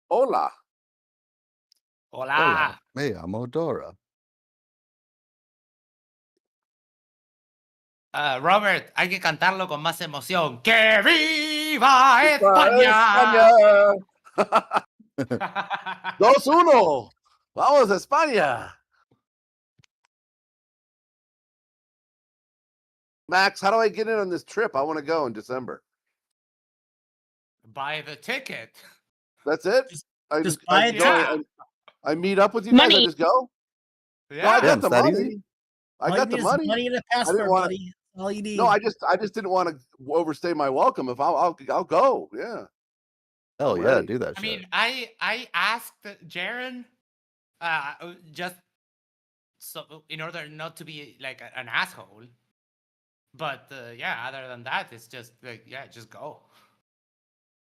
Hola. Hola. Hola, me llamo Dora. Robert, hay que cantarlo con más emoción. ¡Que viva España. España! 2-1. Vamos a España. Max, how do I get in on this trip? I want to go in December. Buy the ticket. That's it? Just buy it. I meet up with you guys. I just go? Yeah. No, I got it's the that money. easy? I got the money. Money and a passport, buddy. All you need. No, I just didn't want to overstay my welcome. If I'll go. Yeah. Hell I'm yeah, ready. do that I shit. mean, I asked Jaren, just so in order not to be like an asshole. But yeah, other than that, it's just like, yeah, just go.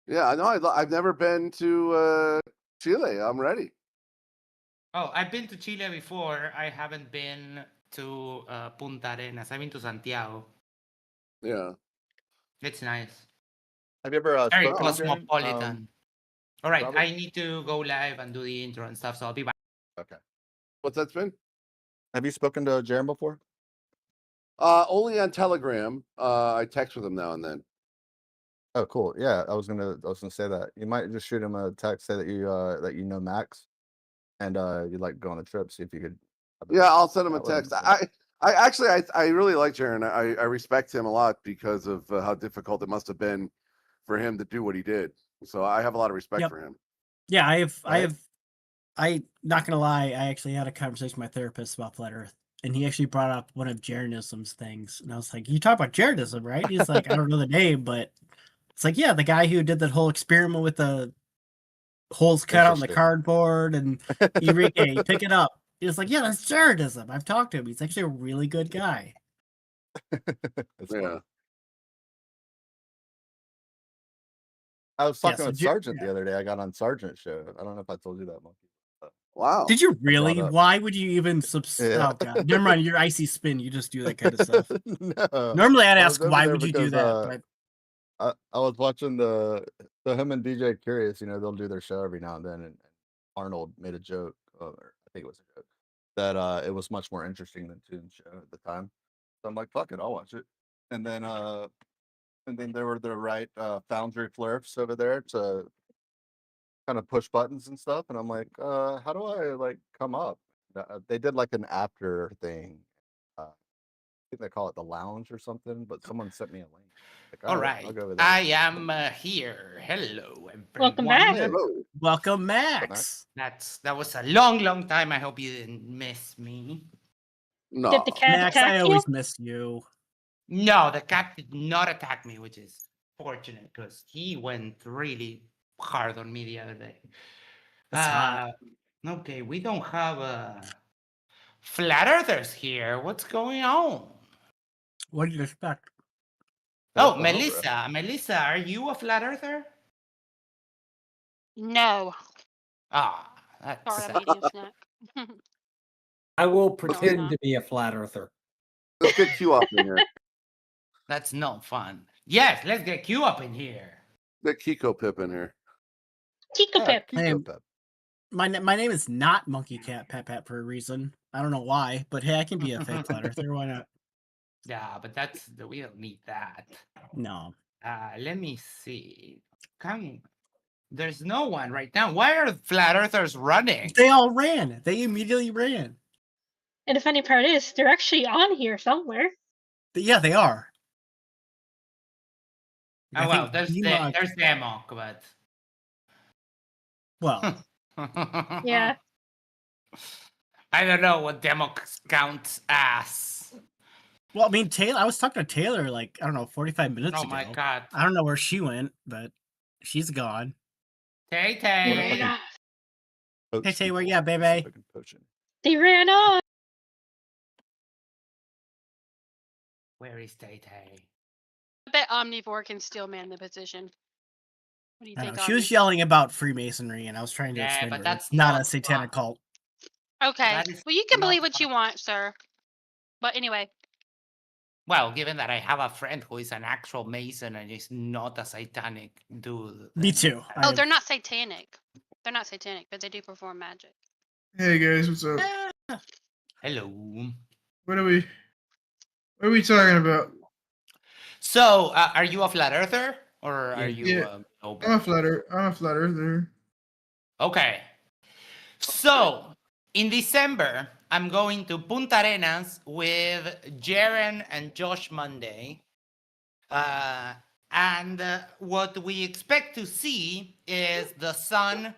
Yeah, I know. I've never been to Chile. I'm ready. Oh, I've been to Chile before. I haven't been to Punta Arenas. I've been to Santiago. Yeah. It's nice. Have you ever Very spoken to Jaren? cosmopolitan. All right, Robert? I need to go live and do the intro and stuff, so I'll be back. Okay. What's that, Spin? Have you spoken to Jaren before? Only on Telegram. I text with him now and then. Oh, cool. Yeah, I was gonna say that. You might just shoot him a text, say that you know Max, and you'd like to go on a trip. See if you could. Yeah, I'll send him a chat with text. him. I actually really like Jaren. I respect him a lot because of how difficult it must have been for him to do what he did. So I have a lot of respect for him. Yeah, I not gonna lie, I actually had a conversation with my therapist about flat Earth, and he actually brought up one of Jeranism's things, and I was like, "You talk about Jeranism, right?" He's like, "I don't know the name, but it's like, yeah, the guy who did that whole experiment with the holes cut out in the cardboard, and you pick it up." He's like, "Yeah, that's Jeranism. I've talked to him. He's actually a really good guy." Yeah. I was talking with Sergeant the other day. I got on Sergeant's show. I don't know if I told you that, Monkey. Wow. Did you really? Why would you even Oh god. Never mind, you're Icy Spin. You just do that kind of stuff. No, normally I'd ask why would you do that, but I was watching him and DJ Curious, they'll do their show every now and then, and Arnold made a joke, or I think it was a joke, that it was much more interesting than Toon's show at the time. So I'm like, fuck it, I'll watch it. And then there were the right Foundry flirts over there to kind of push buttons and stuff, and I'm like, how do I like come up? They did like an after thing. I think they call it the lounge or something, but someone sent me a link. Like, all right, I'll go over there. I am here. Hello, everyone. Welcome back. Hello. Welcome, Max. That was a long time. I hope you didn't miss me. No. Did the cat Max, attack I you? always miss you. No, the cat did not attack me, which is fortunate because he went really hard on me the other day. That's hot. Okay, we don't have flat earthers here. What's going on? What do you expect? Oh, Melissa. Melissa, are you a flat earther? No. Ah, that's Sorry, I'm eating a snack. I will pretend to be a flat earther. Let's get Q up in here. That's not fun. Yes, let's get Q up in here. Get Kiko Pip in here. Kiko Pip. My name is not Monkey Cat Pat Pat for a reason. I don't know why, but hey, I can be a fake flat earther. Why not? Yeah, but we don't need that. No. Let me see. There's no one right now. Why are flat earthers running? They all ran. They immediately ran. And the funny part is, they're actually on here somewhere. Yeah, they are. Oh, well, there's Demok, but... Well. Yeah. I don't know what Demok counts as. Well, I mean, Taylor. I was talking to Taylor, 45 minutes ago. Oh, my God. I don't know where she went, but she's gone. Tay. Yeah. Hey, Tay, where you at, baby? They ran on. Where is Tay? I bet Omnivore can still man the position. What do you think? She was yelling about Freemasonry, and I was trying to explain but to her that's it's not a satanic cult. Okay. Well, you can believe what you want, sir. But anyway. Well, given that I have a friend who is an actual Mason and is not a satanic dude. Me too. Oh, they're not satanic. They're not satanic, but they do perform magic. Hey guys, what's up? Hello. What are we talking about? So, are you a flat earther or are you Yeah. open? I'm a flat earther. Okay. So, in December, I'm going to Punta Arenas with Jaren and Josh Monday. And what we expect to see is the sun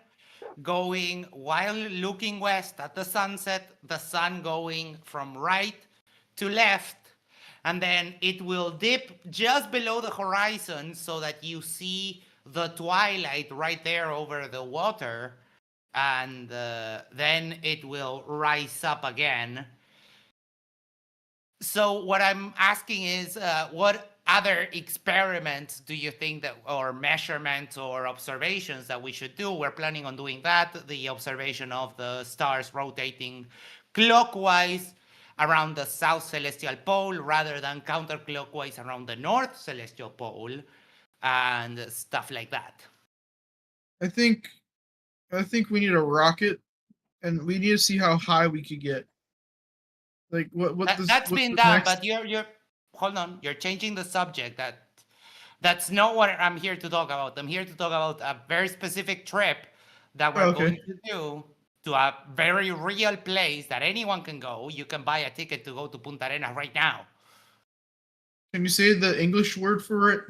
going, while looking west at the sunset, the sun going from right to left. And then it will dip just below the horizon so that you see the twilight right there over the water. And then it will rise up again. So what I'm asking is, what other experiments do you think that, or measurements or observations that we should do? We're planning on doing that, the observation of the stars rotating clockwise around the south celestial pole rather than counterclockwise around the north celestial pole and stuff like that. I think we need a rocket, and we need to see how high we could get. Like That's been done, but you're hold on, you're changing the subject. That's not what I'm here to talk about. I'm here to talk about a very specific trip that we're going to do to a very real place that anyone can go. You can buy a ticket to go to Punta Arenas right now. Can you say the English word for it?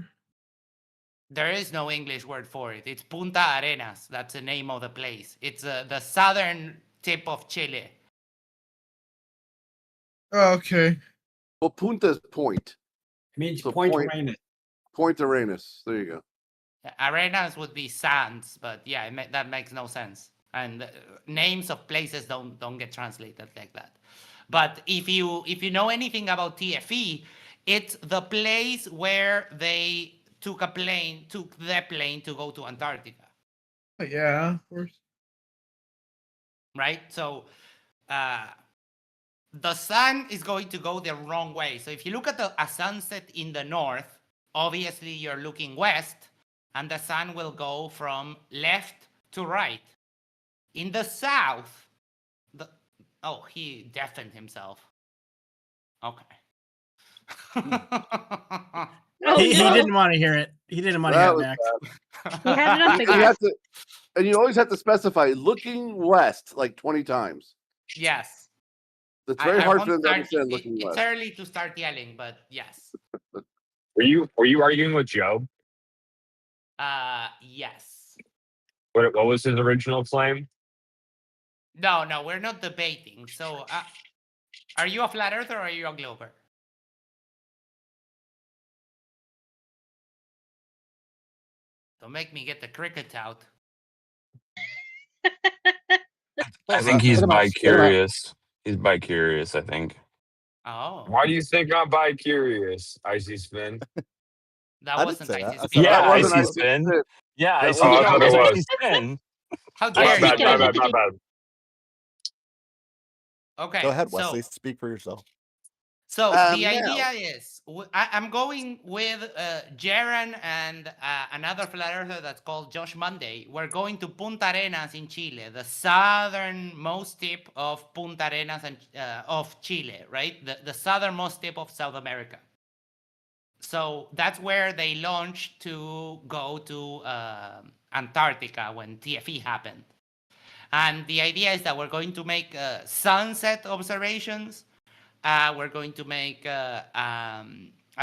There is no English word for it. It's Punta Arenas. That's the name of the place. It's the southern tip of Chile. Oh, okay. Well, Punta's point. It means So Point point- Arenas. Point Arenas. There you go. Arenas would be sands, but yeah, that makes no sense. And names of places don't get translated like that. But if you know anything about TFE, it's the place where they took the plane to go to Antarctica, Yeah, of course. right? So the sun is going to go the wrong way. So if you look at a sunset in the north, obviously you're looking west, and the sun will go from left to right. In the south, he deafened himself. Okay. Oh, He no. didn't want to hear it. He didn't want to hear That it, was Max. He had it on the You have gas. to, and you always have to specify looking west like 20 times. Yes. It's very hard for them to won't understand start- looking It's west. early to start yelling, but yes. Were you arguing with Joe? Yes. What was his original claim? No, we're not debating. So, are you a flat earther or are you a glober? Don't make me get the cricket out. I think he's bi-curious. He's bi-curious, I think. Oh, Why do you think I'm bi-curious, Icy Spin? that I didn't wasn't say that. Icy I Spin. said Yeah, That wasn't Icy Icy Spin. Spin. Yeah, That Icy wasn't I thought it Spin. was. Icy Spin. How My dare bad, you? my bad. Okay. Go ahead, so- Wesley. Speak for yourself. So the Now- idea is, I'm going with Jaren and another flat earther that's called Josh Monday. We're going to Punta Arenas in Chile, the southernmost tip of Punta Arenas and of Chile, right? The southernmost tip of South America. So that's where they launched to go to Antarctica when TFE happened. And the idea is that we're going to make sunset observations. We're going to make a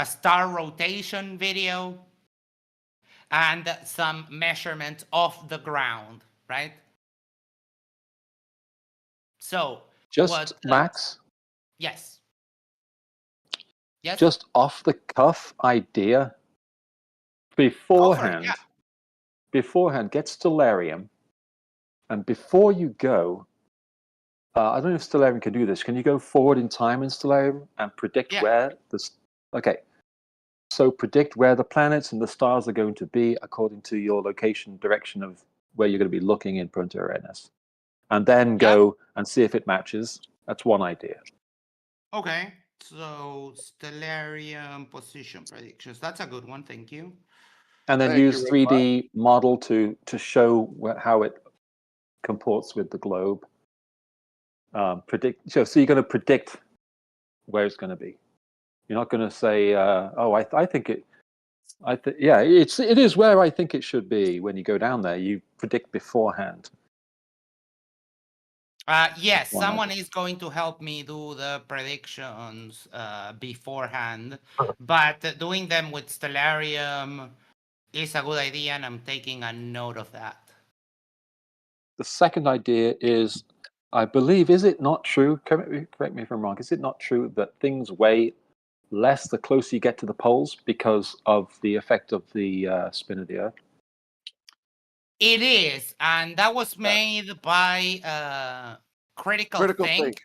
star rotation video and some measurements off the ground, right? So Just Max, yes. Yes. just off the cuff idea. Beforehand, yeah. get Stellarium, and before you go, I don't know if Stellarium can do this. Can you go forward in time in Stellarium and predict where the? Okay, so predict where the planets and the stars are going to be according to your location, direction of where you're going to be looking in Punta Arenas, and then go and see if it matches. That's one idea. Okay, so Stellarium position predictions. That's a good one. Thank you. And then use 3D model to show how it comports with the globe. Predict. So you're going to predict where it's going to be. You're not going to say, "Oh, I think it." Yeah, it is where I think it should be. When you go down there, you predict beforehand. Yes, One someone idea. is going to help me do the predictions beforehand, but doing them with Stellarium is a good idea, and I'm taking a note of that. The second idea is, I believe, is it not true? Correct me if I'm wrong. Is it not true that things weigh less the closer you get to the poles because of the effect of the spin of the Earth? It is, and that was made by Critical Think.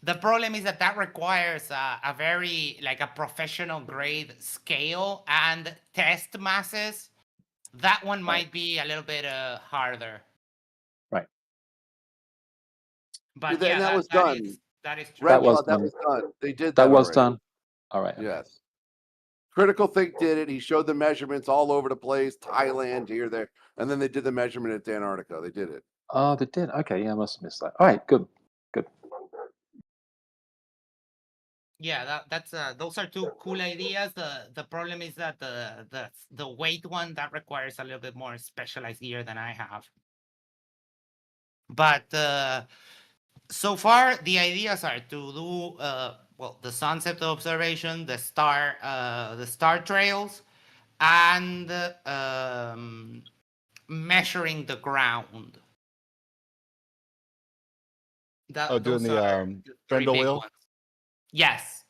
The problem is that requires a very, like, a professional grade scale and test masses. That one might be a little bit harder. Right. But And that was done. That is true. That was done. They did that was already. done. All right. Okay. Yes. Critical Think did it. He showed the measurements all over the place, Thailand, here, there. And then they did the measurement at Antarctica. They did it. Oh, they did. Okay, yeah, I must have missed that. All right, good. Yeah, that's those are two cool ideas. The problem is that the weight one that requires a little bit more specialized gear than I have. But so far the ideas are to do well, the sunset observation, the star trails, and measuring the ground. Doing Those the are the three spindle big wheel. ones. Yes.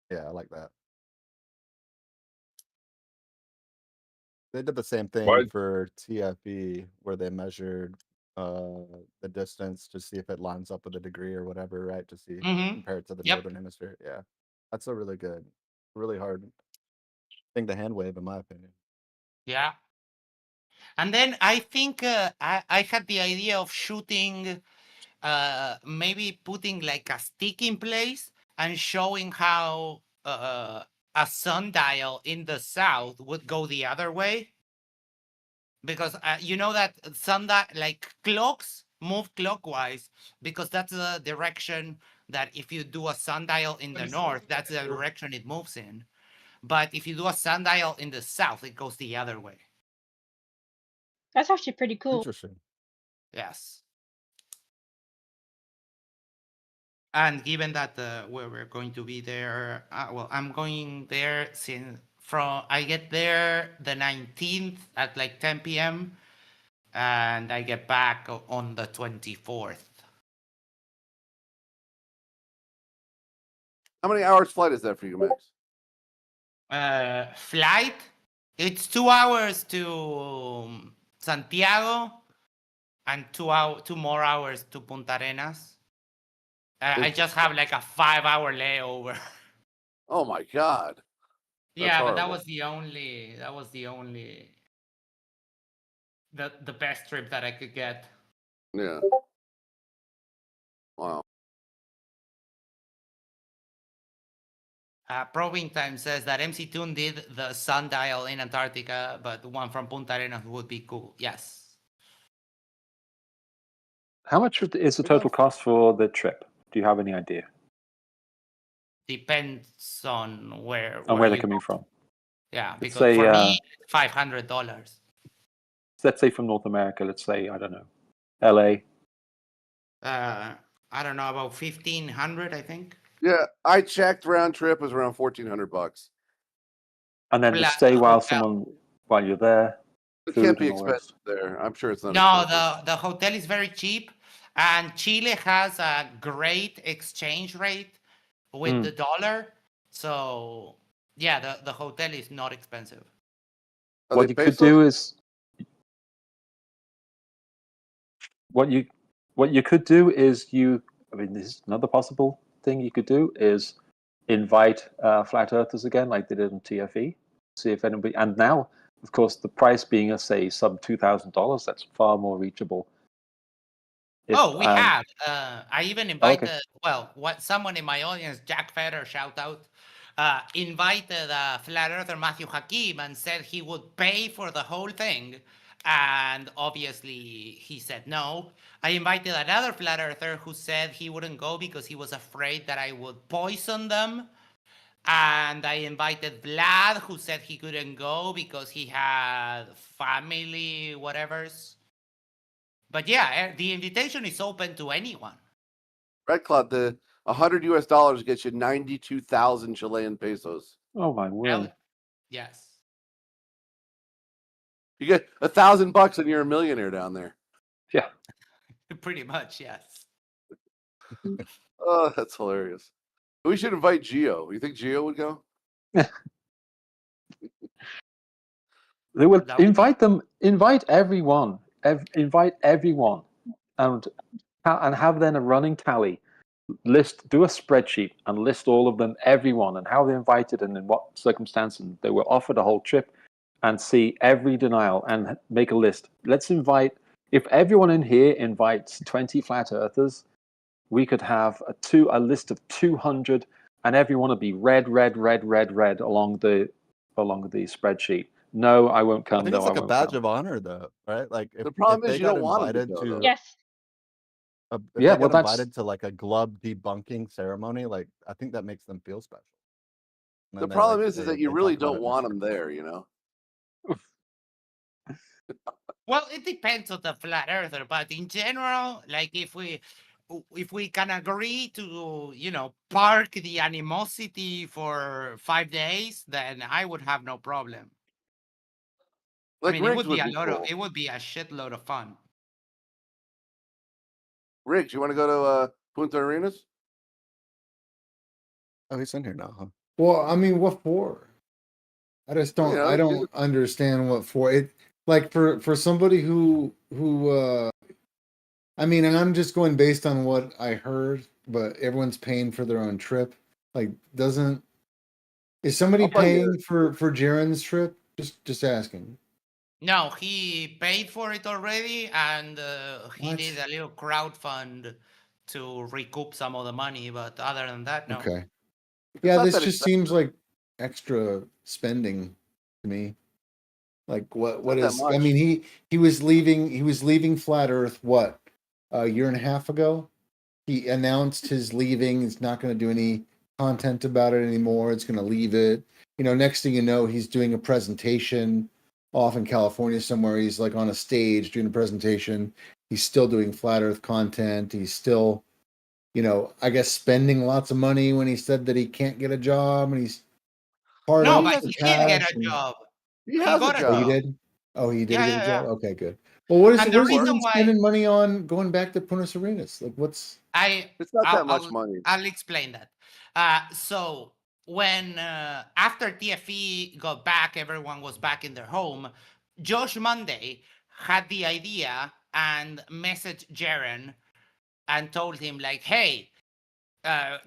Yeah, I like that. They did the same thing What? for TFE, where they measured the distance to see if it lines up with a degree or whatever, right? To see compared to the northern hemisphere. Yeah, that's a really hard thing to hand wave, in my opinion. Yeah. And then I think I had the idea of shooting, maybe putting like a stick in place and showing how a sundial in the south would go the other way. Because you know that sundial, like clocks, move clockwise, because that's the direction that if you do a sundial in the north, that's the direction it moves in. But if you do a sundial in the south, it goes the other way. That's actually pretty cool. Interesting. Yes. And given that we're going to be there, well, I'm going there I get there the 19th at like 10 p.m. and I get back on the 24th. How many hours flight is that for you, Max? Flight, it's 2 hours to Santiago and 2 more hours to Punta Arenas. I just have like a 5-hour layover. Oh my God. Yeah, but that was the best trip that I could get. Yeah. Wow. Probing Time says that MC Toon did the sundial in Antarctica, but the one from Punta Arenas would be cool. Yes. How much is the total cost for the trip? Do you have any idea? Depends on where they're coming from. Yeah, because say, for me, $500. Let's say from North America. Let's say, I don't know, LA. I don't know, about 1,500, I think. Yeah, I checked. Round trip was around $1,400. And then to stay while you're there. It can't be expensive there. I'm sure it's not. No, the hotel is very cheap, and Chile has a great exchange rate with the dollar. So yeah, the hotel is not expensive. What you could do is what you could do is I mean, this is another possible thing you could do is invite flat earthers again, like they did in TFE. See if anybody. And now, of course, the price being, say, sub $2,000, that's far more reachable. We have. I even invited. Someone in my audience, Jack Feder, shout out, invited Flat Earther Matthew Hakim and said he would pay for the whole thing And obviously he said no. I invited another flat earther who said he wouldn't go because he was afraid that I would poison them. And I invited Vlad, who said he couldn't go because he had family whatevers. But yeah, the invitation is open to anyone. Red Cloud, the $100 gets you 92,000 Chilean pesos. Oh my word! Yes. You get $1,000 and you're a millionaire down there. Yeah. Pretty much, yes. Oh, that's hilarious. We should invite Gio. You think Gio would go? They will That would invite them. Invite everyone. Invite everyone, and have then a running tally. Do a spreadsheet and list all of them, everyone, and how they invited and in what circumstances they were offered a whole trip, and see every denial and make a list. Let's invite. If everyone in here invites 20 flat earthers, we could have a list of 200, and everyone would be red along the spreadsheet. No, I won't I come. think No, it's I like a won't badge come. of honor, though, right? Like if The problem they is you got don't want 'em to invited go, to though. Yes. if Yeah, they well, got that's invited to like a glove debunking ceremony, like I think that makes them feel special. And The then problem like, is that you they really talk about don't it in their want them script. there, you know? Well, it depends on the flat earther, but in general, like if we can agree to, park the animosity for 5 days, then I would have no problem. I Like mean, it Riggs would be would be cool. it would be a shitload of fun. Riggs, you want to go to Punta Arenas? Oh, he's in here now, huh? Well, I mean, what for? I just don't. I don't understand what for. It like for somebody who I mean, and I'm just going based on what I heard, but everyone's paying for their own trip. Like, is somebody I'll buy you- paying for Jaren's trip? Just asking. No, he paid for it already, and he What? did a little crowdfund to recoup some of the money. But other than that, no. Okay. Yeah, not this that just seems like extra spending to me. Like what Not that is? I much. mean, he was leaving Flat Earth what, a year and a half ago. He announced his leaving. He's not going to do any content about it anymore. It's going to leave it. Next thing you know, he's doing a presentation off in California somewhere. He's like on a stage doing a presentation. He's still doing Flat Earth content. He's still, I guess spending lots of money when he said that he can't get a job and he's hard No, up but for he did get cash. a job. He has a got a job. Oh, he job. did? Oh, he did Yeah, get a yeah, job? yeah. Okay, good. Well, what is And it? the What is he reason even why spending money on going back to Punta Arenas? Like, what's... It's not that much money. I'll explain that. So when after TFE got back, everyone was back in their home. Josh Monday had the idea and messaged Jaren and told him like, "Hey,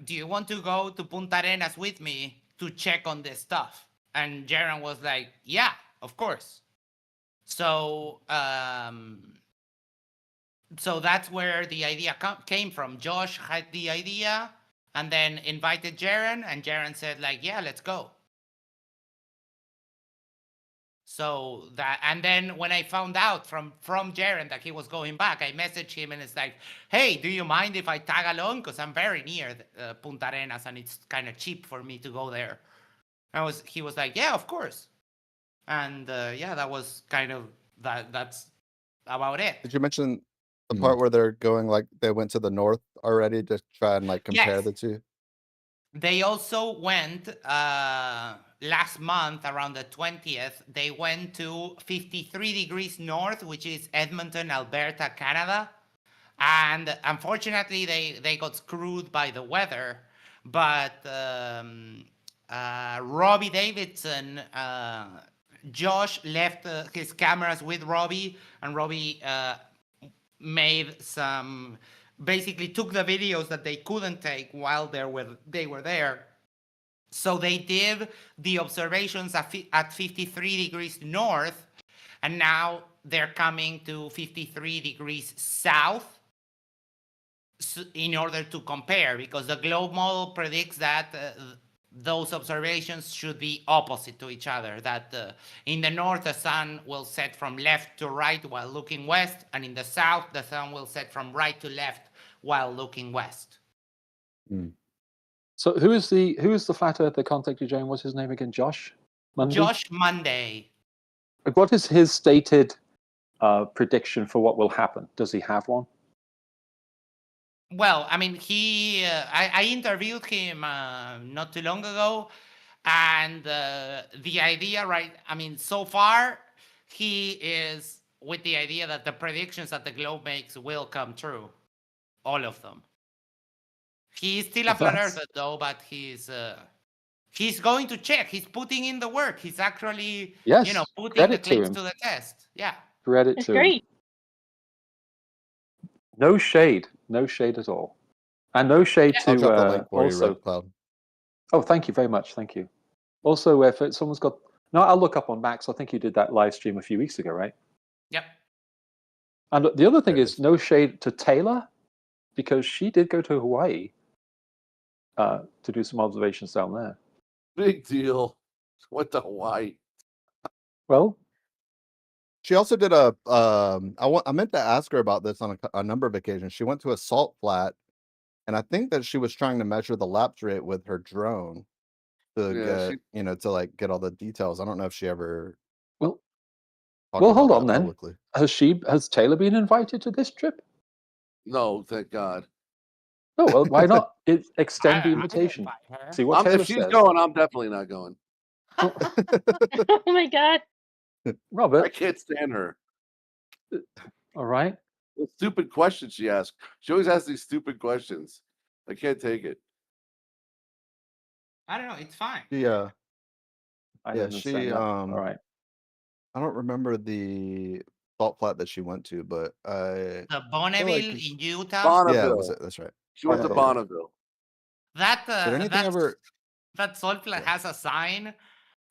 do you want to go to Punta Arenas with me to check on this stuff?" And Jaren was like, "Yeah, of course." So so that's where the idea came from. Josh had the idea and then invited Jaren, and Jaren said like, "Yeah, let's go." So that, and then when I found out from Jaren that he was going back, I messaged him and it's like, "Hey, do you mind if I tag along? Because I'm very near Punta Arenas and it's kind of cheap for me to go there." He was like, "Yeah, of course." And yeah, that was kind of that's about it. Did you mention the part where they're going, like they went to the north already to try and like compare Yes. the two? They also went last month around the 20th. They went to 53 degrees north, which is Edmonton, Alberta, Canada. And unfortunately, they got screwed by the weather. But Robbie Davidson, Josh left his cameras with Robbie, and Robbie made some, basically took the videos that they couldn't take while they were there. So they did the observations at 53 degrees north, and now they're coming to 53 degrees south in order to compare, because the globe model predicts that those observations should be opposite to each other. That in the north, the sun will set from left to right while looking west, and in the south, the sun will set from right to left while looking west. So who is the flat earther that contacted Jane? What's his name again? Josh Monday? Josh Monday. What is his stated prediction for what will happen? Does he have one? Well, I mean, I interviewed him not too long ago, and the idea, right? I mean, so far, he is with the idea that the predictions that the globe makes will come true, all of them. He's still a flat earther, though, but he's going to check. He's putting in the work. He's actually, putting the claims to the test. Yeah. Credit It's to great. him. No shade at all, and no shade I'll to drop the link for you, also. Red Cloud. Oh, thank you very much. Thank you. Also, if someone's got, no, I'll look up on Max. I think you did that live stream a few weeks ago, right? Yep. And the other thing is, no shade to Taylor, because she did go to Hawaii to do some observations down there. Big deal. What the Hawaii? Well, she also did a. I meant to ask her about this on a number of occasions. She went to a salt flat, and I think that she was trying to measure the lapse rate with her drone to get all the details. I don't know if she ever. Well, talked about hold that on then. publicly. Has Taylor been invited to this trip? No, thank God. Oh well, why not? Extend the invitation. See what Taylor if she's says. going, I'm definitely not going. Oh my God. Robert, I can't stand her. All right. The stupid questions she asks. She always asks these stupid questions. I can't take it. I don't know. It's fine. Yeah. I Yeah, understand she that. All right. I don't remember the salt flat that she went to, but The Bonneville in Utah. Bonneville. Yeah, that's right. She went to Bonneville. That Did anything ever? That salt flat has a sign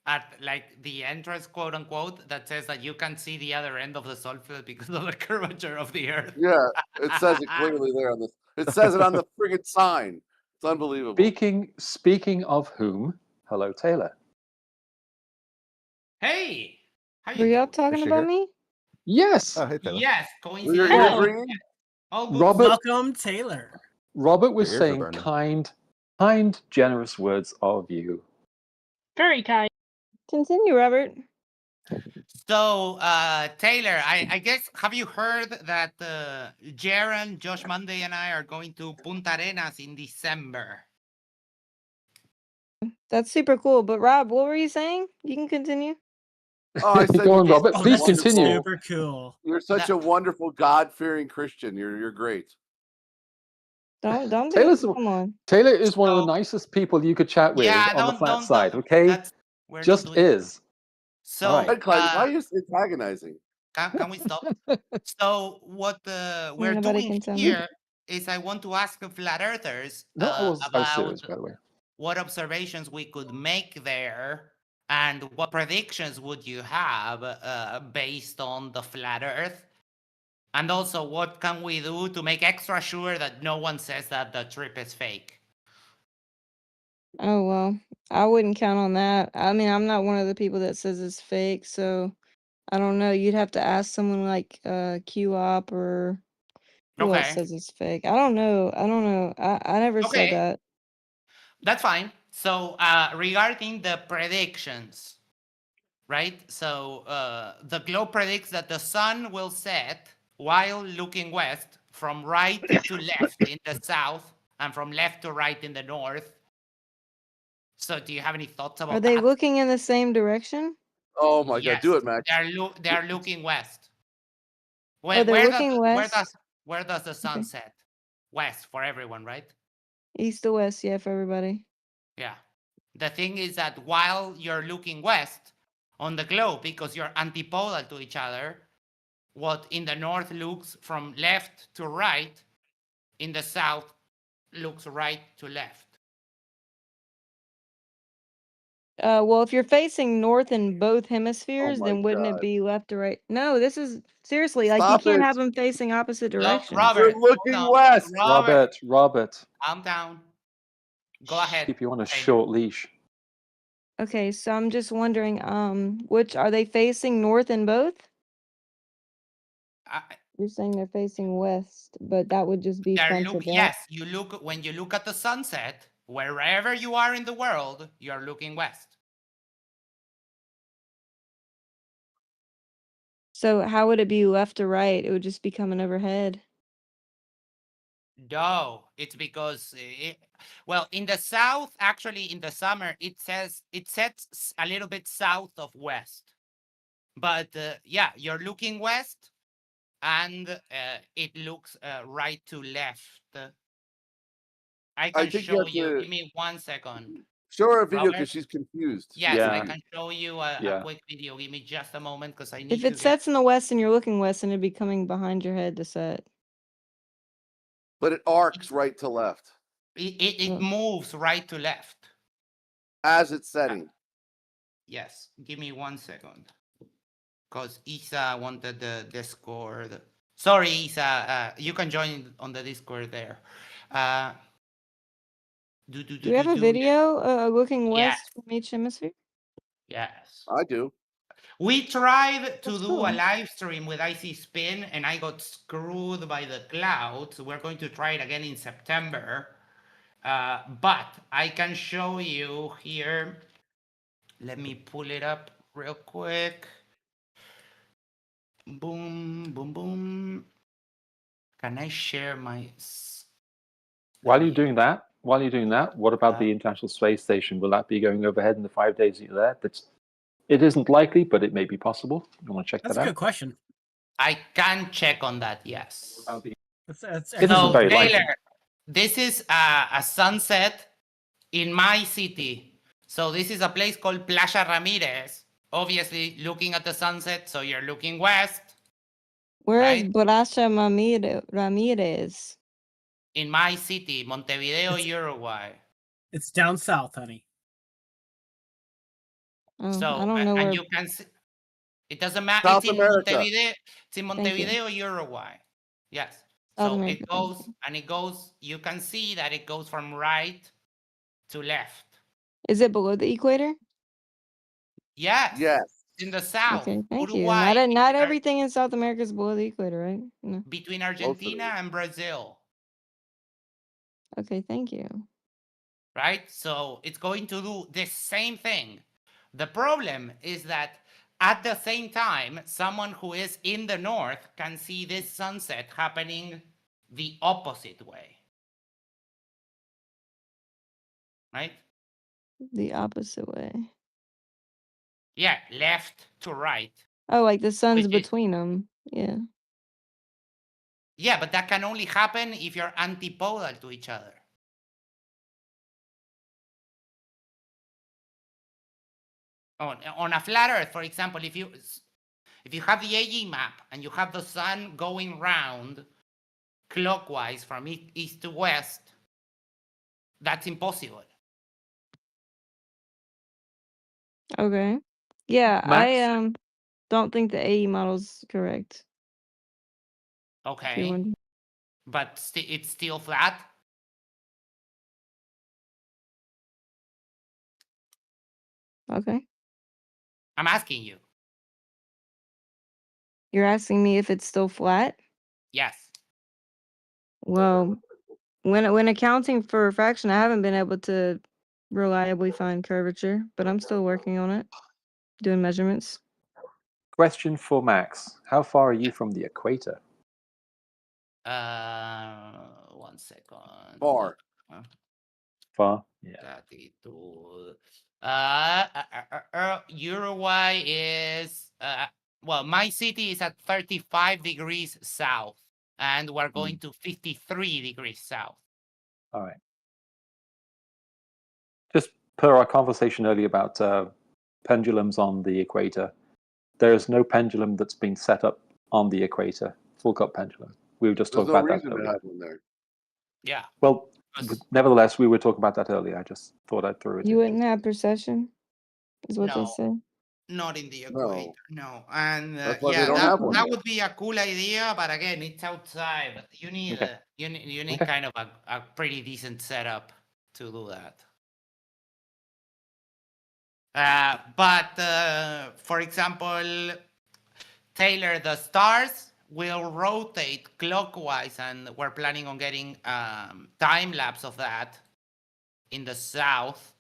at like the entrance, quote unquote, that says that you can't see the other end of the salt flat because of the curvature of the earth. Yeah, it says it clearly there on this. It says it on the friggin' sign. It's unbelievable. Speaking of whom, hello Taylor. Hey, how Were y'all talking about me? Yes. Oh, hey Taylor. Yes, Your ears ringing? Welcome, Taylor. Robert was Your ears are saying burning. kind, generous words of you. Very kind. Continue, Robert. So, Taylor, I guess, have you heard that Jaron, Josh Monday, and I are going to Punta Arenas in December? That's super cool. But Rob, what were you saying? You can continue. Oh, I said Go on, you're Robert. such a Please wonderful- continue. Super cool. You're such a wonderful, God-fearing Christian. You're great. Don't Taylor's- come on. Taylor is one of the nicest people you could chat with Yeah, on the don't- flat don't- side. don't- Okay, that's- we're not just doing- is. So, All right. Red Cloud, why are you antagonizing? Can we stop? So, what we're Nobody doing can tell me. here is I want to ask the flat earthers No, I was about serious, by the way. what observations we could make there and what predictions would you have based on the flat earth, and also what can we do to make extra sure that no one says that the trip is fake. Oh well, I wouldn't count on that. I mean, I'm not one of the people that says it's fake, so I don't know. You'd have to ask someone like QOP or who else Okay. says it's fake. I don't know. I never Okay. said that. That's fine. So regarding the predictions, right? So the globe predicts that the sun will set while looking west from right to left in the south and from left to right in the north. So do you have any thoughts about Are they that? looking in the same direction? Oh my Yes, God, do it, Max. They're looking west. Oh, they're looking west? Where does the sun Okay. set? West for everyone, right? East to west, yeah, for everybody. Yeah. The thing is that while you're looking west on the globe, because you're antipodal to each other, what in the north looks from left to right, in the south looks right to left. Well, if you're facing north in both hemispheres, my then wouldn't it God. be left to right? No, this is seriously like Stop you can't it. have them facing opposite No, directions. Robert, You're looking hold on. west. Robert, Robert. calm down. Go ahead. Keep you on a Taylor. short leash. Okay, so I'm just wondering, which are they facing north in both? You're saying they're facing west, but that would just be front to back. Yes, when you look at the sunset, wherever you are in the world, you are looking west. So how would it be left to right? It would just be coming overhead. No, it's because in the south, actually in the summer, it sets a little bit south of west. But yeah, you're looking west, and it looks right to left. I can think show you you. have to Give me 1 second. show her a video Robert? because she's confused. Yes, I Yeah. can show you a quick video. Give me just a moment because I need If to it sets in the west and you're looking west, then it'd be coming behind your head to set. But it arcs right to left It moves right to left. as it's setting. Yes, give me 1 second. Because Isa wanted the Discord. Sorry, Isa, you can join on the Discord there. Do you have a video looking west from each hemisphere? Yes. I do. We tried to That's do cool. a live stream with Icy Spin, and I got screwed by the clouds. We're going to try it again in September. But I can show you here. Let me pull it up real quick. Boom, boom, boom. Can I share my... While you're doing that, what about the International Space Station? Will that be going overhead in the 5 days that you're there? It isn't likely, but it may be possible. You want to check That's that a out? good question. I can check on that, yes. That's It isn't very likely. Taylor, this is a sunset in my city. So this is a place called Playa Ramirez. Obviously, looking at the sunset, so you're looking west. Where is Right? Playa Ramirez? In my city, Montevideo, Uruguay. It's down south, honey. Oh, So, I don't know and where. you can see, it doesn't matter. South It's in America. Montevideo. It's in Thank you. Montevideo, Uruguay. Yes. South So America, it thank goes and it goes. You can see that it goes from right to left. Is it below the equator? Yes. Yes. In the south, Okay, thank you. Uruguay, Not everything in South America is below the equator, right? No. between Argentina and Brazil. Okay, thank you. Right? So it's going to do the same thing. The problem is that at the same time, someone who is in the north can see this sunset happening the opposite way. Right? The opposite way. Yeah, left to right. Oh, like the sun's Which is- between them. Yeah. Yeah, but that can only happen if you're antipodal to each other. On a flat Earth, for example, if you have the AE map and you have the sun going round clockwise from east to west, that's impossible. Okay. Yeah, Max? I don't think the AE model's correct. If you're Okay, wondering. but it's still flat. Okay. I'm asking you. You're asking me if it's still flat? Yes. Well, when accounting for refraction, I haven't been able to reliably find curvature, but I'm still working on it, doing measurements. Question for Max. How far are you from the equator? 1 second. Far. Far? Yeah. 32. Uruguay is well, my city is at 35 degrees south, and we're going to 53 degrees south. All right. Just per our conversation earlier about pendulums on the equator, there is no pendulum that's been set up on the equator, full cut pendulum. We were just There's talking no about that reason to earlier. have one there. Yeah. Well, nevertheless, we were talking about that earlier. I just thought I'd throw it in. You wouldn't have precession, is what they No. say. Not in the No. equator, no. And That's why they yeah, don't have one that yet. would be a cool idea, but again, it's outside. You need Okay. you need Okay. kind of a pretty decent setup to do that. But for example, Taylor, the stars will rotate clockwise, and we're planning on getting time lapse of that in the south,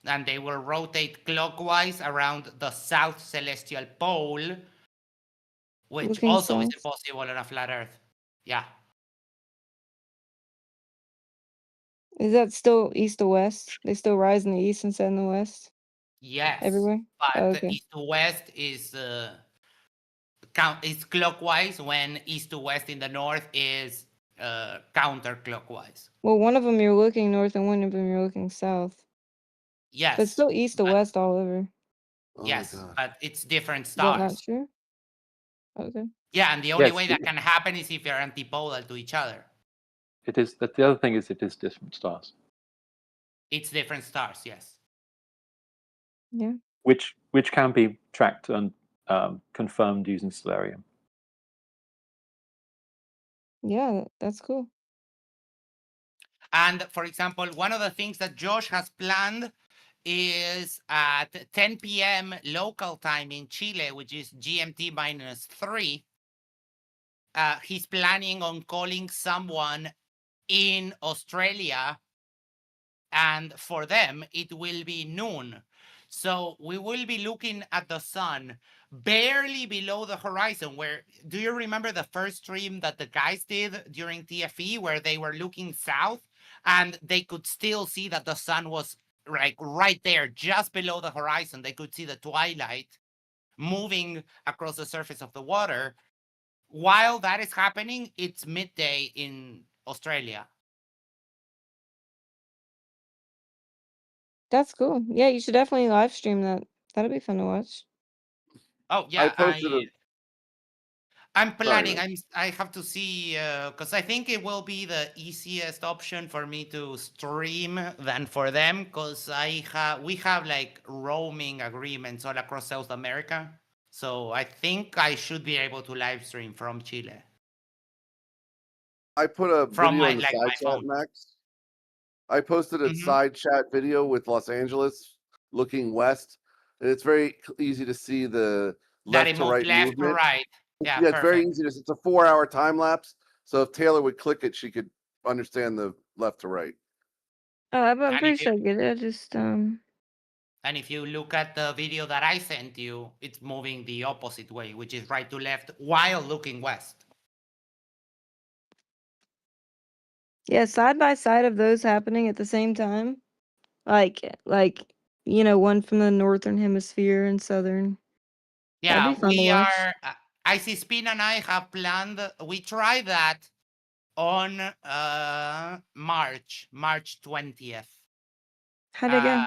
and they will rotate clockwise around the south celestial pole, which Looking also is south. impossible on a flat Earth. Yeah. Is that still east to west? They still rise in the east and set in the west Yes. everywhere? But Oh, okay. east to west is clockwise, when east to west in the north is counterclockwise. Well, one of them you're looking north and one of them you're looking south. Yes. But it's still east to west all over. Oh yes, my god. but it's different Is that not stars. true? Okay. Yeah, and the only Yes, way that can happen is if they're antipodal to each other. it is. That the other thing is it is different stars. It's different stars, yes. Yeah. Which can be tracked and confirmed using Stellarium. Yeah, that's cool. And for example, one of the things that Josh has planned is at 10 p.m. local time in Chile, which is GMT -3. He's planning on calling someone in Australia, and for them, it will be noon. So we will be looking at the sun barely below the horizon. Where, do you remember the first stream that the guys did during TFE where they were looking south and they could still see that the sun was like right there, just below the horizon? They could see the twilight moving across the surface of the water. While that is happening, it's midday in Australia. That's cool. Yeah, you should definitely live stream that. That'll be fun to watch. Oh I yeah, posted a I'm planning. man. I have to see because I think it will be the easiest option for me to stream than for them, because we have like roaming agreements all across South America. So I think I should be able to live stream from Chile. I put a From video my in the like side my chat, phone. Max. I posted a Mhm. side chat video with Los Angeles looking west, and it's very easy to see the That left it to moved right left to movement. right. Yeah, Yeah, it's very perfect. easy to. It's a 4-hour time lapse. So if Taylor would click it, she could understand the left to right. Oh, I'm And pretty if you sure I get it. I just and if you look at the video that I sent you, it's moving the opposite way, which is right to left while looking west. yeah, side by side of those happening at the same time. Like you know, one from the northern hemisphere and southern. That'd Yeah, be fun to we watch. are. Icy Spin and I have planned. We tried that on March 20th. How'd it go?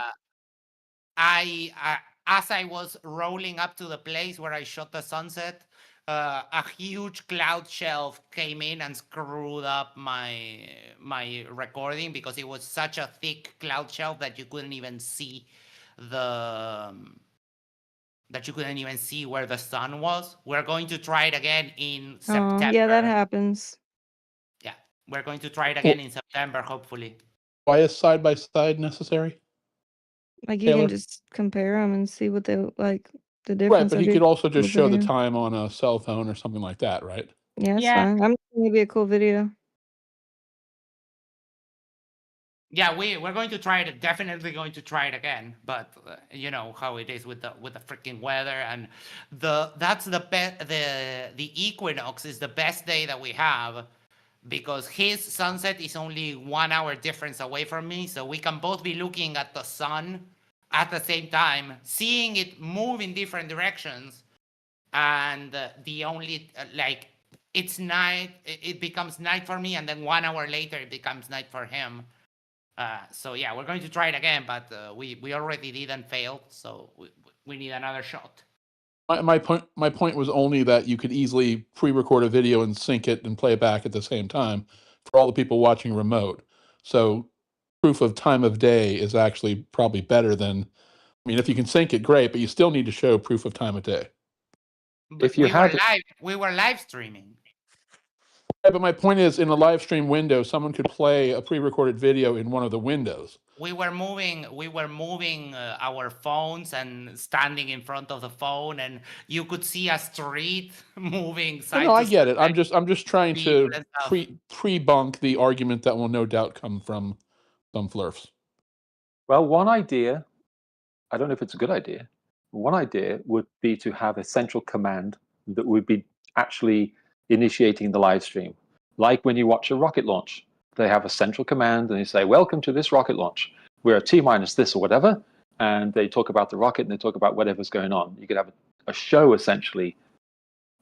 I as I was rolling up to the place where I shot the sunset, a huge cloud shelf came in and screwed up my recording, because it was such a thick cloud shelf that you couldn't even see where the sun was. We're going to try it again in Oh, September. yeah, that happens. Yeah, we're going to try it again in September, hopefully. Why is side by side necessary? Like you Taylor? can just compare them and see what they look like. The Right, difference. but would he be could also just cool show the video. time on a cell phone or something like that, right? Yeah, it's Yeah. fine. Maybe a cool video. Yeah, we're going to try it. Definitely going to try it again. But you know how it is with the freaking weather, and that's the equinox is the best day that we have, because his sunset is only 1 hour difference away from me, so we can both be looking at the sun at the same time, seeing it move in different directions, and the only like it's night. It becomes night for me, and then 1 hour later it becomes night for him. So yeah, we're going to try it again, but we already did and failed, so we need another shot. My point was only that you could easily pre-record a video and sync it and play it back at the same time for all the people watching remote. So proof of time of day is actually probably better than, I mean, if you can sync it, great, but you still need to show proof of time of day. But If you had we were live streaming. Yeah, but my point is, in a live stream window, someone could play a pre-recorded video in one of the windows. we were moving our phones and standing in front of the phone, and you could see a street moving No, side no, I to get it. side. I'm just trying People to and stuff. pre-bunk the argument that will no doubt come from some flurfs. Well, one idea, I don't know if it's a good idea. One idea would be to have a central command that would be actually initiating the live stream. Like when you watch a rocket launch, they have a central command and they say, welcome to this rocket launch. We're at T-minus this or whatever. And they talk about the rocket and they talk about whatever's going on. You could have a show essentially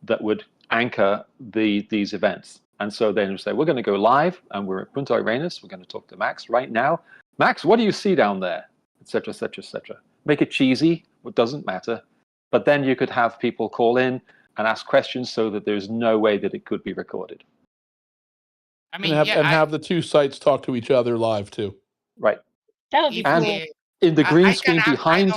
that would anchor these events. And so then we say, we're going to go live and we're at Punta Arenas. We're going to talk to Max right now. Max, what do you see down there? Et cetera, et cetera, et cetera. Make it cheesy. It doesn't matter. But then you could have people call in and ask questions so that there's no way that it could be recorded. I mean, And have the two sites talk to each other live too. Right. That would be And cool. in the green I screen can behind.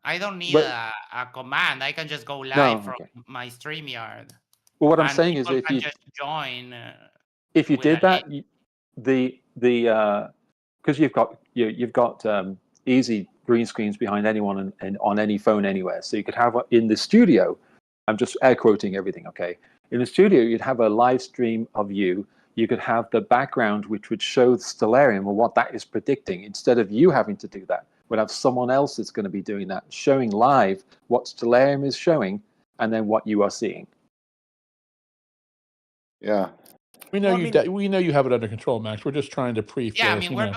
I don't need But- a command. I can just go live No, from okay. my StreamYard. Well, what I'm and saying is people if can you just join. if you with did a that, link. because you've got easy green screens behind anyone and on any phone anywhere. So you could have in the studio. I'm just air quoting everything. Okay, in the studio you'd have a live stream of you. You could have the background which would show the stellarium or what that is predicting. Instead of you having to do that, we'd have someone else that's going to be doing that, showing live what stellarium is showing and then what you are seeing. Yeah. We know Well, we know you have it under control, Max. We're just trying to pre-flirt. Yeah, I mean,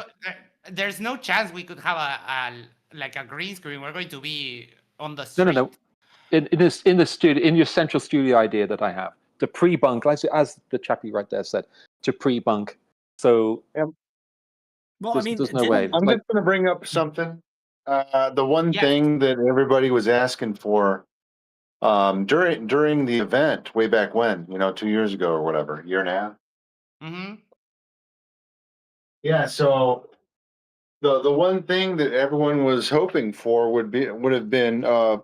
there's no chance we could have a green screen. We're going to be on the street. No. In the studio, in your central studio idea that I have, to pre-bunk, as the chappie right there said, to pre-bunk. So Well, there's no way. I'm just going to bring up something. The one Yes. thing that everybody was asking for during the event way back when, 2 years ago or whatever, year and a half. Mm-hmm. Yeah, so the one thing that everyone was hoping for would have been a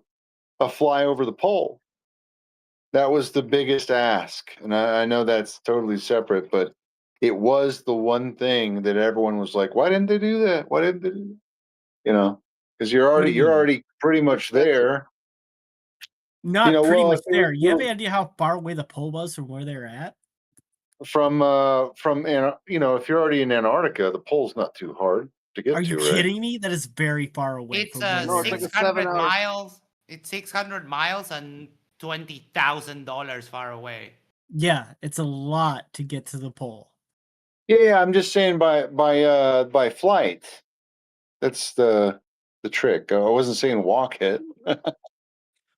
fly over the pole. That was the biggest ask, and I know that's totally separate, but it was the one thing that everyone was like, "Why didn't they do that? Why didn't they?" Because you're What do you mean? already pretty much there. Not pretty well, much if it there. was- You have any idea how far away the pole was from where they were at? From if you're already in Antarctica, the pole's not too hard to get Are to. you right? kidding me? That is very far away. It's from where it's they like were a at. 7 hour miles. It's 600 miles and $20,000 far away. Yeah, it's a lot to get to the pole. Yeah, I'm just saying by flight. That's the trick. I wasn't saying walk it.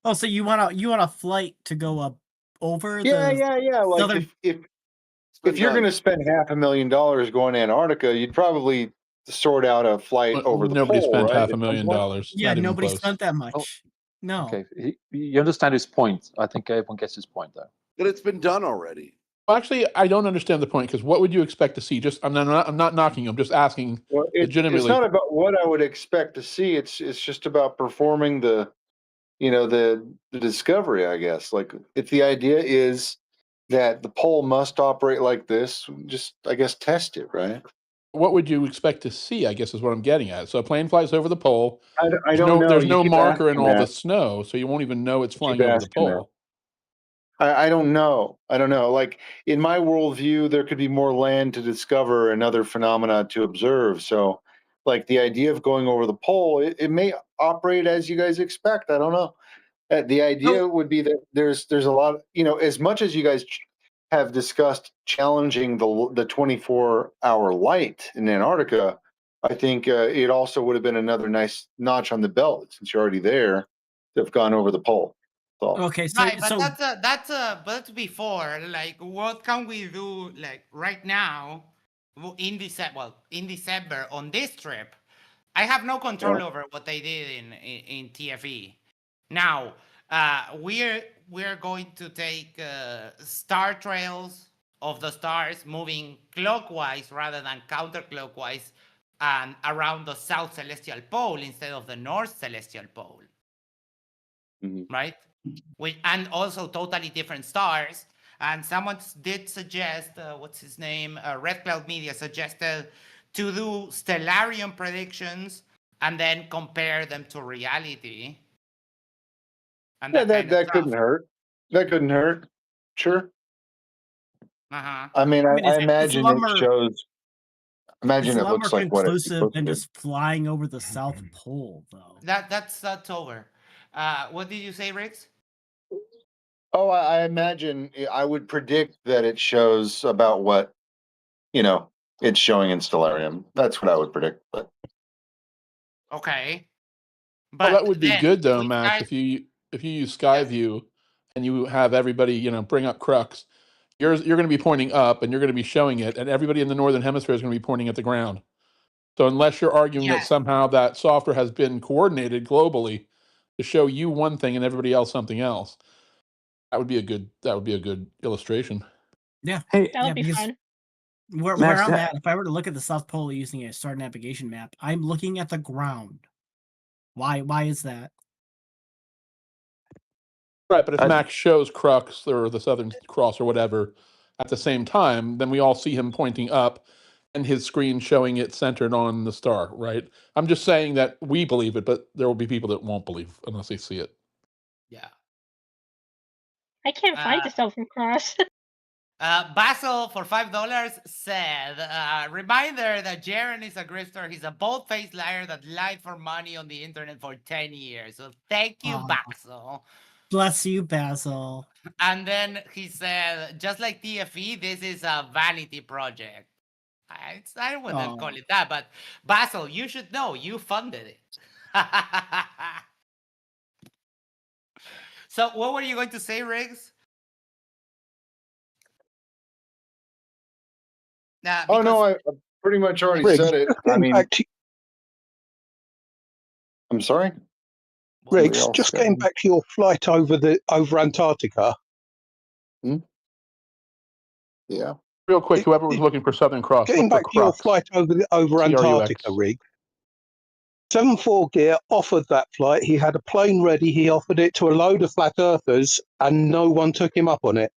Oh, so you want a flight to go up over Yeah. the Like southern? if you're going to spend $500,000 going to Antarctica, you'd probably sort out a flight over the Nobody pole, spent right? $500,000. Yeah, Not even nobody close. spent that much. No. Okay, you understand his point. I think everyone gets his point, though. But it's been done already. Well, actually, I don't understand the point because what would you expect to see? I'm not knocking. I'm just asking Well, it's legitimately. not about what I would expect to see. It's just about performing the discovery, I guess. Like if the idea is that the pole must operate like this, just I guess test it, right? What would you expect to see? I guess is what I'm getting at. So a plane flies over the pole. I don't know. There's You no keep marker in asking all the that. snow, so you won't even know it's flying Keep over the asking that. pole. I don't know. Like in my worldview, there could be more land to discover and other phenomena to observe. So, like the idea of going over the pole, it may operate as you guys expect. I don't know. The idea would be that there's a lot. As much as you guys have discussed challenging the 24-hour light in Antarctica, I think it also would have been another nice notch on the belt since you're already there to have gone over the pole. So. Okay, so Right, but that's before. Like, what can we do? Like right now, in December on this trip, I have no control over what they did in TFE. Now, we're going to take star trails of the stars moving clockwise rather than counterclockwise and around the south celestial pole instead of the north celestial pole. Mm-hmm. Right? And also totally different stars. And someone did suggest, what's his name? Red Cloud Media suggested to do Stellarium predictions and then compare them to reality. And Yeah, that kind of that couldn't stuff. hurt. That couldn't hurt. Sure. Uh-huh. I mean, I it's a imagine lot it more. shows. It's Imagine a it lot more looks like what it's conclusive supposed than to. just flying over the South Pole, though. That's over. What did you say, Riggs? Oh, I imagine I would predict that it shows about what it's showing in Stellarium. That's what I would predict. But Okay. Well, But that would be then good though, we Max. start- If you use Skyview and you have everybody, bring up Crux, you're going to be pointing up and you're going to be showing it, and everybody in the northern hemisphere is going to be pointing at the ground. So unless you're arguing that Yes. somehow that software has been coordinated globally to show you one thing and everybody else something else, that would be a good illustration. Yeah. Hey, That would Yeah, be because fun. where Max, I'm that- at, if I were to look at the South Pole using a star navigation map, I'm looking at the ground. Why is that? Right, but if I- Max shows Crux or the Southern Cross or whatever at the same time, then we all see him pointing up and his screen showing it centered on the star, right? I'm just saying that we believe it, but there will be people that won't believe unless they see it. Yeah. I can't find the Southern Cross. Basil for $5 said, reminder that Jaren is a grifter. He's a bold-faced liar that lied for money on the internet for 10 years. So thank you, Aw. Basil. Bless you, Basil. And then he said, just like TFE, this is a vanity project. I wouldn't call it that, but Basil, you should know. You funded it. So what were you going to say, Riggs? oh no, I pretty much already Riggs, said it. just I getting mean, back to, I'm sorry. Riggs, else just got getting one? back to your flight over Antarctica. Yeah. Real quick, whoever was looking for Southern Cross, Getting look for back to your Crux. flight over Antarctica, CRUX. Riggs. 74 Gear offered that flight. He had a plane ready. He offered it to a load of flat earthers, and no one took him up on it.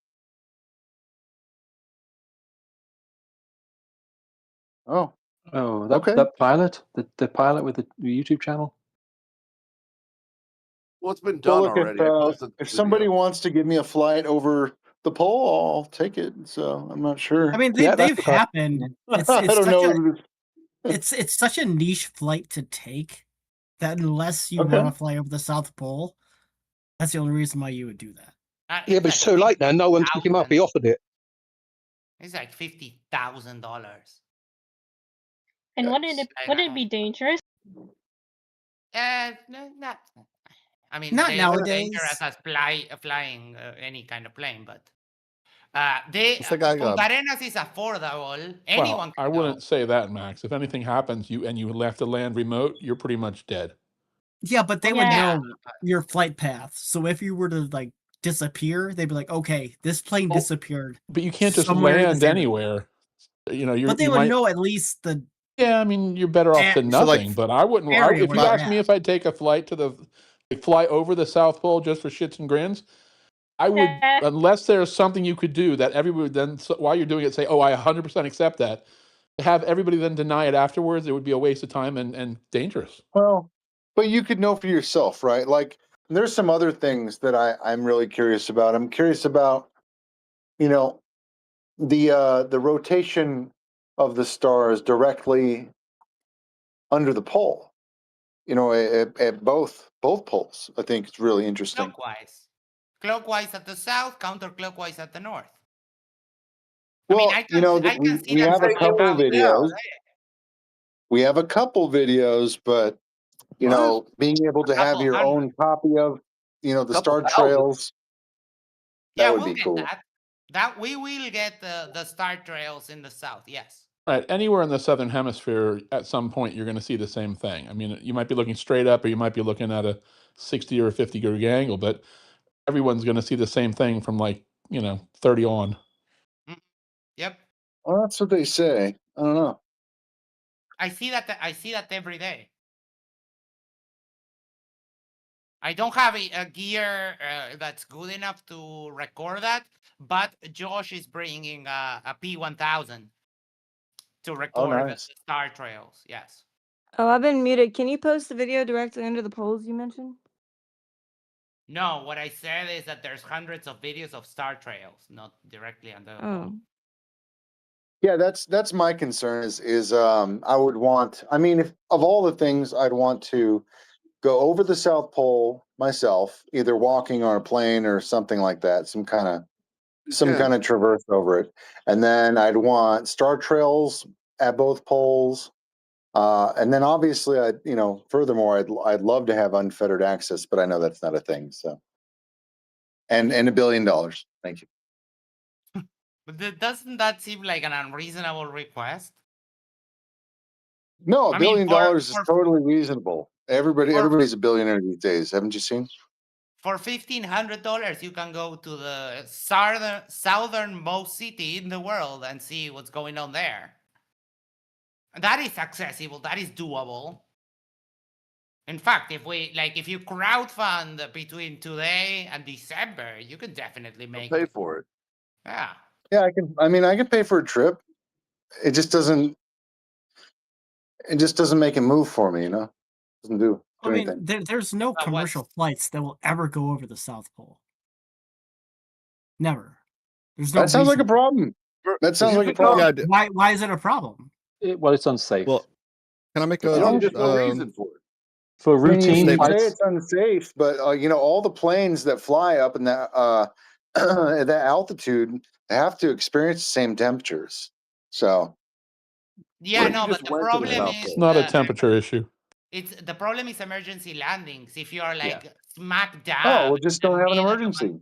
Oh. that that pilot, the pilot with the YouTube channel. Well, it's been Well, done look, already. I posted the if somebody video. wants to give me a flight over the pole, I'll take it. So I'm not sure. I mean, they've happened. It's I don't such know. it's such a niche flight to take that unless you Okay. want to fly over the South Pole, that's the only reason why you would do that. Yeah, but it's too late now. No one took him up. He offered it. It's like $50,000. And wouldn't it be dangerous? No, not. I mean, Not they are dangerous as flying any kind of plane, but Punta Arenas is affordable. Anyone Well, can I go. wouldn't say that, Max. If anything happens, you have to land remote, you're pretty much dead. Yeah, but they would Yeah. know your flight path. So if you were to disappear, they'd be like, "Okay, this plane disappeared." But you can't just somewhere in land this area." anywhere. But they you would might know at least the. Yeah, I mean, you're better off than So, like, nothing. But I wouldn't. area If where you they're asked me at. if I'd take a flight fly over the South Pole just for shits and grins, I would, unless there's something you could do that everybody would then, while you're doing it, say, "Oh, I 100% accept that." To have everybody then deny it afterwards, it would be a waste of time and dangerous. Well, but you could know for yourself, right? Like, there's some other things that I'm really curious about. I'm curious about, the rotation of the stars directly under the pole. At both poles. I think it's really interesting. Clockwise at the south, counterclockwise at the north. Well, I can see we that have a from couple above. videos. We have a couple videos, but being able to have your own copy of, the star trails, that would we'll be get cool. that. That we will get the star trails in the south. Yes. Right. Anywhere in the southern hemisphere, at some point, you're going to see the same thing. I mean, you might be looking straight up, or you might be looking at a 60 or 50-degree angle, but everyone's going to see the same thing from 30 on. Yep. Well, that's what they say. I don't know. I see that every day. I don't have a gear that's good enough to record that, but Josh is bringing a P1000 to record the nice. star trails. Yes. Oh, I've been muted. Can you post the video directly under the polls you mentioned? No, what I said is that there's hundreds of videos of star trails, not directly under the poll. Oh. Yeah, that's my concern is I would want, I mean, if of all the things I'd want to go over the South Pole myself, either walking on a plane or something like that, some kind of traverse over it. And then I'd want star trails at both poles. And then obviously furthermore, I'd love to have unfettered access, but I know that's not a thing. So and $1 billion. Thank you. But doesn't that seem like an unreasonable request? No, I $1 mean, billion is totally reasonable. Everybody's a billionaire these days. Haven't you seen? For $1,500, you can go to the southernmost city in the world and see what's going on there. That is accessible. That is doable. In fact, if you crowdfund between today and December, you can definitely make pay for it. Yeah. Yeah, I can pay for a trip. It just doesn't make a move for me, Doesn't do I mean, anything. there's no commercial flights that will ever go over the South Pole. Never. There's no. That sounds like a problem. That sounds like a problem. Why is it a problem? Well, it's unsafe. Well, can I make a There's no reason for it. For routine you flights? say it's unsafe, but all the planes that fly up in that at that altitude have to experience the same temperatures. So Yeah, no, but the problem is It's not a temperature issue. the problem is emergency landings. If you are smack dab. Oh, well, just don't have an emergency.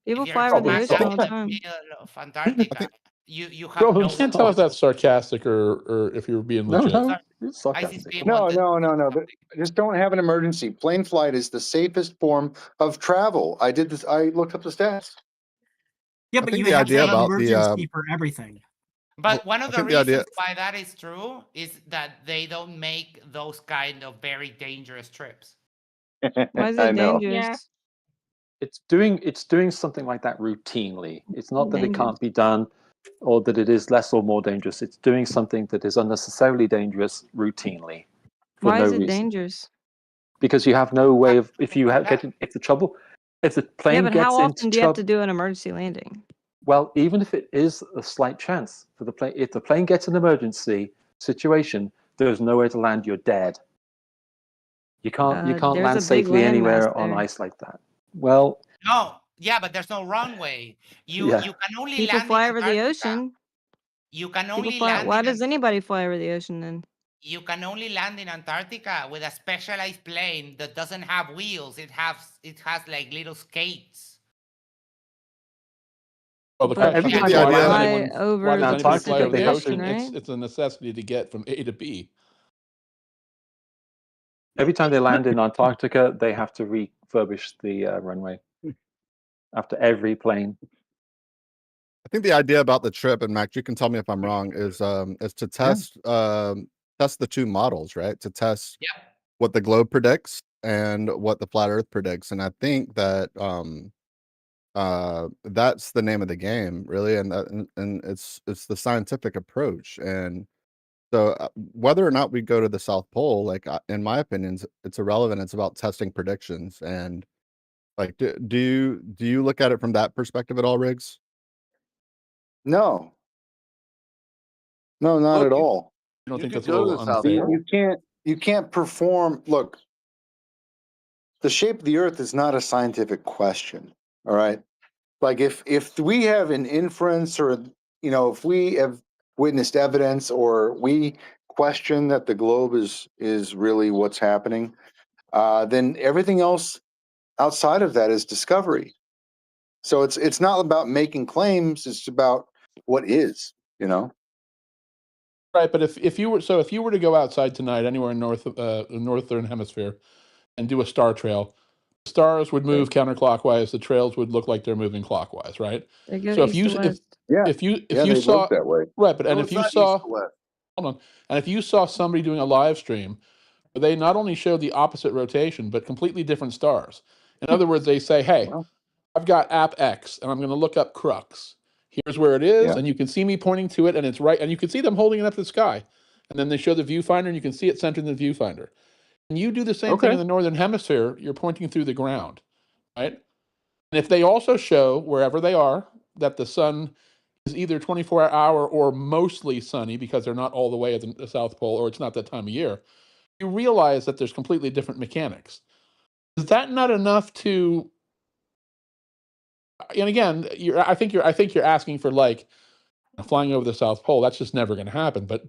People fly over the ocean all the time. Of Antarctica, you have You can't tell if that's sarcastic or if you're being legit. It's sarcastic. No. But just don't have an emergency. Plane flight is the safest form of travel. I did this. I looked up the stats. Yeah, but you have to have an emergency for everything. But one of the reasons why that is true is that they don't make those kind of very dangerous trips. Why is it dangerous? It's doing something like that routinely. It's not that it can't be done or that it is less or more dangerous. It's doing something that is unnecessarily dangerous routinely. Why is it dangerous? Because you have no way of if the plane yeah, but gets how often into do you have to do an emergency landing? Well, even if it is a slight chance for the plane, if the plane gets an emergency situation, there's nowhere to land. You're dead. You can't land safely anywhere on ice like that. Well, no, yeah, but there's no runway. You can only people land fly in over the Antarctica. ocean. You can only land. Why does anybody fly over the ocean then? You can only land in Antarctica with a specialized plane that doesn't have wheels. It has like little skates. Well, every time they fly over the Antarctica, Pacific Ocean, right? It's a necessity to get from A to B. Every time they land in Antarctica, they have to refurbish the runway after every plane. I think the idea about the trip, and Max, you can tell me if I'm wrong, is to test test the two models, right? To test what the globe predicts and what the flat Earth predicts, and I think that that's the name of the game, really, and it's the scientific approach, and so whether or not we go to the South Pole, like in my opinion, it's irrelevant. It's about testing predictions, and like, do you look at it from that perspective at all, Riggs? No, not at all. You don't think that's a little unfair? You can't perform. Look, the shape of the Earth is not a scientific question. All right, like if we have an inference, or if we have witnessed evidence, or we question that the globe is really what's happening, then everything else outside of that is discovery. So it's not about making claims; it's about what is. Right, but if you were to go outside tonight anywhere in northern hemisphere and do a star trail, the stars would move counterclockwise. The trails would look like they're moving clockwise, right? They go So east to west. if you saw that way, right, but if you saw hold on, and if you saw somebody doing a live stream, they not only show the opposite rotation but completely different stars. In other words, they say, "Hey, I've got app X, and I'm going to look up Crux." Here's where it is, Yeah. and you can see me pointing to it, and it's right, and you can see them holding it up to the sky. And then they show the viewfinder, and you can see it centered in the viewfinder. And you do the same thing Okay. in the Northern Hemisphere, you're pointing through the ground, right? And if they also show, wherever they are, that the sun is either 24-hour or mostly sunny because they're not all the way at the South Pole, or it's not that time of year, you realize that there's completely different mechanics. Is that not enough to? And again, I think you're asking for like flying over the South Pole. That's just never going to happen. But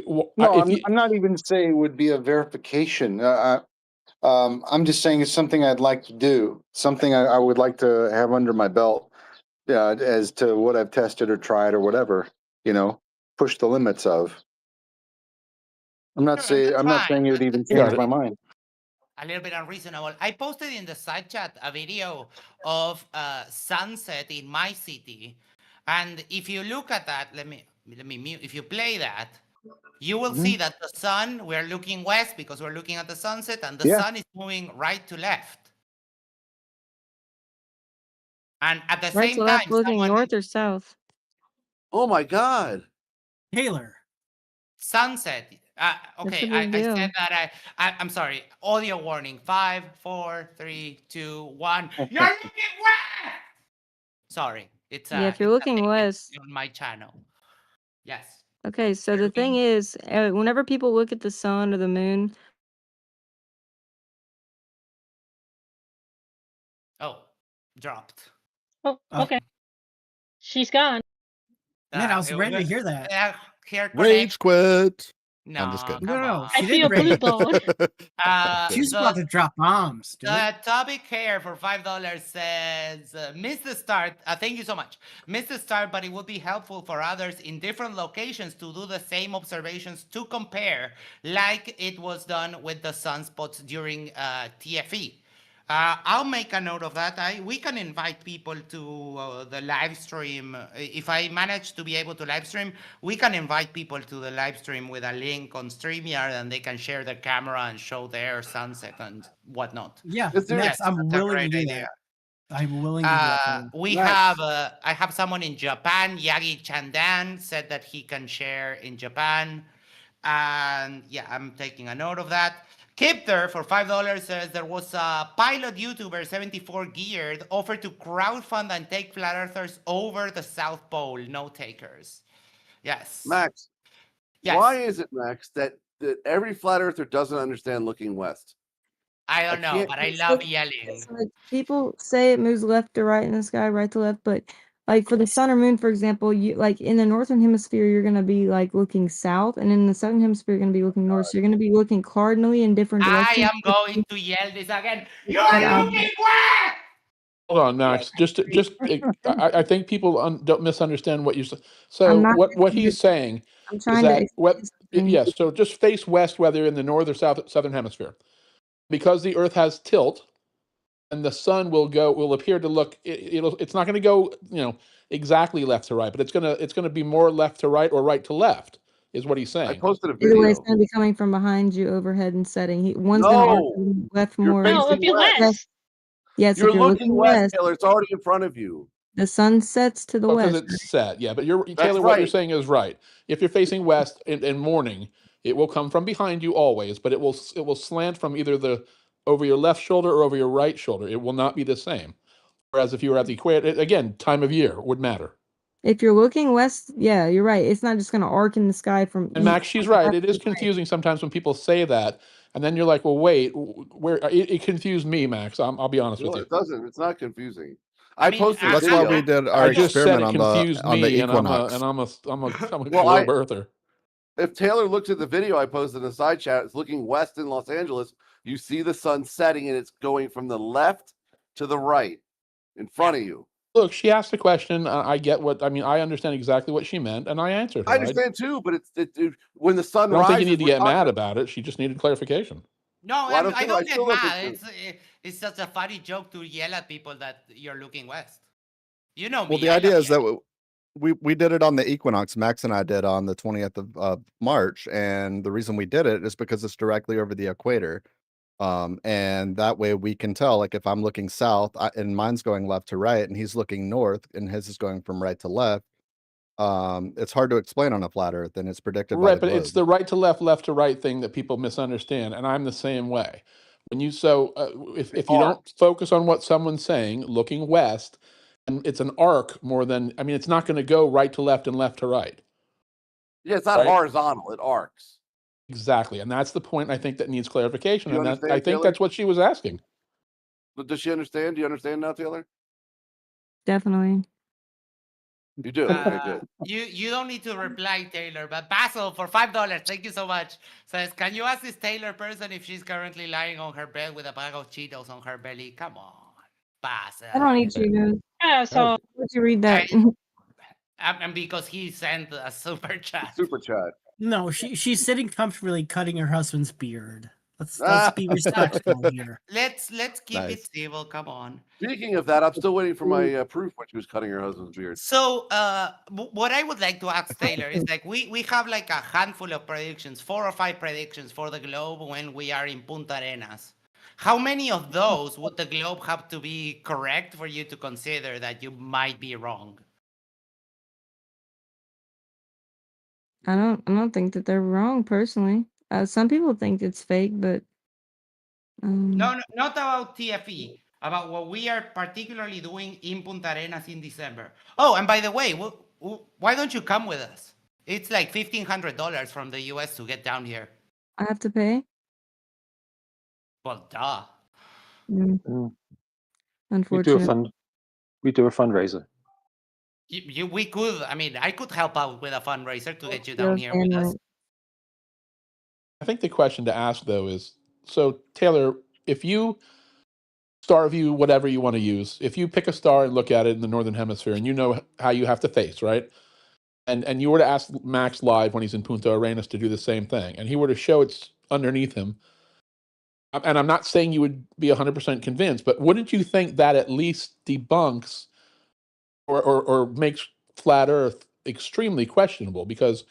No, if you, I'm not even saying it would be a verification. I'm just saying it's something I'd like to do, something I would like to have under my belt, as to what I've tested or tried or whatever, push the limits of. I'm not saying it would even change my mind. A little bit unreasonable. I posted in the side chat a video of sunset in my city, and if you look at that, let me mute. If you play that, you will see that the sun, we're looking west because we're looking at the sunset, and the sun is moving right to left. And at the Right same to left, time, looking north or south? Oh my God. Taylor. Sunset. Okay, a big I deal. said that. I'm sorry. Audio warning. 5, 4, 3, 2, 1. You're looking west. Sorry, it's Yeah, if you're it's a looking thing west. on my channel. Yes. Okay, so the thing is, whenever people look at the sun or the moon, Oh, dropped. Oh, okay. She's gone. Man, I was ready to hear that. Here Rage quit. No, I'm just kidding. come No, on. she didn't rage. She's The- about to drop bombs, dude. Topic here for $5 says, missed the start. Thank you so much. Missed the start, but it would be helpful for others in different locations to do the same observations to compare, like it was done with the sunspots during TFE. I'll make a note of that. We can invite people to the live stream. If I manage to be able to live stream, we can invite people to the live stream with a link on StreamYard, and they can share their camera and show their sunset and whatnot. Yeah, Yes, Max, I'm that's a willing to great do idea. that. I'm willing to do that for you. We have I have someone in Japan. Yagi Chandan said that he can share in Japan, and yeah, I'm taking a note of that. Kipter for $5 says there was a pilot YouTuber 74 geared offered to crowdfund and take flat earthers over the South Pole. No takers. Yes. Max. Yes. Why is it, Max, that every flat earther doesn't understand looking west? I don't know, can't- but I It's love like- yelling. it's like people say it moves left to right in the sky, right to left, but like for the sun or moon, for example, you like in the northern hemisphere, you're gonna be like looking south, and in the southern hemisphere, you're gonna be looking north. So you're gonna be looking cardinally in different I directions. am going to yell this again. You're Yeah. looking west! hold on, Max. I think people don't misunderstand what you said. I'm So not what he's saying I'm is trying to that explain something. yes. So just face west, whether in the north or southern hemisphere, because the Earth has tilt, and the sun will appear to look. It's not going to go exactly left to right, but it's gonna be more left to right or right to left, is what he's saying. I posted a Either way, it's video. gonna be coming from behind you, overhead and setting. One's gonna arc No, to the left you're more. facing No, if you're west. west. Yes, You're if you're looking west, Taylor. It's already in front of you. the sun sets to the Because west. it's set, yeah. But Taylor, what you're right. saying is right. If you're facing west in morning, it will come from behind you always, but it will slant from either over your left shoulder or over your right shoulder. It will not be the same. Whereas if you were at the equator, again, time of year would matter. If you're looking west, yeah, you're right. It's not just gonna arc in the sky from And Max, she's right. It is confusing sometimes when people say that, and then you're like, "Well, wait, where?" It confused me, Max. I'll be honest with No, you. it doesn't. It's not confusing. I posted a That's video. why we did our I just said experiment it confused on the me, and I'm equinox. a Well, slow birther. If Taylor looks at the video I posted in the side chat, it's looking west in Los Angeles. You see the sun setting, and it's going from the left to the right in front of you. Look, she asked a question. I get what I mean. I understand exactly what she meant, and I answered her. I understand too, but when the sun I don't rises, think you need to we're get talking mad about it. She just needed clarification. No, Well, I don't get still don't mad. think It's just a funny joke to yell at people that you're looking west. You know me. Well, the I idea love is that we did it on the equinox. Max and I did on the 20th of March, and the reason we did it is because it's directly over the equator. And that way we can tell, like if I'm looking south and mine's going left to right and he's looking north and his is going from right to left, it's hard to explain on a flat Earth, and it's predicted by Right, the but it's globe. the right to left to right thing that people misunderstand, and I'm the same way. When you if you don't focus on what someone's saying, looking west, and it's an arc more than I mean, it's not going to go right to left and left to right. Yeah, it's not Right? horizontal; it arcs. Exactly, and that's the point I think that needs clarification, Do you and that I understand, think Taylor? that's what she was asking. But does she understand? Do you understand now, Taylor? Definitely. You do. Okay, good. You don't need to reply, Taylor, but Basil for $5, thank you so much, says, can you ask this Taylor person if she's currently lying on her bed with a bag of Cheetos on her belly? Come on, Basil. I don't need Cheetos. Yeah, so Where'd you read that? And because he sent a super chat. Super chat. No, she's sitting comfortably cutting her husband's beard. Let's be respectful here. Let's keep it Nice. civil. Come on. Speaking of that, I'm still waiting for my proof when she was cutting her husband's beard. So, what I would like to ask Taylor is like we have like a handful of predictions, 4 or 5 predictions for the globe when we are in Punta Arenas. How many of those would the globe have to be correct for you to consider that you might be wrong? I don't think that they're wrong personally. Some people think it's fake, but No, not about TFE. About what we are particularly doing in Punta Arenas in December. Oh, and by the way, why don't you come with us? It's like $1,500 from the US to get down here. I have to pay. Well, duh. Mm. We do Unfortunate. we do a fundraiser. We could, I mean, I could help out with a fundraiser to get you Yeah, down here with us. I think the question to ask though is, so Taylor, if you star view whatever you want to use, if you pick a star and look at it in the northern hemisphere, and you know how you have to face, right? And you were to ask Max live when he's in Punta Arenas to do the same thing, and he were to show it's underneath him, and I'm not saying you would be 100% convinced, but wouldn't you think that at least debunks or makes flat Earth extremely questionable? Because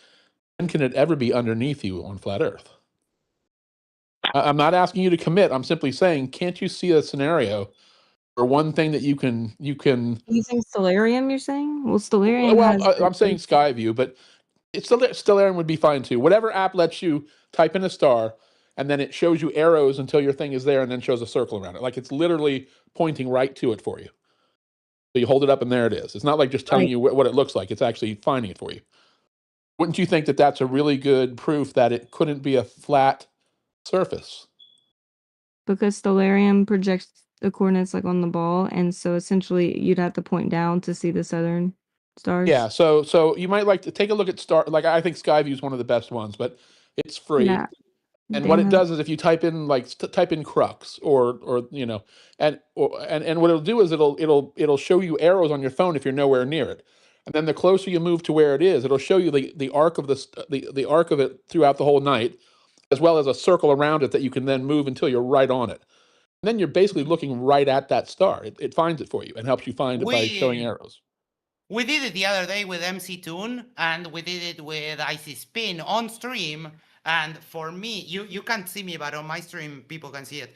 when can it ever be underneath you on flat Earth? I'm not asking you to commit. I'm simply saying, can't you see a scenario or one thing that you can Using Stellarium, you're saying? Well, Stellarium has. I'm saying Skyview, but it's Stellarium would be fine too. Whatever app lets you type in a star and then it shows you arrows until your thing is there and then shows a circle around it. Like it's literally pointing right to it for you. So you hold it up and there it is. It's not like just telling Right. you what it looks like. It's actually finding it for you. Wouldn't you think that that's a really good proof that it couldn't be a flat surface? Because Stellarium projects the coordinates like on the ball, and so essentially you'd have to point down to see the southern stars. Yeah, so you might like to take a look at star. Like I think Skyview is one of the best ones, but it's free. Yeah. And They what it have- does is if you type in type in crux or you know, and what it'll do is it'll show you arrows on your phone if you're nowhere near it. And then the closer you move to where it is, it'll show you the arc of the arc of it throughout the whole night, as well as a circle around it that you can then move until you're right on it. And then you're basically looking right at that star. It finds it for you and helps you find it by showing arrows. We did it the other day with MC Toon, and we did it with Icy Spin on stream. And for me, you can't see me, but on my stream, people can see it.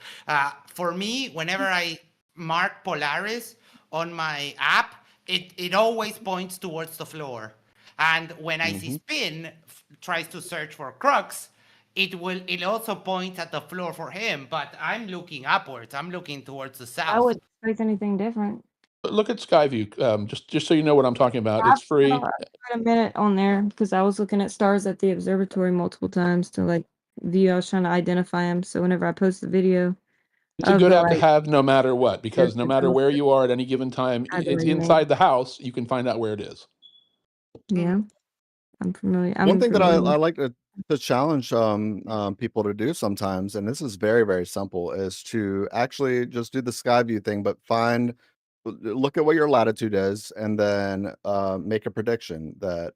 For me, whenever I mark Polaris on my app, it always points towards the floor. And when Icy Spin tries to search for crux, it also points at the floor for him. But I'm looking upwards. I'm looking towards the south. I wouldn't expect anything different. Look at Skyview, just so you know what I'm talking about. I've It's free. spent a minute on there because I was looking at stars at the observatory multiple times to like view. I was trying to identify them. So whenever I post the video, It's a good app to have no matter what, because no matter where you are at any given time, Either it's way, yeah. inside the house. You can find out where it is. Yeah, I'm familiar. One thing that I familiar. like to challenge people to do sometimes, and this is very, very simple, is to actually just do the Skyview thing, but look at what your latitude is and then make a prediction that,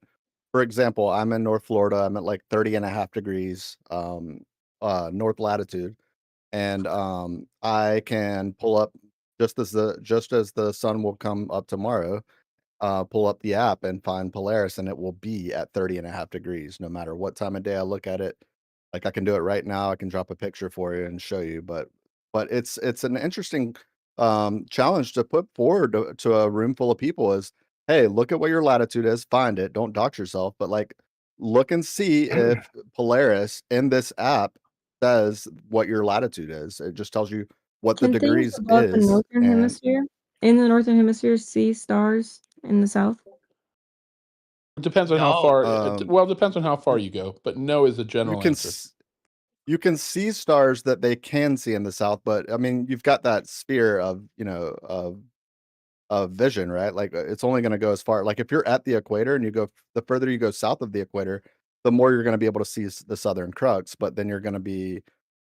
for example, I'm in North Florida, I'm at like 30.5 degrees north latitude, and I can pull up just as the sun will come up tomorrow, pull up the app and find Polaris, and it will be at 30.5 degrees no matter what time of day I look at it. Like I can do it right now. I can drop a picture for you and show you, but it's an interesting challenge to put forward to a room full of people is, hey, look at what your latitude is, find it, don't dox yourself, but like look and see if Polaris in this app says what your latitude is. It just tells you what the Can things degrees above the is. northern And hemisphere in the northern hemisphere see stars in the south? It depends on how far. Well, it depends on how far you you go, but no is the you general can answer. you can see stars that they can see in the south, but I mean, you've got that sphere of of vision, right? Like it's only going to go as far. Like if you're at the equator and you go, the further you go south of the equator, the more you're going to be able to see the southern crux. But then you're going to be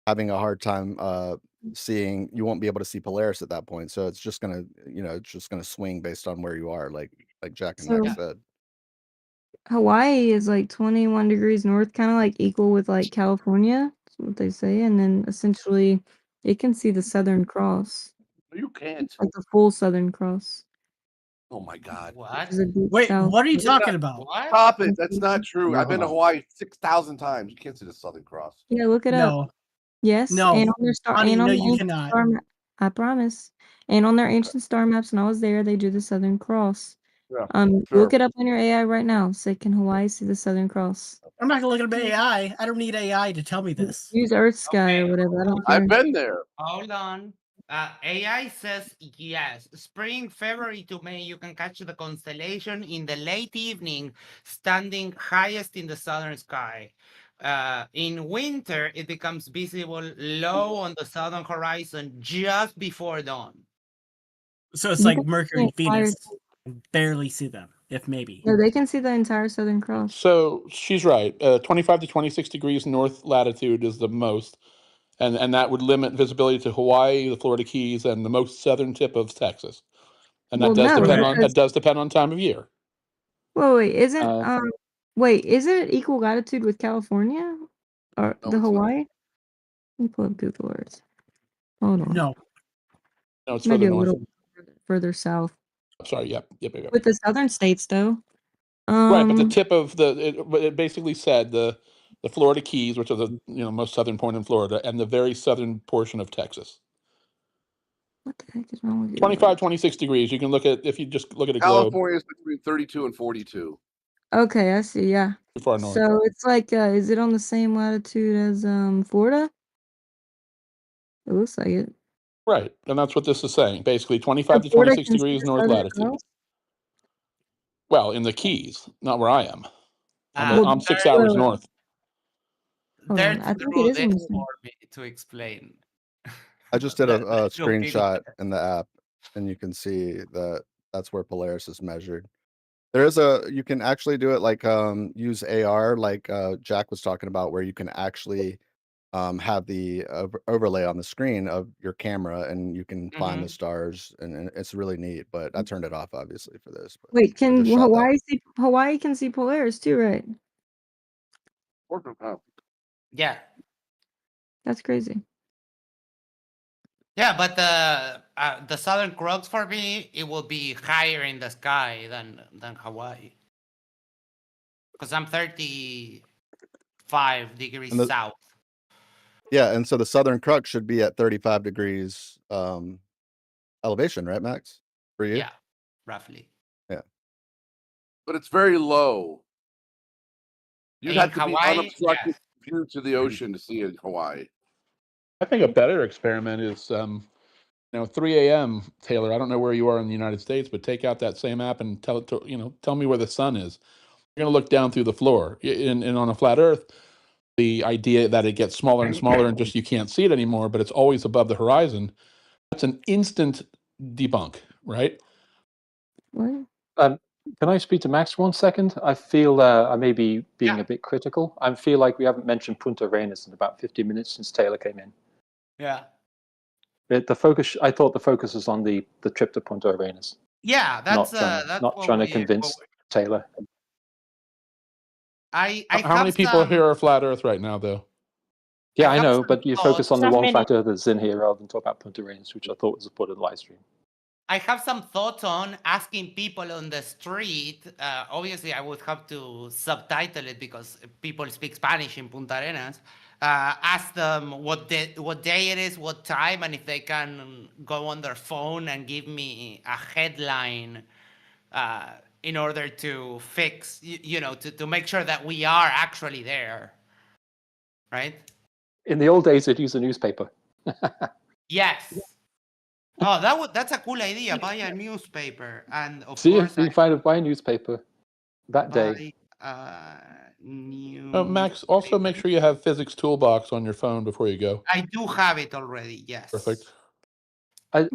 having a hard time seeing. You won't be able to see Polaris at that point. So it's just gonna, it's just gonna swing based on where you are, like Jack and So Max said. Hawaii is like 21 degrees north, kind of like equal with like California. That's what they say. And then essentially it can see the Southern Cross, You can't. like the full Southern Cross. Oh my God. What? Is a deep Wait, south. what are you talking about? What? Stop it. That's not true. I've been to No. Hawaii 6,000 times. You can't see the Southern Cross. Yeah, look it up. No, Yes, no, and on their star honey, and on no, the you ancient cannot. star map. I promise. And on their ancient star maps, when I was there, they do the Southern Cross. Yeah, Look sure. it up on your AI right now. Say, can Hawaii see the Southern Cross? I'm not gonna look at AI. I don't need AI to tell me this. Use Earth Sky or whatever. I don't care. I've been there. Hold on. AI says yes. Spring, February to May, you can catch the constellation in the late evening, standing highest in the southern sky. In winter, it becomes visible low on the southern horizon just before dawn. So it's You like can see Mercury and the entire- Venus. Barely see them, if maybe. No, they can see the entire Southern Cross. So she's right. 25 to 26 degrees north latitude is the most, and that would limit visibility to Hawaii, the Florida Keys, and the most southern tip of Texas. And that Well, does no, depend on because- that does depend on time of year. Wait, isn't it equal latitude with California or No, the it's not. Hawaii? Let me pull up Google Earth. Hold on. No, No, it's Maybe further a north. little further south. Sorry, yep. With the southern states, though. Right, but the tip of it basically said the Florida Keys, which are the most southern point in Florida, and the very southern portion of Texas. What the heck is wrong with you? 25, 26 degrees. You can look at, if you just look at a globe. California is between 32 and 42. Okay, I see. Yeah. Too far north. So it's like, is it on the same latitude as Florida? It looks like it. Right, and that's what this is saying. Basically, 25 to Florida 26 can see degrees the north Southern latitude. Cross? Well, in the Keys, not where I am. Well, I'm 6 hours well, north. Hold on, There's I think it through is on the this same. for me to explain. I just did a That's looking screenshot in the app, and you can see that that's where Polaris is measured. There is you can actually do it like use AR, like Jack was talking about, where you can actually have the overlay on the screen of your camera, and you can find the stars, and it's really neat. But I turned it off obviously for this. But Wait, can just shot that. Hawaii can see Polaris too, right? Yeah. That's crazy. Yeah, but the southern cross for me, it will be higher in the sky than Hawaii. Because I'm 35 degrees south. Yeah, and so the southern crux should be at 35 degrees elevation, right, Max? For you? Yeah, roughly. Yeah. But it's very low. You'd In have to Hawaii, be unobstructed view to the ocean to see in Hawaii. I think a better experiment is 3 a.m. Taylor. I don't know where you are in the United States, but take out that same app and tell me where the sun is. You're going to look down through the floor. And on a flat Earth, the idea that it gets smaller and smaller and just you can't see it anymore, but it's always above the horizon. That's an instant debunk, right? What? Can I speak to Max 1 second? I feel I may be being a bit critical. I feel like we haven't mentioned Punta Arenas in about 50 minutes since Taylor came in. Yeah. The focus, I thought the focus was on the trip to Punta Arenas. Yeah, that's not trying to convince Taylor. How many people here are flat Earth right now, though? Yeah, I know, but you focus on the Some one many- flat earthers in here rather than talk about Punta Arenas, which I thought was a part of the live stream. I have some thoughts on asking people on the street. Obviously, I would have to subtitle it because people speak Spanish in Punta Arenas. Ask them what day it is, what time, and if they can go on their phone and give me a headline in order to fix, you know, to make sure that we are actually there, right? In the old days, they'd use a newspaper. Yes. Oh, that's a cool idea. Buy a newspaper, and of See, course, you can find buy a newspaper that day. Max, also make sure you have Physics Toolbox on your phone before you go. I do have it already. Yes. Perfect. I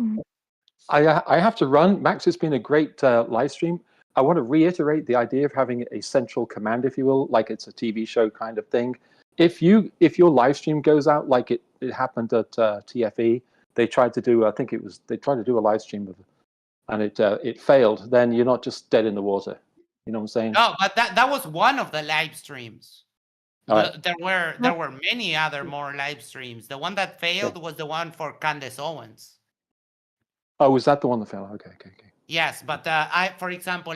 have to run. Max, it's been a great live stream. I want to reiterate the idea of having a central command, if you will, like it's a TV show kind of thing. If your live stream goes out like it happened at TFE, they tried to do a live stream of it, and it failed. Then you're not just dead in the water. You know what I'm saying? No, but that was one of the live streams. Right. There were many other more live streams. The one that failed was the one for Candace Owens. Oh, was that the one that failed? Okay. Yes, but for example,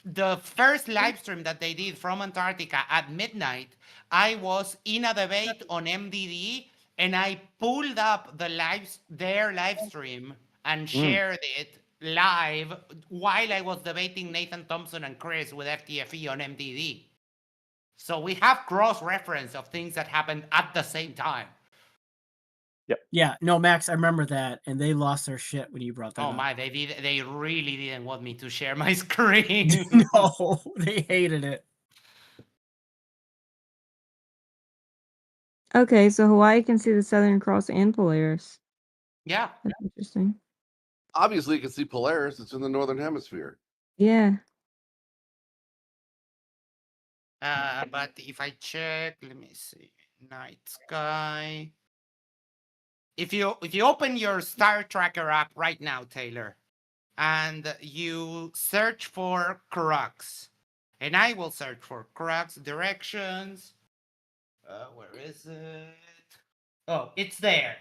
the first live stream that they did from Antarctica at midnight, I was in a debate on MDD, and I pulled up their live stream and shared it live while I was debating Nathan Thompson and Chris with FTFE on MDD. So we have cross-reference of things that happened at the same time. Yeah, no, Max, I remember that, and they lost their shit when you brought that up. Oh my, they really didn't want me to share my screen. No, they hated it. Okay, so Hawaii can see the Southern Cross and Polaris. Yeah. That's interesting. Obviously, you can see Polaris. It's in the northern hemisphere. Yeah. But if I check, let me see, night sky. If you open your Star Tracker app right now, Taylor, and you search for Crux, and I will search for Crux directions. Where is it? Oh, it's there.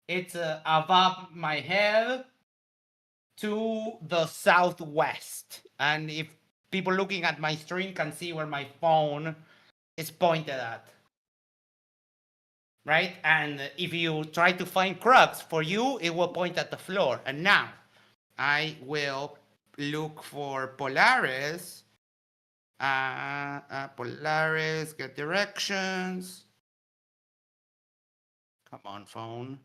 It's above my head to the southwest. And if people looking at my screen can see where my phone is pointed at. Right? And if you try to find Crux, for you, it will point at the floor. And now, I will look for Polaris. Polaris, get directions. Come on, phone.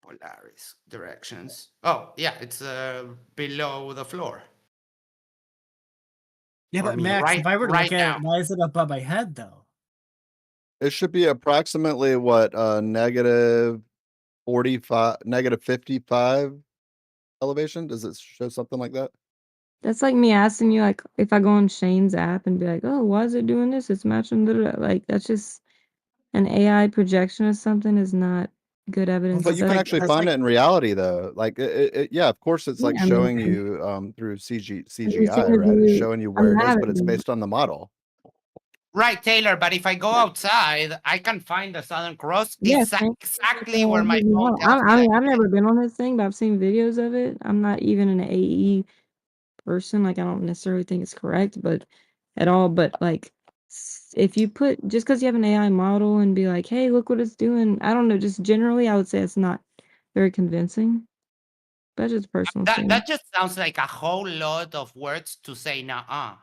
Polaris, directions. Oh, yeah, it's below the floor. Yeah, but Max, if I were to look at it, why is it above my head, though? It should be approximately what negative 45, negative 55 elevation. Does it show something like that? That's like me asking you, like, if I go on Shane's app and be like, "Oh, why is it doing this? It's matching." Like, that's just an AI projection or something is not good evidence. But you can actually find it in reality, though. Like, yeah, of course, it's like Yeah, I showing mean, you through saying CGI, if right? It's you- showing you I'm where it mad is, at but it's you. based on the model. Right, Taylor, but if I go outside, I can find the Southern Cross Yes, exactly where my phone tells me. I mean, I've never been on this thing, but I've seen videos of it. I'm not even an AE person. Like, I don't necessarily think it's correct, but at all. But like, if you put just because you have an AI model and be like, "Hey, look what it's doing," I don't know. Just generally, I would say it's not very convincing. That's just personal. That just sounds like a whole lot of words to say "nah."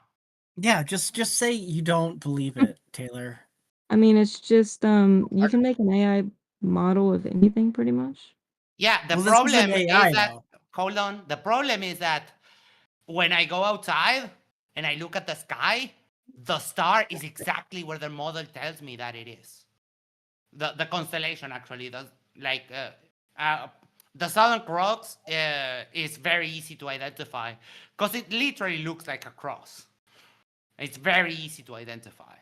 Yeah, just say you don't believe it, Taylor. I mean, it's just you can make an AI model of anything pretty much. Yeah, the Well, this problem isn't AI, is that though. hold on. The problem is that when I go outside and I look at the sky, the star is exactly where the model tells me that it is. The constellation actually does, like the Southern Cross is very easy to identify because it literally looks like a cross. It's very easy to identify.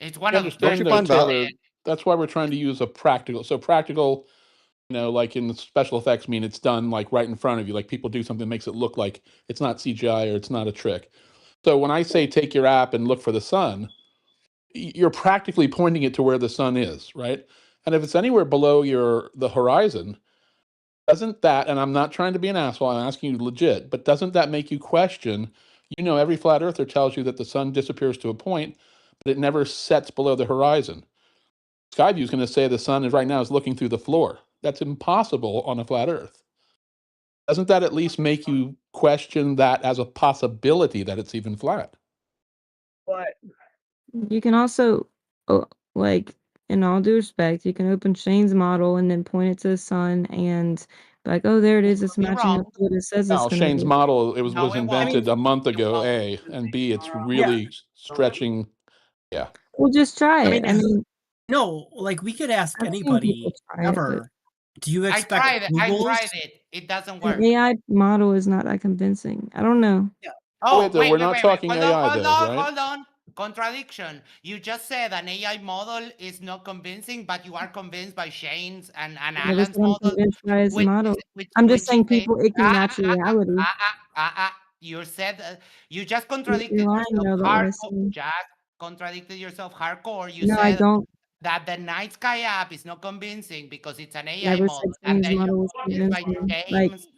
It's one You of understand, the though, Taylor, that's why we're trying to use a practical. So practical, you know, like in the special effects, mean it's done like right in front of you. Like people do something that makes it look like it's not CGI or it's not a trick. So when I say take your app and look for the sun, you're practically pointing it to where the sun is, right? And if it's anywhere below the horizon, doesn't that, and I'm not trying to be an asshole, I'm asking you legit, but doesn't that make you question, you know, every flat earther tells you that the sun disappears to a point, but it never sets below the horizon. Skyview is going to say the sun is right now is looking through the floor. That's impossible on a flat Earth. Doesn't that at least make you question that as a possibility that it's even flat? But you can also, like, in all due respect, you can open Shane's model and then point it to the sun and be like, oh, there it is. It's You're matching up wrong. to what it says it's Now, going to Shane's do. model, it was No, it won't. invented a month ago, A, and B, it's really stretching. Yeah. Well, just try I it. mean, I mean, no, like we could ask I've seen people anybody try it, but ever. Do you I expect tried it. Google's? It doesn't work. an AI model is not that convincing. I don't know. Oh, wait, though, we're not talking Hold AI, on, hold though, on, right? hold on. Contradiction. You just said an AI model is not convincing, but you are convinced by Shane's and Never Alan's said I'm model. convinced by his Which, model. which, I'm which just saying is a, people, it can match reality. You said you just You're contradicted lying yourself though about what I hardcore. said. Just contradicted yourself hardcore. You No, I said don't. that the night sky app is not convincing because it's an AI Never model, said and Shane's then model was you're convinced by convincing. Like, James.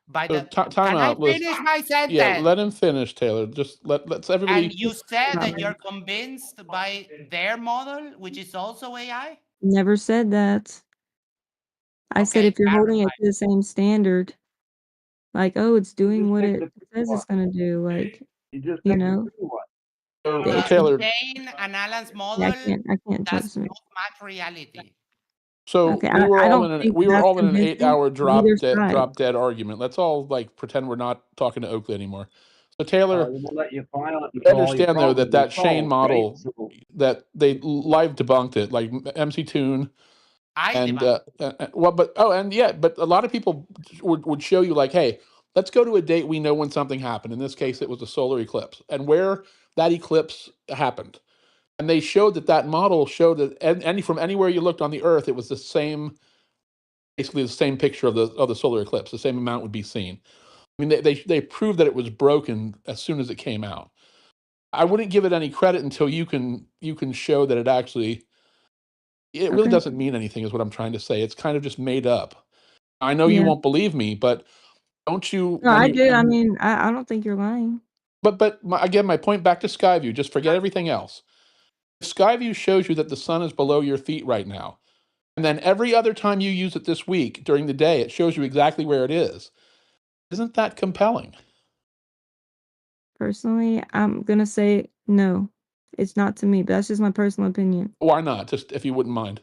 By So the time Can I out. Let's, finish my yeah, sentence? let him finish, Taylor. Just let's everybody. And you said that Right. you're convinced by their model, which is also AI? never said that. I said Okay, if you're holding it clarify. to the same standard, like, oh, it's doing what it says it's gonna do, like, you know. So, The- Taylor, Shane and Alan's model Yeah, I can't does trust me. not match reality. so Okay, we were I all don't in an think we were that's all in an convincing 8-hour on either side. drop dead argument. Let's all like pretend we're not talking to Oakley anymore. So Taylor, let you file I understand though that Shane model that they live debunked it, like MC Toon and well, but but a lot of people would show you like, hey, let's go to a date we know when something happened. In this case, it was a solar eclipse, and where that eclipse happened. And they showed that model showed that any from anywhere you looked on the Earth, it was the same, basically the same picture of the solar eclipse. The same amount would be seen. I mean, they proved that it was broken as soon as it came out. I wouldn't give it any credit until you can show that it actually really doesn't mean anything. Is what I'm trying to say. It's kind of just made up. I know you Yeah. won't believe me, but don't you? No, I do. I mean, I don't think you're lying. But again, my point back to Skyview. Just forget everything else. Skyview shows you that the sun is below your feet right now. And then every other time you use it this week during the day, it shows you exactly where it is. Isn't that compelling? Personally, I'm gonna say no. It's not to me, but that's just my personal opinion. Why not? Just if you wouldn't mind.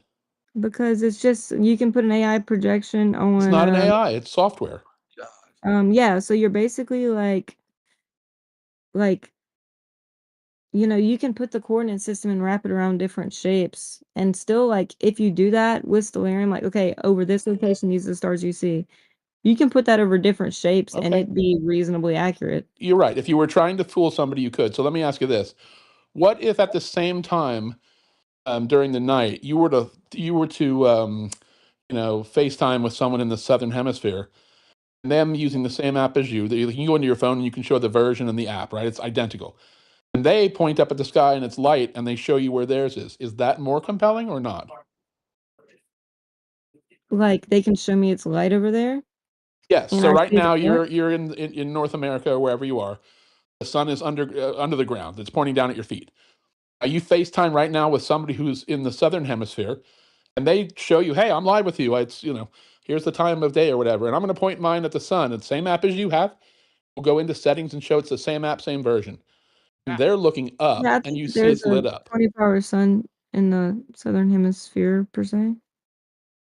Because it's just you can put an AI projection on. It's not an AI, it's software. Yeah, so you're basically like, you can put the coordinate system and wrap it around different shapes, and still, like, if you do that with Stellarium, like, okay, over this location, these are the stars you see. You can put that over different shapes and Okay. it'd be reasonably accurate. You're right. If you were trying to fool somebody, you could. So let me ask you this: what if at the same time during the night you were to FaceTime with someone in the southern hemisphere, and them using the same app as you? You can go into your phone and you can show the version and the app, right? It's identical. And they point up at the sky and it's light, and they show you where theirs is. Is that more compelling or not? Like, they can show me it's light over there. Yes. And So I right see now the you're in North America or wherever you are. The sun is under the ground. It's pointing down at your feet. You FaceTime right now with somebody who's in the southern hemisphere, and they show you, hey, I'm live with you. It's here's the time of day or whatever, and I'm going to point mine at the sun. It's the same app as you have. We'll go into settings and show it's the same app, same version. And they're looking up, Yeah, I and think you see there's it's a lit up. 24-hour sun in the southern hemisphere per se.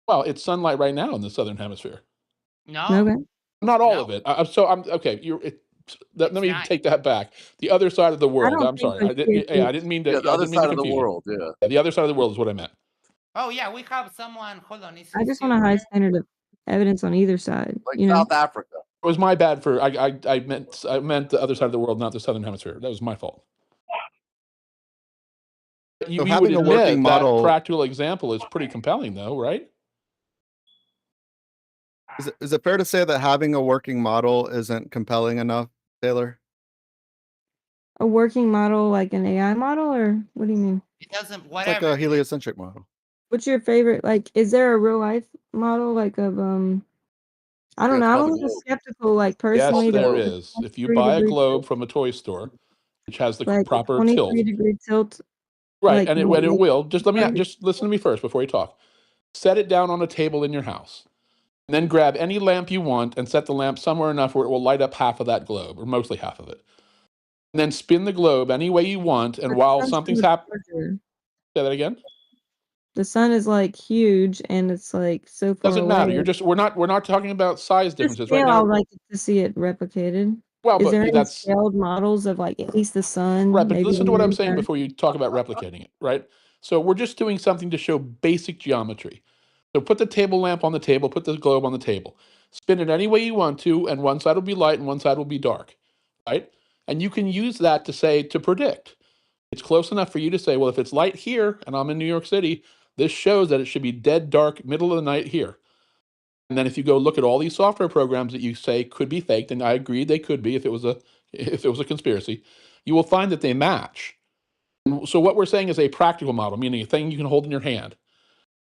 Well, it's sunlight right now in the southern hemisphere. No. Okay. Not all of it. So I'm okay. Let me take that back. The other side of the world. don't I'm think sorry. I didn't mean to. Yeah, the I other didn't mean side to of the confuse you. world. Yeah. Yeah, the other side of the world is what I meant. Oh yeah, we have someone. Hold on, I just want a high standard of evidence on either side. Like you know? South Africa. It was my bad for I meant the other side of the world, not the southern hemisphere. That was my fault. You would having a admit working model- that practical example is pretty compelling, though, right? Is it fair to say that having a working model isn't compelling enough, Taylor? A working model, like an AI model, or what do you mean? It doesn't. It's Whatever. like a heliocentric model. What's your favorite? Like, is there a real life model, like of I don't Yeah, it's know. I'm called a the little globe. skeptical, like Yes, personally. there that is. If you 23 buy a degree globe from a toy store, which has the like proper 23 tilt, degree tilt, right? like And it what will. makes Just listen to me first before you talk. Set it down on a table in your house. And then grab any lamp you want and set the lamp somewhere enough where it will light up half of that globe, or mostly half of it. And then spin the globe any way you want. And But while the sun's something's so much happening, larger. say that again. The sun is like huge and it's like so far Doesn't away. matter. We're not talking about size The differences scale, right I now. would like to see it replicated. Well, Is but there any that's scaled models of like at least the sun? right. But maybe listen the to what I'm moon, saying or- before you talk about replicating it, right? So we're just doing something to show basic geometry. So put the table lamp on the table, put the globe on the table, spin it any way you want to, and one side will be light and one side will be dark, right? And you can use that to predict. It's close enough for you to say, well, if it's light here and I'm in New York City, this shows that it should be dead dark, middle of the night here. And then if you go look at all these software programs that you say could be faked, and I agree they could be if it was a conspiracy, you will find that they match. And so what we're saying is a practical model, meaning a thing you can hold in your hand,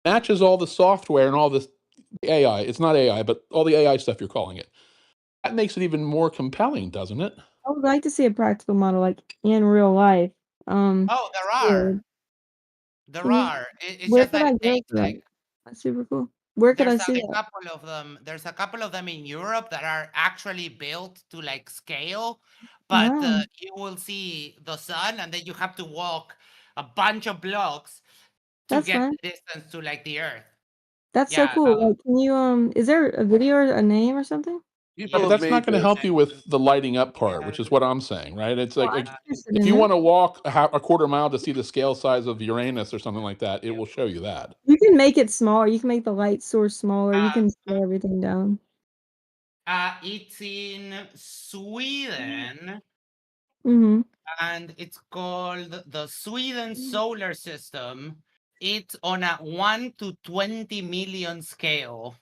matches all the software and all this AI. It's not AI, but all the AI stuff you're calling it. That makes it even more compelling, doesn't it? I would like to see a practical model like in real life. Oh, there are. yeah. There Can you- are. It's Where just could that I it go takes for that? like That's super cool. Where could I there's see a that? couple of them. There's a couple of them in Europe that are actually built to like scale, but Wow. you will see the sun, and then you have to walk a bunch of blocks to That's get fine. the distance to like the Earth. That's so Yeah, cool. Like, can you is there a video or a name or something? Yeah, People but have that's made not going to this. help you with the lighting up part, which is what I'm saying, right? It's Well, like I'm interested if in you it. want to walk a quarter mile to see the scale size of Uranus or something like that, it will show you that. You can make it smaller. You can make the light source smaller. You can scale everything down. it's in Sweden, Mm-hmm. and it's called the Sweden Solar System. It's on a 1 to 20 million scale.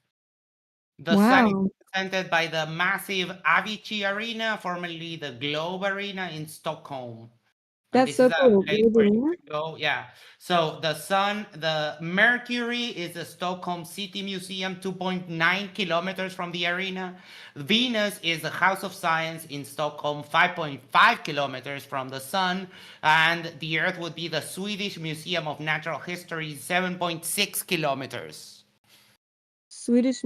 The sun is Wow. represented by the massive Avicii Arena, formerly the Globe Arena in Stockholm. And That's this so is a cool. place Globe where you Arena? can go. Yeah. So the Mercury is the Stockholm City Museum, 2.9 kilometers from the arena. Venus is the House of Science in Stockholm, 5.5 kilometers from the sun. And the Earth would be the Swedish Museum of Natural History, 7.6 kilometers. Swedish.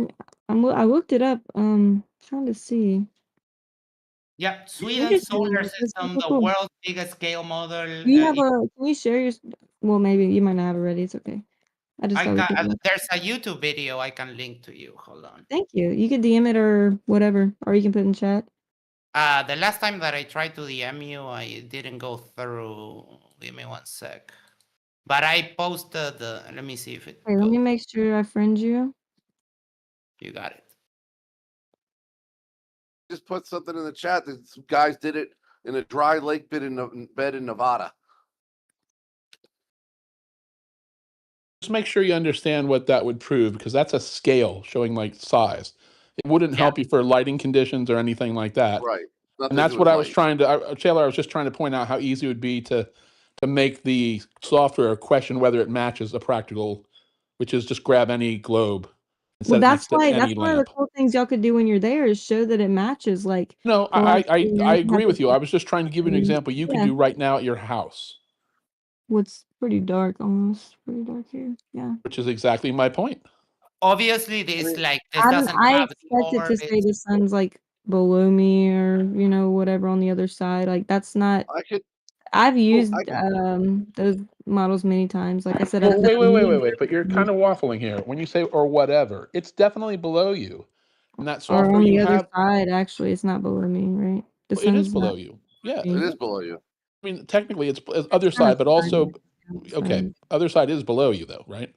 I looked it up. Trying to see. Yeah, Sweden Interesting. solar That's system, super the cool. world's biggest scale model. Do you have a? Can you share your? Well, maybe you might not have it ready. It's okay. I just thought we could. There's a YouTube video I can link to you. Hold on. Thank you. You could DM it or whatever, or you can put it in chat. The last time that I tried to DM you, I didn't go through. Give me one sec. But I posted the. Let me see if it. Wait, let me make sure I friend you. You got it. Just put something in the chat that some guys did it in a dry lake bed in Nevada. Just make sure you understand what that would prove, because that's a scale showing like size. It wouldn't help you for lighting conditions or anything like that. Right. Nothing And to that's do what with I was light. trying to, Taylor, I was just trying to point out how easy it would be to make the software question whether it matches a practical, which is just grab any globe and Well, set it next to that's any one of the lamp. cool things y'all could do when you're there is show that it matches. Like, No, the last thing I you agree have with to- you. I was just trying to give you an example you could Yeah. do right now at your house, What's pretty dark, almost pretty dark here. Yeah. which is exactly my point. Obviously, this doesn't I have the expected to say orbit. the sun's like below me or whatever on the other side. Like that's not. I could. I've used I could. those models many times. Like I said, Well, I've done wait. But you're kind of waffling here. When you say or whatever, it's definitely below you. And that or software on you the other have, side. Actually, it's not below me, right? The it is sun's not. below you. Yeah. me. It is below you. I mean, technically it's other It's kind side, of but also, side. okay, other side is below you though, right?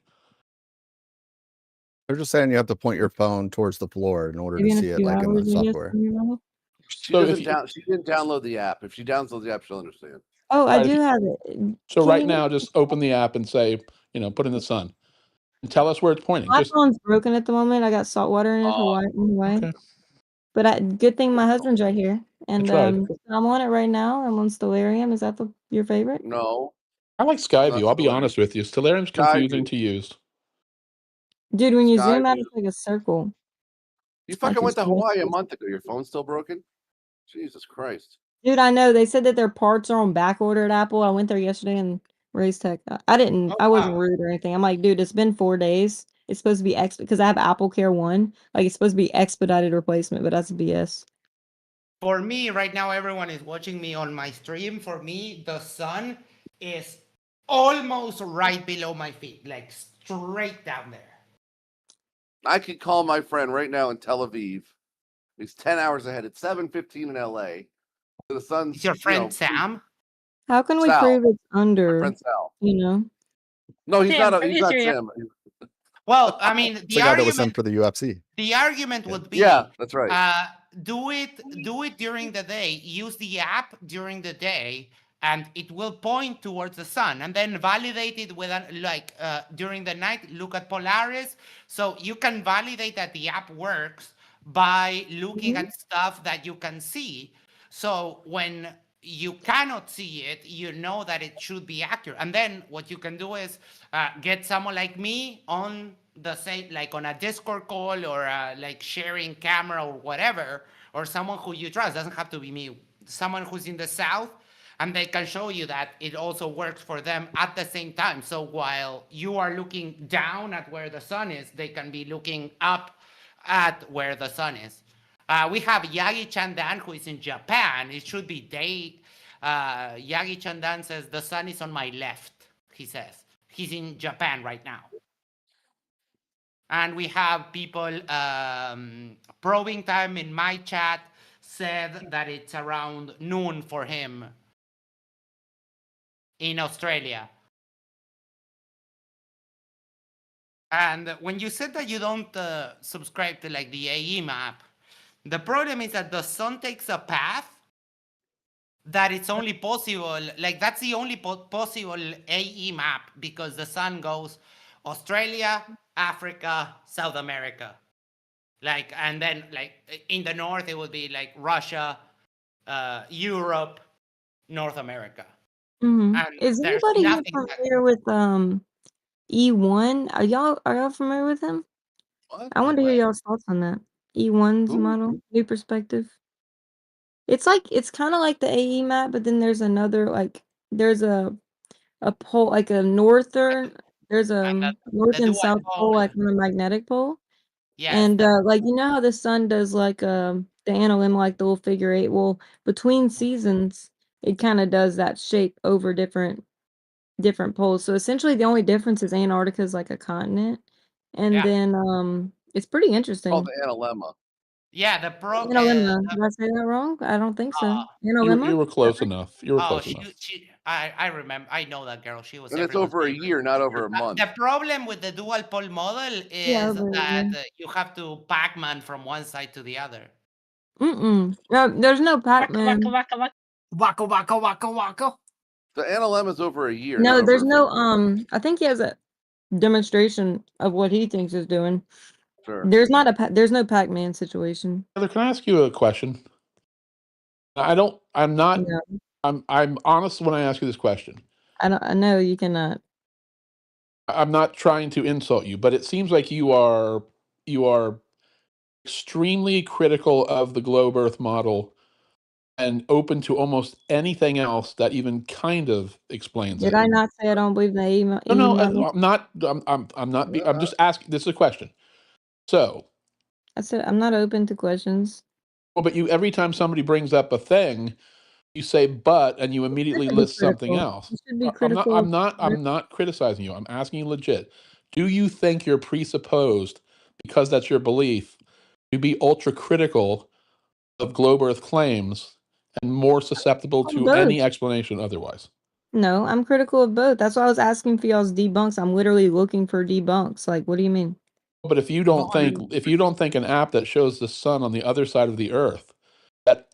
They're just saying you have to point your phone towards the floor in order Maybe to in a see it, few like in the hours, I guess, software. on your level. She So doesn't if down. She didn't download the app. If she downloads the app, she'll understand. Oh, I Right, do have it. So Can right you? now, just open the app and say, put in the sun and tell us where it's pointing. My Just phone's broken at the moment. I got salt water in it Hawaii. okay. But good thing my husband's right here, and That's right. I'm on it right now. I'm on Stellarium. Is that your favorite? No. I like Skyview. Not I'll be Stellarium. honest with you. Stellarium's confusing to use. Dude, when you zoom out, Skyview. it's like a circle. You It's like fucking went it's to Hawaii a really- month ago. Your phone's still broken? Jesus Christ. Dude, I know. They said that their parts are on back order at Apple. I went there yesterday and raised tech. I didn't. I wasn't rude or anything. I'm like, dude, it's been 4 days. it's supposed to be because I have Apple Care 1. Like, it's supposed to be expedited replacement, but that's BS. For me, right now, everyone is watching me on my stream. For me, the sun is almost right below my feet, like straight down there. I could call my friend right now in Tel Aviv. He's 10 hours ahead. It's 7:15 in LA. The sun's, Is your friend Sam? How can we Sal. prove it's My under, friend Sal. you know? No, he's Sam, not. I'm He's not Israel. Sam. Well, I mean, It's the guy that was sent for the UFC. The argument would be, Yeah, that's right. do it during the day. Use the app during the day, and it will point towards the sun. And then validate it with during the night. Look at Polaris, so you can validate that the app works by looking at stuff that you can see. So when you cannot see it, you know that it should be accurate. And then what you can do is get someone like me on the same, like on a Discord call or like sharing camera or whatever, or someone who you trust. Doesn't have to be me. Someone who's in the South, and they can show you that it also works for them at the same time. So while you are looking down at where the sun is, they can be looking up at where the sun is. We have Yagi Chandan, who is in Japan. It should be day. Yagi Chandan says, the sun is on my left, he says. He's in Japan right now. And we have people, probing time in my chat said that it's around noon for him in Australia. And when you said that you don't subscribe to like the AE map, the problem is that the sun takes a path that it's only possible, like that's the only possible AE map, because the sun goes Australia, Africa, South America. Like, and then like in the north, it would be like Russia, Europe, North America. Mm-hmm. And Is there's anybody here nothing that- familiar with E1? Are y'all familiar with him? What? I want to hear y'all's thoughts on that. E1's Who? model, New Perspective. It's like, it's kind of like the AE map, but then there's another, like, there's a pole, like a northern, there's a north and dual south pole pole, like is- on a magnetic pole. Yes, And like, you know how the sun does like the analemma, like the little figure 8. Well, between seasons, it kind of does that shape over different poles. So essentially, the only difference is Antarctica is like a continent, and Yeah. then it's pretty interesting. Called the analemma. Yeah, the pro. Analemma. Did I say that wrong? I don't think so. Analemma. You were close enough. You were Oh, close enough. I remember. I know that girl. She was. And it's everyone's over a favorite. year, not over a month. The problem with the dual pole model Yeah, is over a that year. you have to Pac-Man from one side to the other. No, there's no Pac-Man. Waka. Waka waka waka waka. The analemma is over a year. No, not there's over no I think he has a demonstration of what he thinks is doing. Sure. There's no Pac-Man situation. Heather, can I ask you a question? I'm not. No. I'm honest when I ask you this question. I know you cannot. I'm not trying to insult you, but it seems like you are extremely critical of the globe Earth model and open to almost anything else that even kind of explains Did it. I not say I don't believe in the No, I'm not. I'm not. I'm just asking. This is a question. So, I said I'm not open to questions. well, but you every time somebody brings up a thing, you say "but" and you immediately should be list something critical. else. You should be I'm not. critical. I'm not criticizing you. I'm asking you legit. Do you think you're presupposed, because that's your belief, to be ultra critical of globe Earth claims and more susceptible to Both. any explanation otherwise? No, I'm critical of both. That's why I was asking for y'all's debunks. I'm literally looking for debunks. Like, what do you mean? But if you don't think an app that shows the sun on the other side of the Earth, that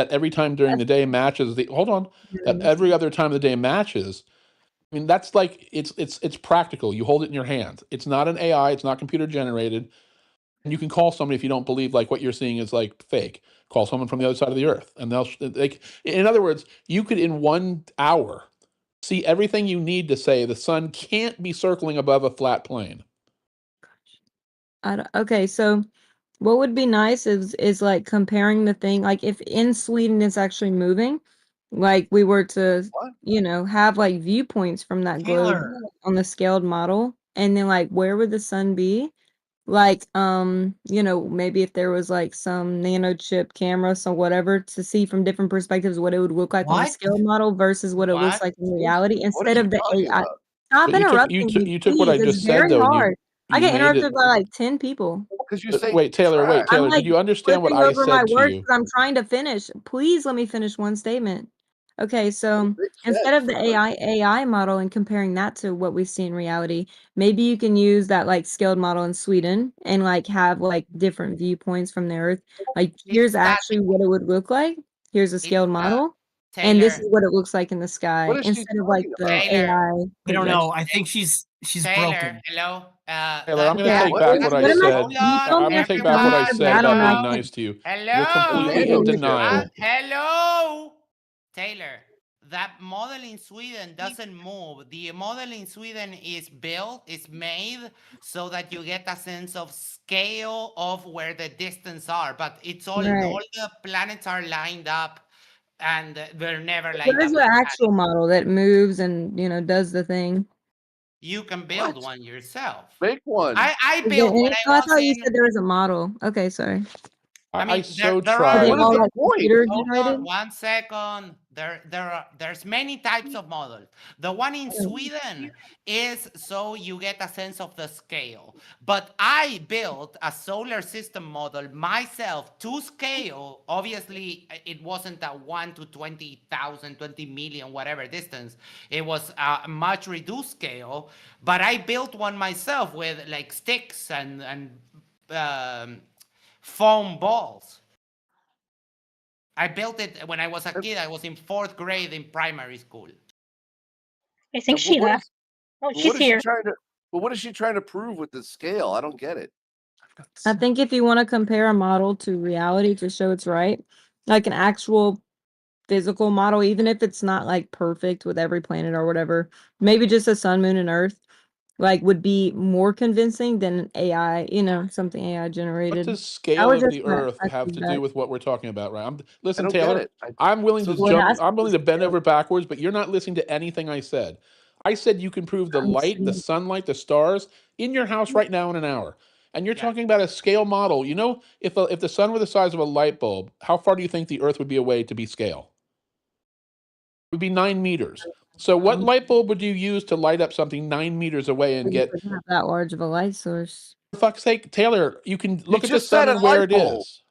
every time during the day matches that every other time of the day matches, I mean, that's like it's practical. You hold it in your hand. It's not an AI. It's not computer generated. And you can call somebody if you don't believe like what you're seeing is like fake. Call someone from the other side of the Earth, and in other words, you could in 1 hour see everything you need to say the sun can't be circling above a flat plane. Okay, so what would be nice is like comparing the thing, like if in Sweden it's actually moving, like we were to have like viewpoints from that globe Taylor. on the scaled model, and then like where would the sun be? Like, you know, maybe if there was like some nano chip camera, so whatever, to see from different perspectives what it would look like on a What? scale model versus what it looks What? like in reality, What are instead you of the talking AI. about? Stop But interrupting me, you took what please. I It's just said very though, and hard. I you get made it. interrupted by like 10 people. Because you But say wait, Taylor, trash. wait, Taylor, I'm did like you understand what flipping I over my said to words you? because I'm trying to finish. Please let me finish one statement. Okay, so Big instead fat of the front. AI model and comparing that to what we see in reality, maybe you can use that like scaled model in Sweden and like have like different viewpoints from the Earth. Like here's actually what it would look like. Here's a scaled model, and this Taylor. is what it looks like in the sky What is she instead of like talking the about? Taylor. AI I don't projection. know. I think she's Taylor, broken. hello. Taylor, I'm going to Okay, take back what I what am I? said. Hold on, Don't I'm going to take back what I everyone. but said I don't about being know. nice to you. Hello. You're completely in denial. Hello. Taylor, that model in Sweden doesn't move. The model in Sweden is built, is made so that you get a sense of scale of where the distance are. But it's all Right. all the planets are lined up, and they're never lined Where's up. the actual model that moves and you know does the thing? You can build one yourself. Make one. I Is there built when any? I Oh, I was thought you in. said there was a model. Okay, sorry. I mean, so there Are they are. tried. all like computer Hold generated? on 1 second. There's many types of models. The one in Sweden is so you get a sense of the scale. But I built a solar system model myself to scale. Obviously, it wasn't a 1 to 20,000, 20 million, whatever distance. It was a much reduced scale. But I built one myself with like sticks and foam balls. I built it when I was a kid. I was in 4th grade in primary school. I think she What left. is, Oh, but she's what is she here. trying to? But what is she trying to prove with the scale? I don't get it. I think if you want to compare a model to reality to show it's right, like an actual physical model, even if it's not like perfect with every planet or whatever, maybe just a sun, moon, and Earth, like would be more convincing than AI, you know, something AI What generated. does I scale was of just the my Earth have to feedback. do with what we're talking about, right? I Listen, don't get Taylor, it. I'm willing so to Well, jump. that's I'm willing to bend scale. over backwards, but you're not listening to anything I said. I said you can prove the I'm light, the saying. sunlight, the stars in your house right now in an hour. And you're Yeah. talking about a scale model. You know, if the sun were the size of a light bulb, how far do you think the Earth would be away to be scale? It would be 9 meters. So what light bulb would you use to light up something 9 meters away and You get? wouldn't have that large of a light source. For fuck's sake, Taylor, you can You look at the just said sun a and where light it bulb. is.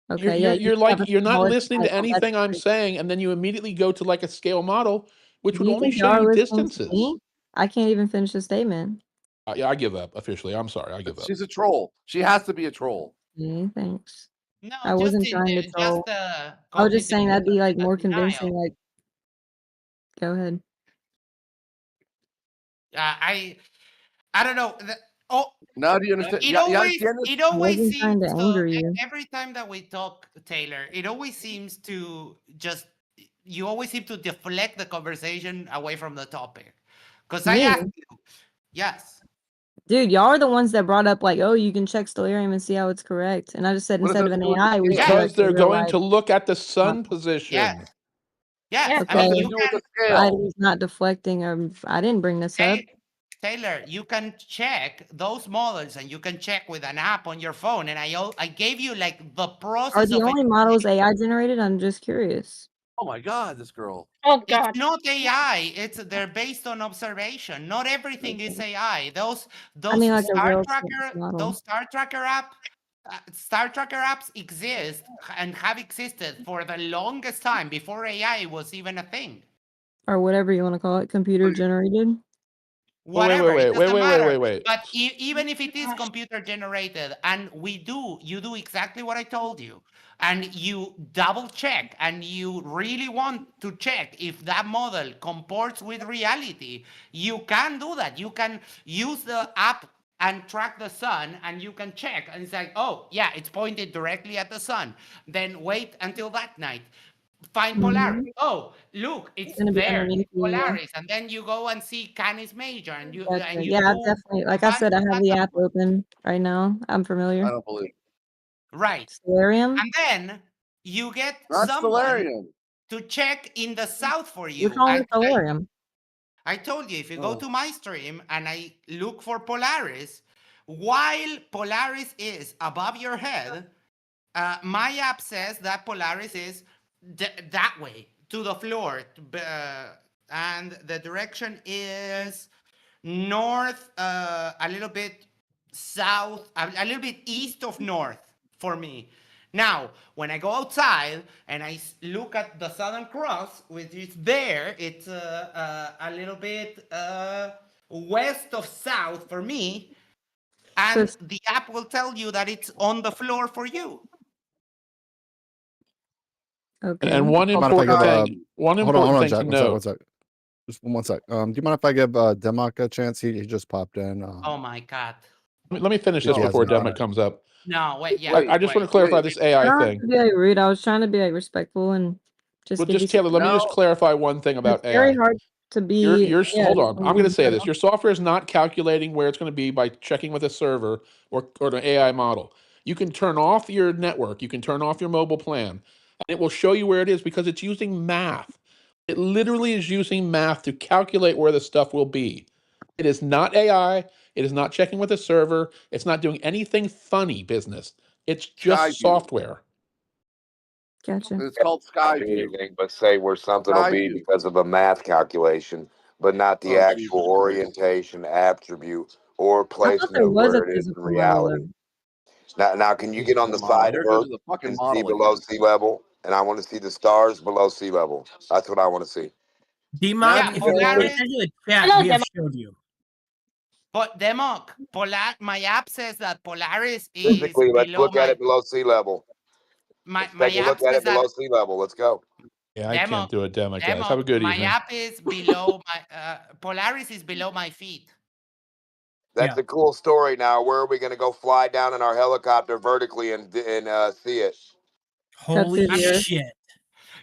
Okay, yeah, you have a You're not smaller listening light to bulb. That's anything I'm great. saying, and then you immediately go to like a scale model, which Do would you only think show y'all are you listening to distances. me? I can't even finish the statement. Yeah, I give up officially. I'm sorry, I give up. She's a troll. She has to be a troll. Thanks. No, I wasn't trying to troll. I was just saying that'd be like more convincing. denial. Like, go ahead. I don't know. Now do you understand? It Yeah, always entiendes? it I always wasn't trying seems to so. anger you. Every time that we talk, Taylor, it always seems to just you always seem to deflect the conversation away from the topic. Because I Me? asked you, yes. Dude, y'all are the ones that brought up like, oh, you can check Stellarium and see how it's correct. And I just said What does instead that of have an to do with the AI, we should scale? go Because to they're real going life. to look at the sun position. Yes. Yes. What does Okay. it do with the I scale? was not deflecting. I didn't bring this up. Taylor, you can check those models and you can check with an app on your phone. And I gave you like the Are process the of only models AI generated? I'm just curious. Oh my God, this girl. Oh It's God. not AI. They're based on observation. Not everything is AI. Those I mean, like a Star real Tracker, model. those Star Tracker apps exist and have existed for the longest time before AI was even a thing. Or whatever you want to call it, computer generated. Whatever, it doesn't matter. Wait. But even if it is computer generated, and you do exactly what I told you, and you double check, and you really want to check if that model comports with reality, you can do that. You can use the app and track the sun, and you can check, and it's like, oh yeah, it's pointed directly at the sun. Then wait until that night. Find Polaris. Oh, look, it's gonna be there. underneath It's the, Polaris, and then you go and see Canis Major, and you Gotcha. and you Yeah, do definitely. Like a I bunch said, I of have that the stuff. app open right now. I'm familiar. I don't believe it. Right. Stellarium? And then you get Not someone Stellarium. to check in the south for What's you wrong and with Stellarium? I told you, if you go Oh. to my stream and I look for Polaris, while Polaris is above your head, my app says that Polaris is that way, to the floor. And the direction is north, a little bit south, a little bit east of north for me. Now, when I go outside and I look at the Southern Cross, which is there, it's a little bit west of south for me, and So the app will tell you that it's on the floor for you. okay. And one Mind if I important give thing, one hold on, important thing Jack. to One sec, one note. sec. Just one sec. Do you mind if I give Democ a chance? He just popped in. Oh my God. Let me finish See if this he has before anything. Demic comes up. No, wait, yeah. I just want to clarify this AI Not thing. to be like rude. I was trying to be like respectful and just Well, give you just Taylor, let me just clarify one thing about It's very AI. hard to be. Yeah, Hold on. I'm going to say this. Your software is not calculating where it's going to be by checking with a server or an AI model. You can turn off your network. You can turn off your mobile plan, and it will show you where it is because it's using math. It literally is using math to calculate where the stuff will be. It is not AI. It is not checking with a server. It's not doing anything funny business. It's just Skyview. software. Gotcha. It's called Skyview. Anything but say where something will be Skyview. because of a math calculation, but not the Oh, actual Jesus Christ. orientation, attribute, or I thought placement there of was a where it is in physical level reality. Now, can you get on the Come on, side there of goes Earth the fucking and see model below again. sea level? And I want to see the stars below sea level. That's what I want to see. Democ, Yeah, if you look Polaris. at the chat, Hello, we have Democ. showed you. But Democ, my app says that Polaris is Physically, let's below look at it below sea level. my Let's take a app look at says it below that sea level. Let's go. Yeah, I can't do it, Demic, guys. Democ, Have a good my evening. app is below my Polaris is below my feet. That's a cool story. Now, where are we going to go fly down in our helicopter vertically and see it? Holy through the earth. shit.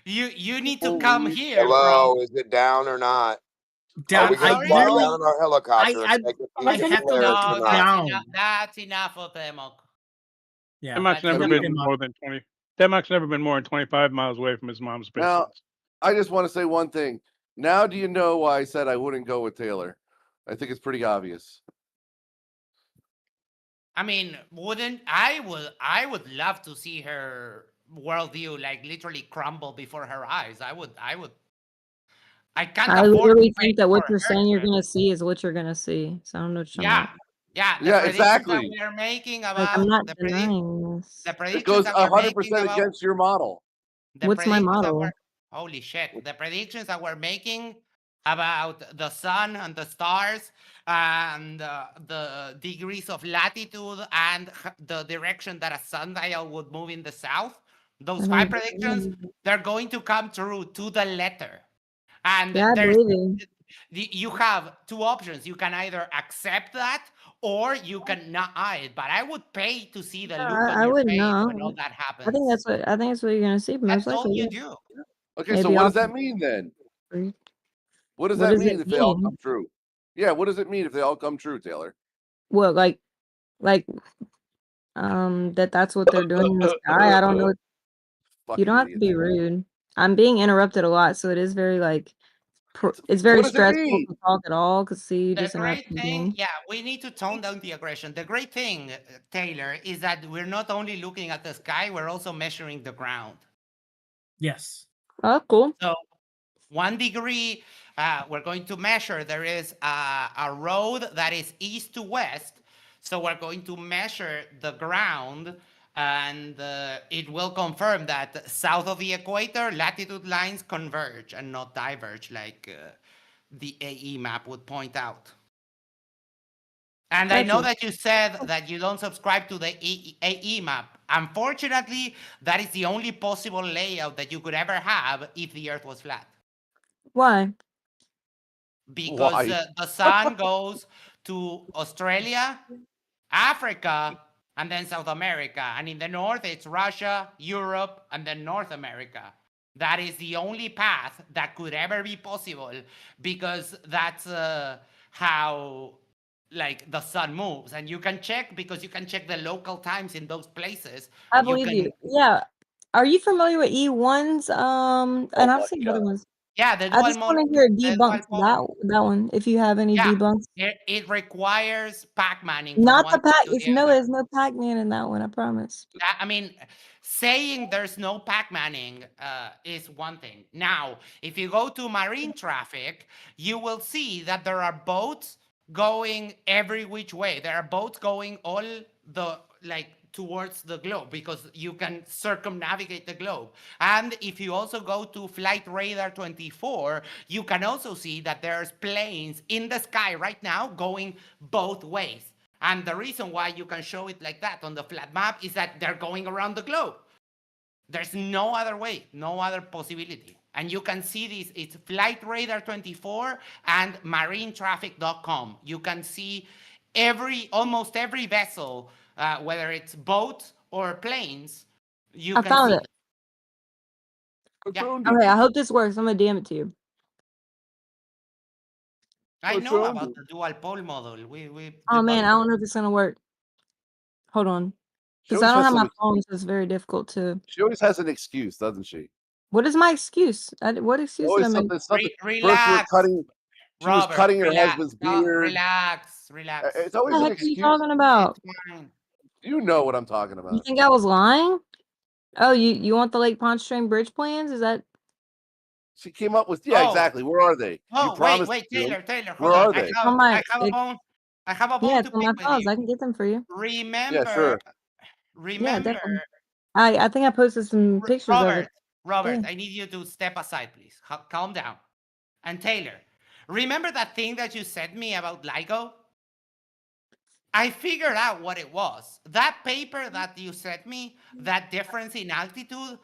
You need to come here, Hello, bro. is it down or not? Down, Are we going I to fly literally, down in our helicopter I and take a I peek at have to Polaris look or No, not? down. that's enough of Democ. Yeah. Democ's never Enough been Democ. more than 20. Democ's never been more than 25 miles away from his mom's business. Now, I just want to say one thing. Now, do you know why I said I wouldn't go with Taylor? I think it's pretty obvious. I mean, I would love to see her worldview like literally crumble before her eyes. I can't I afford to literally pay think that what for you're her saying you're trip. gonna see is what you're gonna see. So I don't know what you're talking Yeah. about. Yeah, the Yeah, predictions exactly. that we're making Like about I'm not the denying this. It predictions goes that we're making 100% about against your model. the What's my predictions that model? we're holy shit, the predictions that we're making about the sun and the stars and the degrees of latitude and the direction that a sundial would move in the south, those I 5 don't predictions, believe you. they're going to come true to the letter. And Yeah, I there's believe you. you have 2 options. You can either accept that or you can deny it. But I would pay to see the No, look on I your wouldn't face when all know. that I think happens. that's what you're gonna see most That's all likely. you Yeah. do. Okay, so Maybe what I'll does that mean then? agree. What does What that does mean it if they all mean? come true? Yeah, what does it mean if they all come true, Taylor? Well, like that's what they're doing in the sky. I don't know. You Fucking don't have to idiot. be rude. I'm being interrupted a lot, so it is very like it's very What does it stressful mean? to talk at all because see you The just great interrupted thing, me. yeah, we need to tone down the aggression. The great thing, Taylor, is that we're not only looking at the sky, we're also measuring the ground. Yes. Oh, cool. So 1 degree, we're going to measure. There is a road that is east to west. So we're going to measure the ground and it will confirm that south of the equator, latitude lines converge and not diverge like the AE map would point out. And I know Gotcha. that you said that you don't subscribe to the AE map. Unfortunately, that is the only possible layout that you could ever have if the Earth was flat. Why? Because Why? the sun goes to Australia, Africa, and then South America. And in the north, it's Russia, Europe, and then North America. That is the only path that could ever be possible because that's how like the sun moves. And you can check because you can check the local times in those places. I And you believe can you. Yeah. Are you familiar with E1's? And Oh I've my seen God. other ones. Yeah, the I dual just want motor. to hear The debunks dual that one. If you have any Yeah, debunks, it requires Pac-Manning from not one the pack. to It's the no, other. there's no Pac-Man in that one. I promise. I mean, saying there's no Pac-Manning is one thing. Now, if you go to marine traffic, you will see that there are boats going every which way. There are boats going all the towards the globe because you can circumnavigate the globe. And if you also go to Flight Radar 24, you can also see that there's planes in the sky right now going both ways. And the reason why you can show it like that on the flat map is that they're going around the globe. There's no other way, no other possibility. And you can see this, it's Flight Radar 24 and marinetraffic.com. You can see almost every vessel, whether it's boats or planes, you I can found see it. them. Yeah. Okay, I hope this works. I'm gonna DM it to you. I know about the dual pole model. We Oh man, I debunked. don't know if it's gonna work. Hold on, She because I always don't has have my some. phone, so it's very difficult to. She always has an excuse, doesn't she? What is my excuse? What excuse did I Always make? something. First, Relax, she was Robert. cutting her Relax. husband's No, beard. relax. It's What always the an heck are you excuse. talking about? It's fine. You know what I'm talking You about. think I was lying? Oh, you want the Lake Pontchartrain bridge plans? Is that? She came up with Oh. exactly. Where are they? You Oh, promised. wait, Taylor, Where hold on. are they? On my, I have a bone yeah, to it's on my pick with files. you. I can get them for you. Remember, Yeah, sure. Yeah, definitely. I think I posted some pictures of it. Robert, Yeah. I need you to step aside, please. Calm down. And Taylor, remember that thing that you sent me about LIGO? I figured out what it was. That paper that you sent me, that difference in altitude,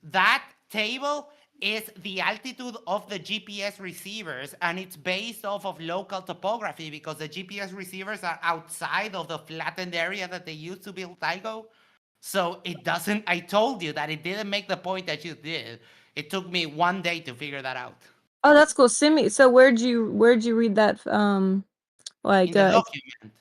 that table is the altitude of the GPS receivers, and it's based off of local topography because the GPS receivers are outside of the flattened area that they use to build LIGO. So it doesn't, I told you that it didn't make the point that you did. It took me 1 day to figure that out. Oh, that's cool. Send me. So where'd you read that? Like In the document.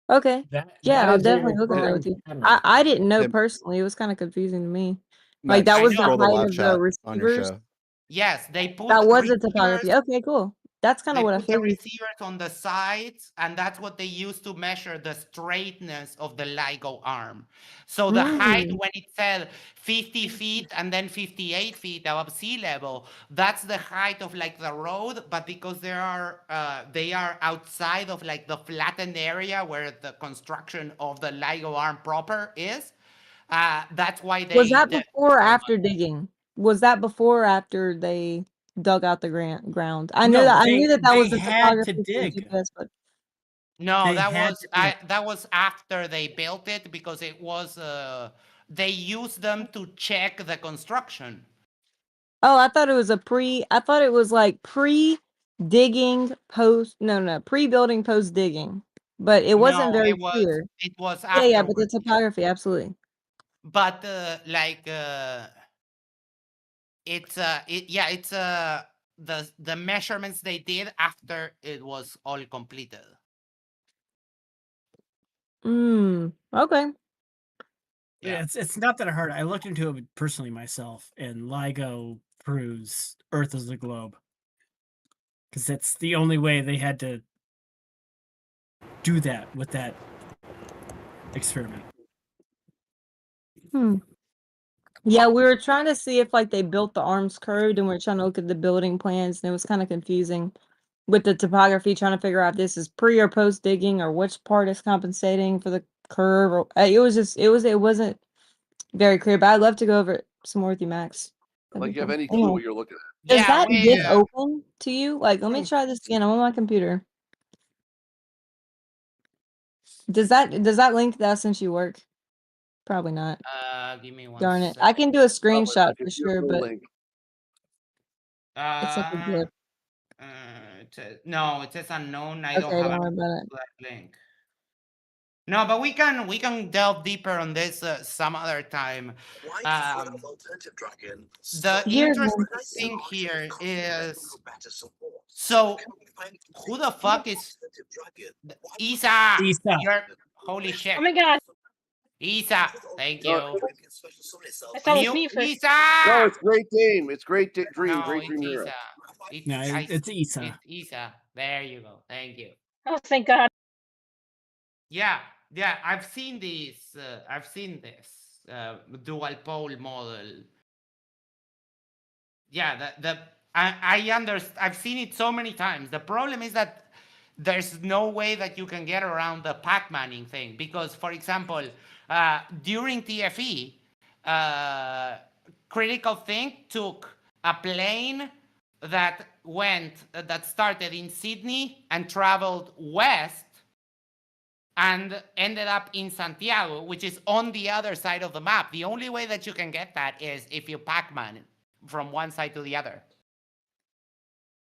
Okay. Yeah, that I'll is a definitely look at that with you. requirement. I didn't know Hey, personally. It was kind of confusing to me. Max, Like that was the scroll the height live of the chat on your receivers. show. Yes, they put That was the receivers. topography. Okay, cool. That's kind They of what I put the figured. receivers on the sides, and that's what they use to measure the straightness of the LIGO arm. So the height, when it said 50 feet and then 58 feet above sea level, that's the height of like the road. But because they are outside of like the flattened area where the construction of the LIGO arm proper is, that's why they. Was that before or after digging? Was that before or after they dug out the ground? I know No, that. I knew that they was the had to topography for the dig. GPS, but No, They that had was to dig. that was after they built it because it was they used them to check the construction. oh, I thought it was I thought it was like pre-digging pre-building post digging. But it wasn't No, very it was clear. afterwards. Yeah, but the topography, absolutely. But it's the measurements they did after it was all completed. Okay. Yeah, it's not that hard. I looked into it personally myself, and LIGO proves Earth is a globe. Because that's the only way they had to do that with that experiment. Yeah, we were trying to see if like they built the arms curved, and we are trying to look at the building plans, and it was kind of confusing with the topography, trying to figure out if this is pre or post digging or which part is compensating for the curve. Or it wasn't very clear. But I'd love to go over it some more with you, Max. Like you have any clue what you're looking at. Does that GIF open to you? Like, let me try this again. I'm on my computer. Does that link that since you work? Probably not. Give me one. Darn it! I can do a screenshot for If you sure, have the but link. it's like a GIF. No, it says unknown. I Okay, don't have don't worry about it. that link. No, but we can delve deeper on this some other time. The interesting thing here is, so who the fuck is Isa? Isa. You're, holy shit. Oh my god. Isa, thank you. I thought it was me first. Isa! No, it's Great Dane. It's Great Dream. No, Great it's Dream Hero. Isa. It's, No, it's Isa. It's Isa. There you go. Thank you. Oh, thank God. Yeah, I've seen this. I've seen this dual pole model. Yeah, I understand. I've seen it so many times. The problem is that there's no way that you can get around the Pac-Manning thing because, for example, during TFE, Critical Think took a plane that started in Sydney and traveled west and ended up in Santiago, which is on the other side of the map. The only way that you can get that is if you Pac-Man from one side to the other.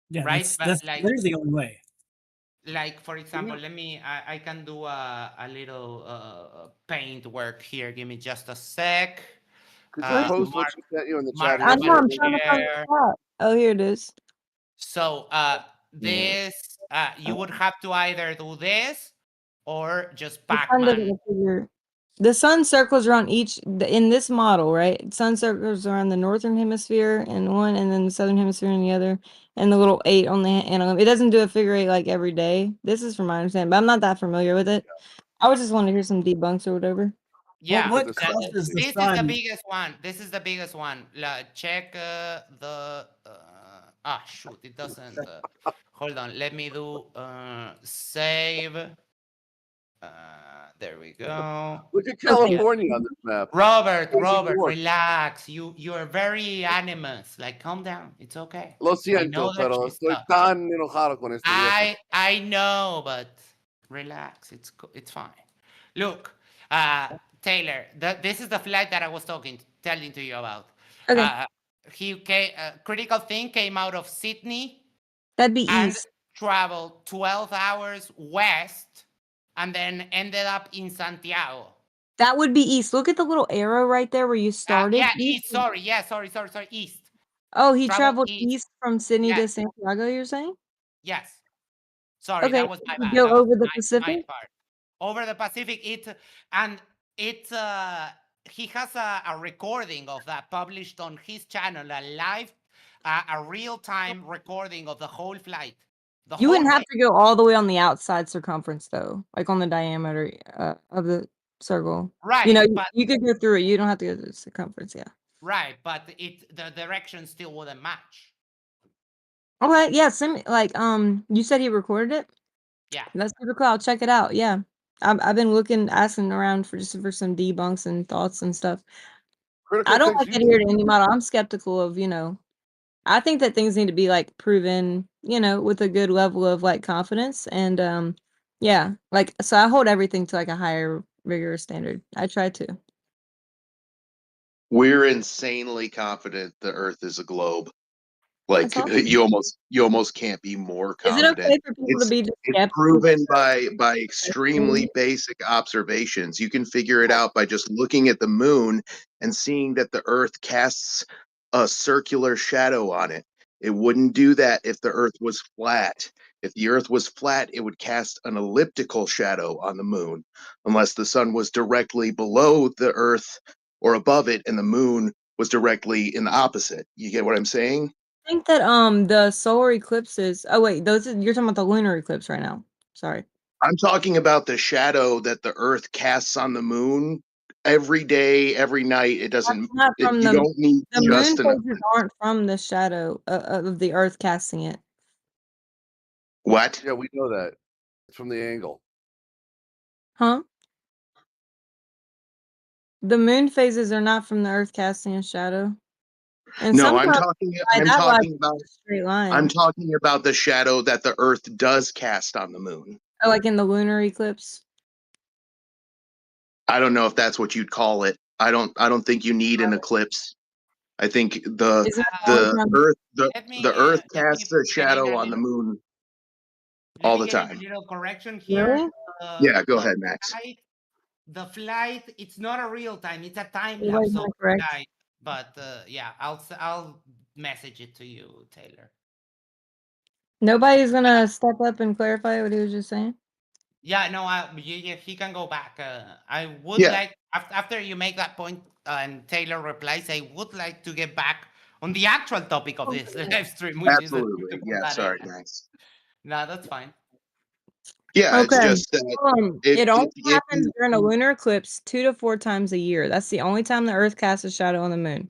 Yeah, right? that's Like, literally the only way. Like, for example, I can do a little paint work here. Give me just a sec. Could you post what she sent you in the chat? I know, I'm trying to find the spot. Oh, here it is. So this, you would have to either do this or just The sun Pac-Man. doesn't figure. The sun circles around in this model, right? Sun circles around the northern hemisphere in one, and then the southern hemisphere in the other, and the little 8 on the analog. It doesn't do a figure 8 like every day. This is from my understanding, but I'm not that familiar with it. I was just wanting to hear some debunks or whatever. Yeah, what causes the this sun? is the biggest one. This is the biggest one. Check the. Shoot! It doesn't. Hold on. Let me do save. There we go. Look at California on this map. Robert, Crazy Robert, York. relax. You're very animus. Like, calm down. It's okay. Lo I siento, know that pero she's estoy tough. tan enojado con este viejo. I know, but relax. It's fine. Look, Taylor, this is the flight that I was telling to you about. Okay. Critical Think came out of Sydney. That'd be and east. traveled 12 hours west, and then ended up in Santiago. That would be east. Look at the little arrow right there where you started. Yeah, east. Sorry. Yeah, sorry. East. Oh, he Traveled traveled east from Sydney to Santiago, you're saying? Yes. Sorry, Okay. that was my Did bad. he go That was over the my Pacific? part. Over the Pacific, he has a recording of that published on his channel, a live, a real-time recording of the whole flight. You wouldn't have to go all the way on the outside circumference though, like on the diameter of the circle. Right, You know, but- you could go through it. You don't have to go to the circumference. Yeah. Right, but the direction still wouldn't match. Okay. Yeah. You said he recorded it. Yeah. That's super cool. I'll check it out. Yeah. I've been asking around for some debunks and thoughts and stuff. I don't like adhering to any model. I'm skeptical of, I think that things need to be like proven, with a good level of like confidence. And yeah, so I hold everything to like a higher rigorous standard. I try to. We're insanely confident the Earth is a globe. Like That's awesome. you almost can't be more Is it confident. okay for people to be just It's skeptical? proven by extremely basic observations. You can figure it out by just looking at the moon and seeing that the Earth casts a circular shadow on it. It wouldn't do that if the Earth was flat. If the Earth was flat, it would cast an elliptical shadow on the moon, unless the sun was directly below the Earth or above it and the moon was directly in the opposite. You get what I'm saying? I think that the solar eclipses. Oh wait, you're talking about the lunar eclipse right now. Sorry. I'm talking about the shadow that the Earth casts on the moon every day, every night. It doesn't. You don't need the just moon enough. phases aren't from the shadow of the Earth casting it. What? Yeah, we know that. It's from the angle. Huh? The moon phases are not from the Earth casting a shadow. And No, I'm sometimes talking. by I'm that talking logic, about. it's a straight line. I'm talking about the shadow that the Earth does cast on the moon. Oh, like in the lunar eclipse. I don't know if that's what you'd call it. I don't think you need an eclipse. I think the Earth casts a shadow on the moon all the time. Little correction here. Really? Yeah, go ahead, Max. The flight, it's not a real time. It's a time Wait, lapse am of I the correct? flight. But yeah, I'll message it to you, Taylor. Nobody's gonna step up and clarify what he was just saying. Yeah, no, he can go back. I would Yeah. like after you make that point and Taylor replies, I would like to get back on the actual topic of this live stream, which is the Absolutely. Punta Yeah. Sorry, Arenas. guys. No, that's fine. Yeah, it's Okay. just that It only if happens you during a lunar eclipse 2 to 4 times a year. That's the only time the Earth casts a shadow on the moon.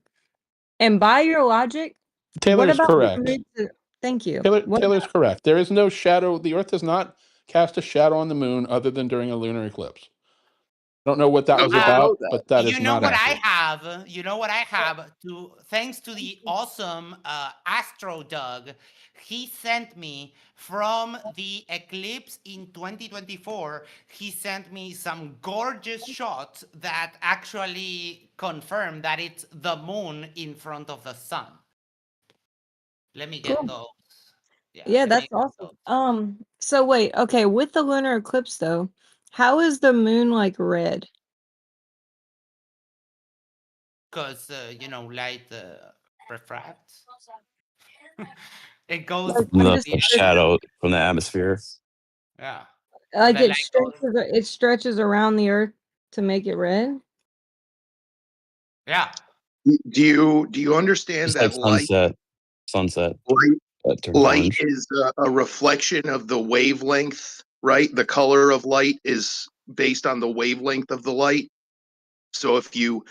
And by your logic, Taylor what is about correct. thank you. What Taylor's correct. There is no shadow. The Earth does not cast a shadow on the moon other than during a lunar eclipse. I don't know what that was I know about, that. but that is You know not what accurate. I have? You know what I have? Thanks to the awesome Astro Doug, he sent me from the eclipse in 2024. He sent me some gorgeous shots that actually confirm that it's the moon in front of the sun. Let me get Cool. those. Yeah, let me that's get those. awesome. So wait, okay, with the lunar eclipse though, how is the moon like red? Because light refracts. It goes Like, I'm The just shadow from the atmosphere. yeah. like The it light goes. stretches around the Earth to make it red? Yeah. do you understand Just like that sunset. light That turns light orange. is a reflection of the wavelength, right? The color of light is based on the wavelength of the light. So if you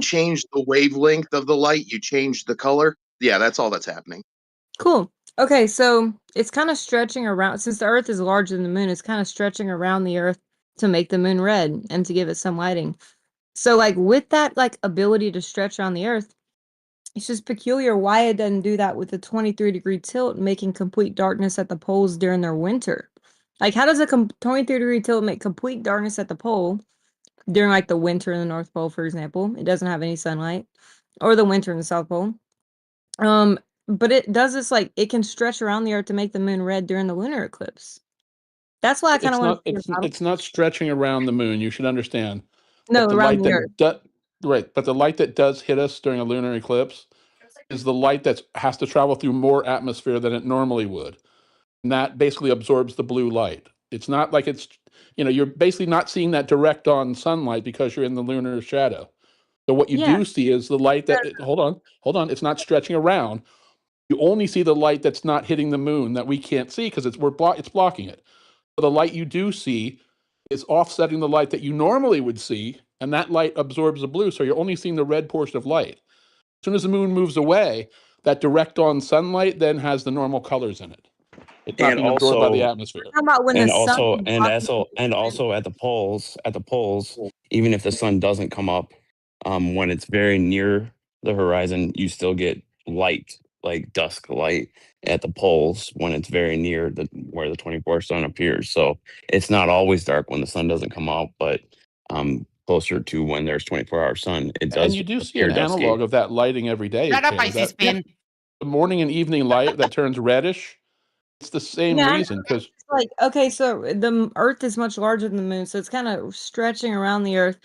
change the wavelength of the light, you change the color. Yeah, that's all that's happening. Cool. Okay, so it's kind of stretching around since the Earth is larger than the moon, it's kind of stretching around the Earth to make the moon red and to give it some lighting. So like with that like ability to stretch around the Earth, it's just peculiar why it doesn't do that with a 23-degree tilt, making complete darkness at the poles during their winter. Like, how does a 23-degree tilt make complete darkness at the pole during like the winter in the North Pole, for example? It doesn't have any sunlight, or the winter in the South Pole. But it does this like it can stretch around the Earth to make the moon red during the lunar eclipse. That's why I kind of want to see It's not stretching around the moon. You should understand. No, But the around light the Earth. right, but the light that does hit us during a lunar eclipse is the light that has to travel through more atmosphere than it normally would. And that basically absorbs the blue light. It's not like you're basically not seeing that direct on sunlight because you're in the lunar shadow. So what you Yeah. do see is the light hold on, it's not stretching around. You only see the light that's not hitting the moon that we can't see because it's blocking it. So the light you do see is offsetting the light that you normally would see, and that light absorbs the blue. So you're only seeing the red portion of light. As soon as the moon moves away, that direct on sunlight then has the normal colors in it. It's not And being absorbed by the also atmosphere. How about when and the sun also is and blocking also and also at the poles, even if the sun doesn't come up, when it's very near the horizon, you still get light, like dusk light at the poles when it's very near where the 24 sun appears. So it's not always dark when the sun doesn't come out, but closer to when there's 24-hour sun, it And does you do see appear an dusky. analog of that lighting every day, Shut up, Taylor. Icy That Spin. the morning and evening light that turns reddish, it's the same Yeah, reason because it's like okay, so the Earth is much larger than the moon, so it's kind of stretching around the Earth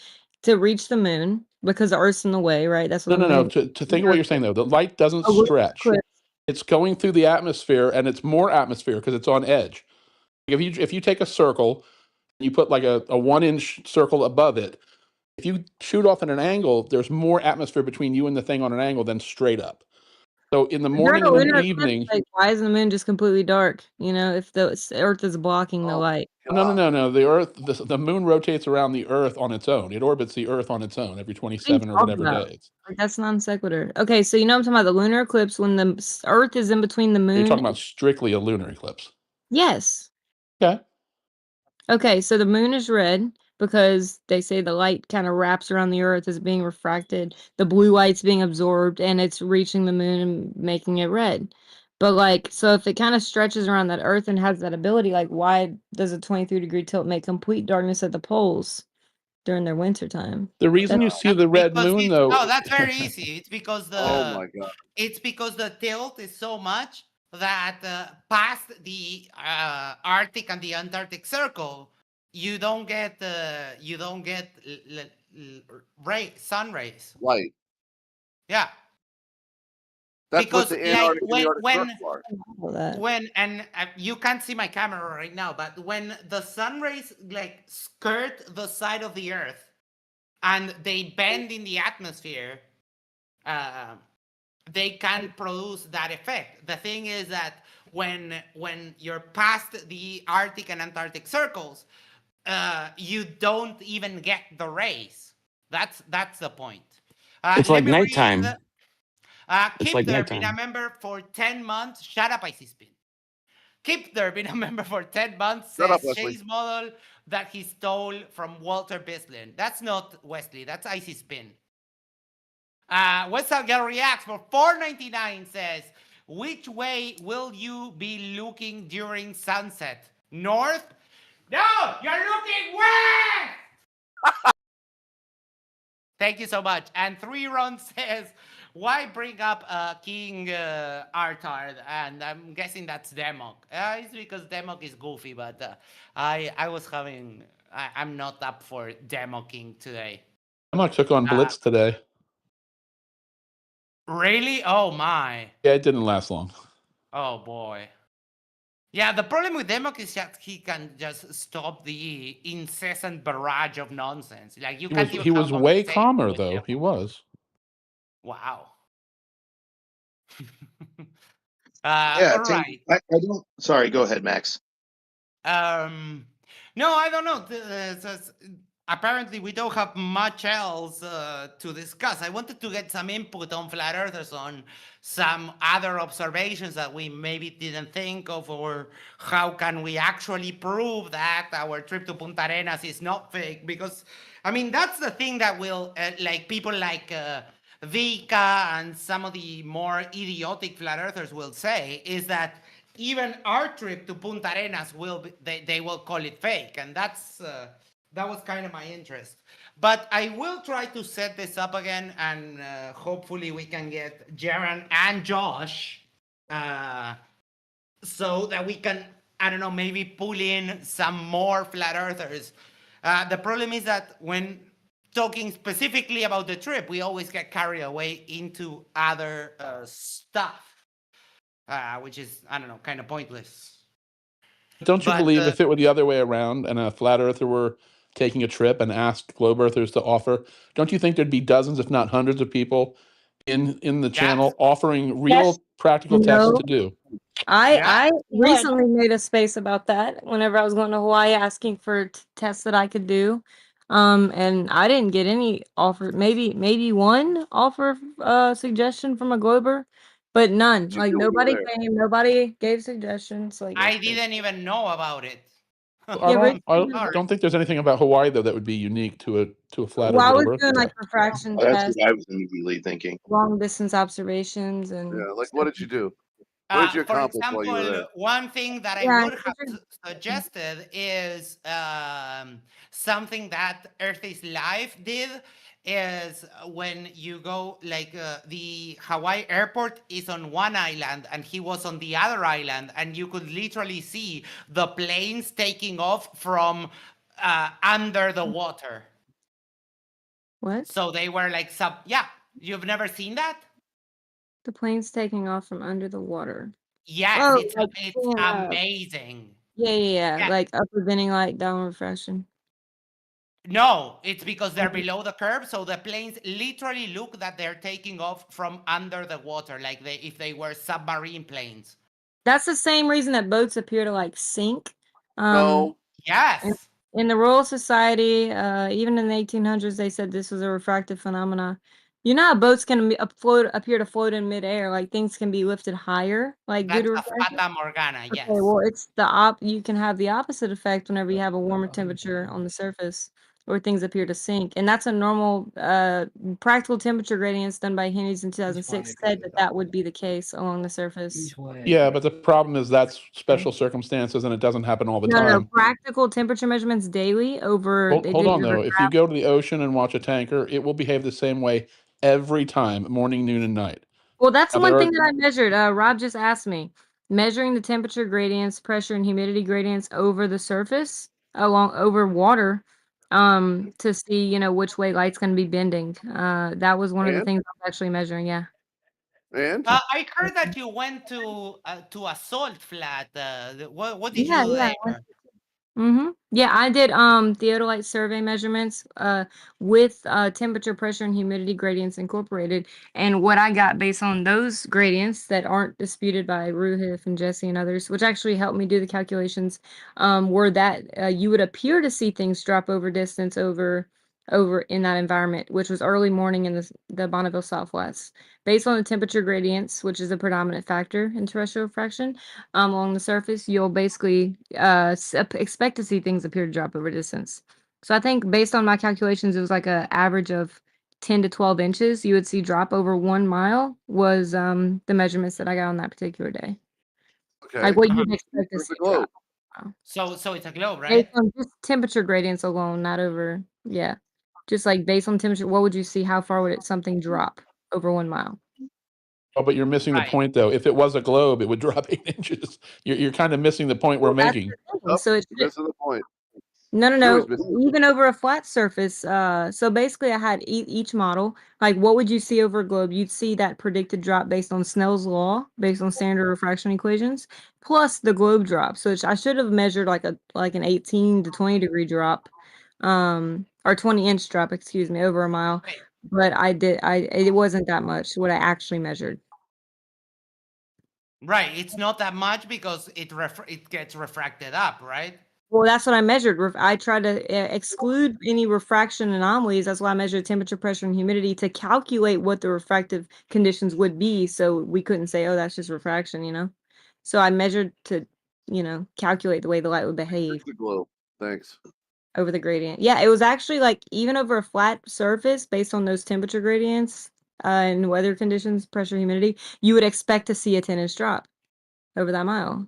to reach the moon because the Earth's in the way, right? That's what the no. moon. To think of what you're saying though, the light doesn't A lunar stretch. eclipse. It's going through the atmosphere, and it's more atmosphere because it's on edge. If you take a circle, and you put like a 1-inch circle above it. If you shoot off at an angle, there's more atmosphere between you and the thing on an angle than straight up. So in the During morning a and in the lunar eclipse, evening, like, why isn't the moon just completely dark? You know, if the Earth is blocking the light. no. The Earth, the moon rotates around the Earth on its own. It orbits the Earth on its own every What are you 27 or talking whatever about? days. Like, that's non sequitur. Okay, so you know I'm talking about the lunar eclipse when the Earth is in between the moon. You're talking about strictly a lunar eclipse. Yes. Okay. Okay, so the moon is red because they say the light kind of wraps around the Earth as being refracted. The blue light's being absorbed and it's reaching the moon and making it red. But like, so if it kind of stretches around that Earth and has that ability, like, why does a 23-degree tilt make complete darkness at the poles during their winter time? The reason you see the red moon, though. That's very easy. It's because Oh my god. it's because the tilt is so much that past the Arctic and the Antarctic Circle, you don't get sun rays. Light. Yeah. That's because what the like Antarctic and the Arctic Circle are. when and you can't see my camera right now, but when the sun rays like skirt the side of the Earth and they bend in the atmosphere, they can produce that effect. The thing is that when you're past the Arctic and Antarctic circles, you don't even get the rays. That's the point. It's Let like me read nighttime. the, It's Kip like there, been a nighttime. member for 10 months. Shut up, Icy Spin. Kip there, been a member for 10 months, Shut up, says Wesley. Chase model that he stole from Walter Bislin. That's not Wesley, that's Icy Spin. West Girl Reacts for $4.99 says, which way will you be looking during sunset? North? No, you're looking west! Thank you so much. And 3 Run says, why bring up King Artard? And I'm guessing that's Demok. It's because Demok is goofy, but I was having, I'm not up for Demoking today. Demok took on Blitz today. Really? Oh my. Yeah, it didn't last long. Oh boy. Yeah, the problem with Demok is that he can just stop the incessant barrage of nonsense. Like you can't even He was have way conversation calmer with though. Demok. He was. Wow. Yeah, All right. I don't. Sorry, go ahead, Max. No, I don't know. Apparently, we don't have much else to discuss. I wanted to get some input on Flat Earthers on some other observations that we maybe didn't think of, or how can we actually prove that our trip to Punta Arenas is not fake? Because, I mean, that's the thing that will, like, people like Vika and some of the more idiotic Flat Earthers will say, is that even our trip to Punta Arenas will be, they will call it fake, and that's that was kind of my interest. But I will try to set this up again, and hopefully we can get Jaron and Josh, so that we can, I don't know, maybe pull in some more Flat Earthers. The problem is that when talking specifically about the trip, we always get carried away into other stuff. Which is, I don't know, kind of pointless. Don't you believe if it were the other way around and a flat earther were taking a trip and asked globe earthers to offer, don't you think there'd be dozens, if not hundreds of people in the channel offering real practical tests to do? I recently made a space about that whenever I was going to Hawaii asking for tests that I could do. And I didn't get any offer, maybe one offer suggestion from a glober, but none. Like nobody came, nobody gave suggestions. Like I didn't even know about it. I don't think there's anything about Hawaii though that would be unique to a flat Well, I was earth. doing like refraction That's tests, what I was immediately thinking. long distance observations, and Yeah, like what did you do? What did you For accomplish while you were example, there? one thing that I Yeah, would have suggested is something that Earth is Live did is when you go, like the Hawaii airport is on one island and he was on the other island, and you could literally see the planes taking off from under the water. What? So they were like yeah, you've never seen that? The plane's taking off from under the water. Yes, Oh, it's like seeing, amazing. Yeah. Like upper bending light, down refraction. No, it's because they're below the curve, so the planes literally look that they're taking off from under the water, like if they were submarine planes. That's the same reason that boats appear to like sink. No. Yes. In the Royal Society, even in the 1800s, they said this was a refractive phenomena. You know how boats can appear to float in midair, like things can be lifted higher, like due That's to a refraction. Fata Morgana, yes. Okay, well, it's you can have the opposite effect whenever you have a warmer temperature on the surface, or things appear to sink, and that's a normal practical temperature gradients done by Hennies in 2006 said that would be the case along the surface. Yeah, but the problem is that's special circumstances and it doesn't happen all the No, time. practical temperature measurements daily over. Hold on though. If you go to the ocean and watch a tanker, it will behave the same way every time, morning, noon, and night. Well, that's Now, the one there thing are- that I measured. Rob just asked me, measuring the temperature gradients, pressure and humidity gradients over the surface, over water, to see, which way light's going to be bending. That was one of the And? things I was actually measuring. Yeah. And I heard that you went to a salt flat. What did you Yeah, do yeah. there? Yeah, I did theodolite survey measurements with temperature, pressure, and humidity gradients incorporated. And what I got based on those gradients that aren't disputed by Ruhif and Jesse and others, which actually helped me do the calculations, were that you would appear to see things drop over distance over in that environment, which was early morning in the Bonneville Southwest. Based on the temperature gradients, which is a predominant factor in terrestrial refraction, along the surface, you'll basically expect to see things appear to drop over distance. So I think based on my calculations, it was like an average of 10 to 12 inches you would see drop over 1 mile was the measurements that I got on that particular day. okay, Like what you'd expect to where's see the globe? drop. So it's a globe, Based right? on just temperature gradients alone, not over, yeah. Just like based on temperature, what would you see? How far would something drop over 1 mile? Oh, but you're missing the Right. point, though. If it was a globe, it would drop 8 inches. You're kind of missing the point we're Well, that's making. the thing. Oh, So it you're should, missing the point. no, Chewy's missing the even over a flat surface. So basically, I had each model. Like, what would you see over a globe? You'd see that predicted drop based on Snell's law, based on standard refraction equations, plus the globe drop. So I should have measured like an 18 to 20 degree drop, or 20-inch drop, excuse me, over a mile. Right. But it wasn't that much what I actually measured. Right. It's not that much because it gets refracted up, right? Well, that's what I measured. I tried to exclude any refraction anomalies. That's why I measured temperature, pressure, and humidity to calculate what the refractive conditions would be. So we couldn't say, oh, that's just refraction, you know? So I measured to, calculate the way the light would behave the globe. Thanks. over the gradient. Yeah, it was actually like even over a flat surface based on those temperature gradients and weather conditions, pressure, humidity, you would expect to see a 10-inch drop over that mile.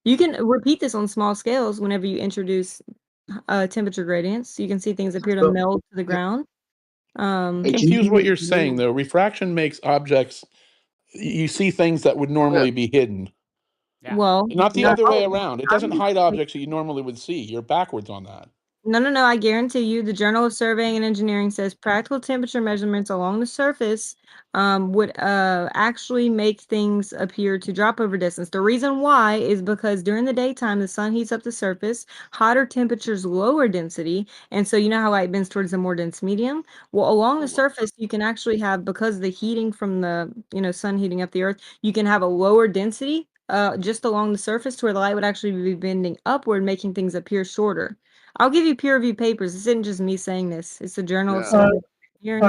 You can repeat this on small scales whenever you introduce temperature gradients. You can see things appear to So- melt to the ground. Confused what you're saying, though. Refraction makes objects, you see things that would normally be hidden. Well, Not the no, other way around. It doesn't I'm- hide objects that you normally would see. You're backwards on that. No, I guarantee you the Journal of Surveying and Engineering says practical temperature measurements along the surface would actually make things appear to drop over distance. The reason why is because during the daytime, the sun heats up the surface, hotter temperatures lower density, and so you know how light bends towards the more dense medium? Well, along the surface, you can actually have, because the heating from the sun heating up the earth, you can have a lower density just along the surface to where the light would actually be bending upward, making things appear shorter. I'll give you peer-reviewed papers. This isn't just me saying this. It's the Journal of Survey. The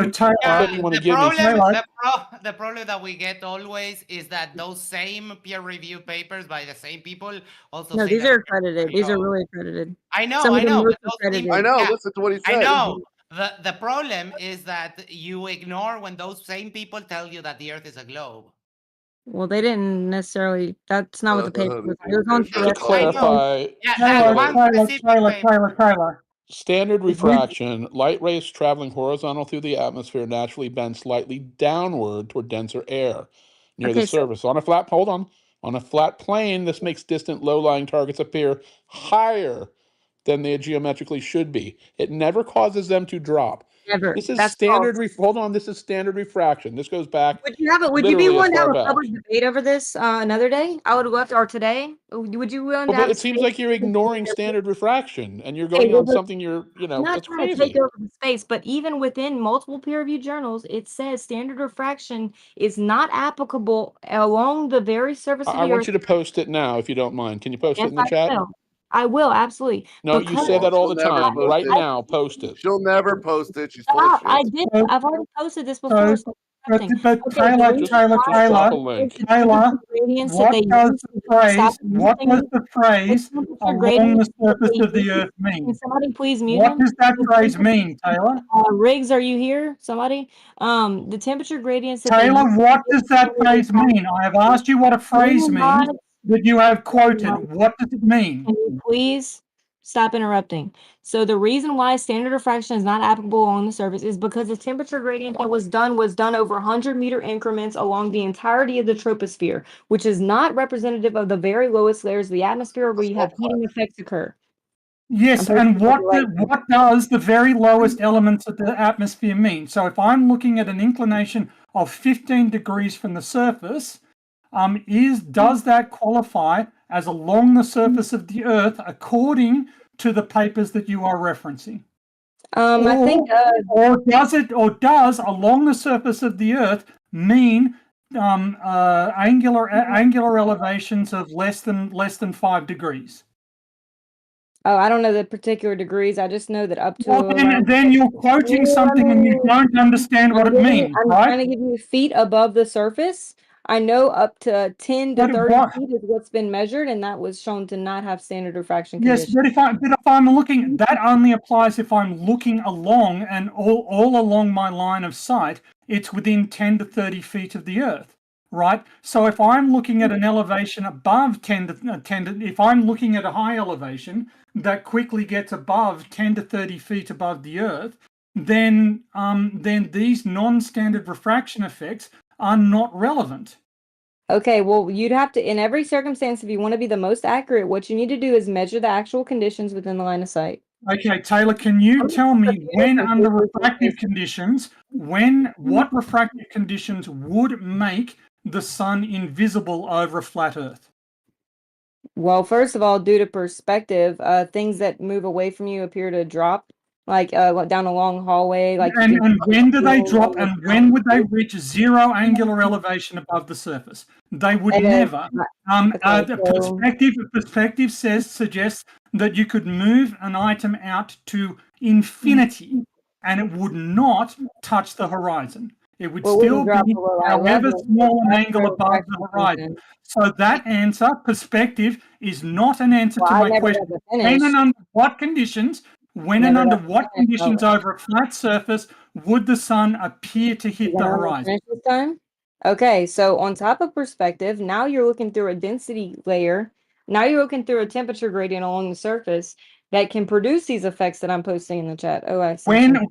problem that we get always is that those same peer-reviewed papers by the same people also No, say these that are accredited. These are really accredited. I know, Some of them but most those accredited. same, I know. Listen to what he said. I know. The problem is that you ignore when those same people tell you that the Earth is a globe. Well, they didn't necessarily. That's not what the paper was. It was on To clarify, Tyler. Standard refraction, light rays traveling horizontal through the atmosphere naturally bend slightly downward toward denser air near the Okay, so- surface. On a flat plane, this makes distant low-lying targets appear higher than they geometrically should be. It never causes them to drop. Never. This is That's standard. false. Hold on, this is standard refraction. This goes back. Would you be literally willing to as have far a back. public debate over this another day? I would love to, or today. Would you be willing to Well, have? but it seems like you're ignoring standard refraction, and you're Hey, going well, on but- something I'm not that's trying to crazy. take over the space, but even within multiple peer-reviewed journals, it says standard refraction is not applicable along the very surface of I the want Earth. you to post it now, if you don't mind. Can you post Yes, it in the I chat? will. I will, absolutely. No, you say that all the time. Right now, post it. She'll never post it. She's full of Stop! shit. I did. I've already posted this before. Stop interrupting. But Okay, Tyler, the Tyler, reason Tyler, why link. the Tyler, gradients that what they does use the to phrase, stop what using does the phrase temperature along gradients the that surface they of the use- earth Can mean? somebody please mute What him? does that The phrase temperature- mean, Taylor? Riggs, are you here? Somebody? The temperature gradients that they Taylor, use- what does that phrase mean? I have asked you what a phrase means that you have quoted. What does it mean? Can you please stop interrupting? So the reason why standard refraction is not applicable on the surface is because the temperature gradient that was done over 100-meter increments along the entirety of the troposphere, which is not representative of the very lowest layers of the atmosphere where you have heating effects occur. Yes, and what does the very lowest elements of the atmosphere mean? So if I'm looking at an inclination of 15 degrees from the surface, does that qualify as along the surface of the Earth according to the papers that you are referencing? I think, or does along the surface of the Earth mean angular elevations of less than 5 degrees? Oh, I don't know the particular degrees. I just know that up to. Well, then you're quoting something and you don't understand what it means, I'm right? trying to give you feet above the surface. I know up to 10 to 30 feet is what's been measured, and that was shown to not have standard refraction Yes, conditions. but if I'm looking, that only applies if I'm looking along and all along my line of sight, it's within 10 to 30 feet of the Earth, right? So if I'm looking at an elevation above 10 to, if I'm looking at a high elevation that quickly gets above 10 to 30 feet above the Earth, then these non-standard refraction effects are not relevant. Okay, well, you'd have to, in every circumstance, if you want to be the most accurate, what you need to do is measure the actual conditions within the line of sight. Okay, Taylor, can you tell me when under refractive conditions, what refractive conditions would make the sun invisible over a flat Earth? Well, first of all, due to perspective, things that move away from you appear to drop, like down a long hallway. Like, and when do they drop, and when would they reach zero angular elevation above the surface? They would never. The perspective suggests that you could move an item out to infinity, and it would not touch the horizon. It would still be, however small an angle above the horizon. So that answer, perspective, is not an answer to my question. When and under what conditions? When and under what conditions over a flat surface would the sun appear to hit the horizon? Okay, so on top of perspective, now you're looking through a density layer. Now you're looking through a temperature gradient along the surface that can produce these effects that I'm posting in the chat. Oh, I see. No,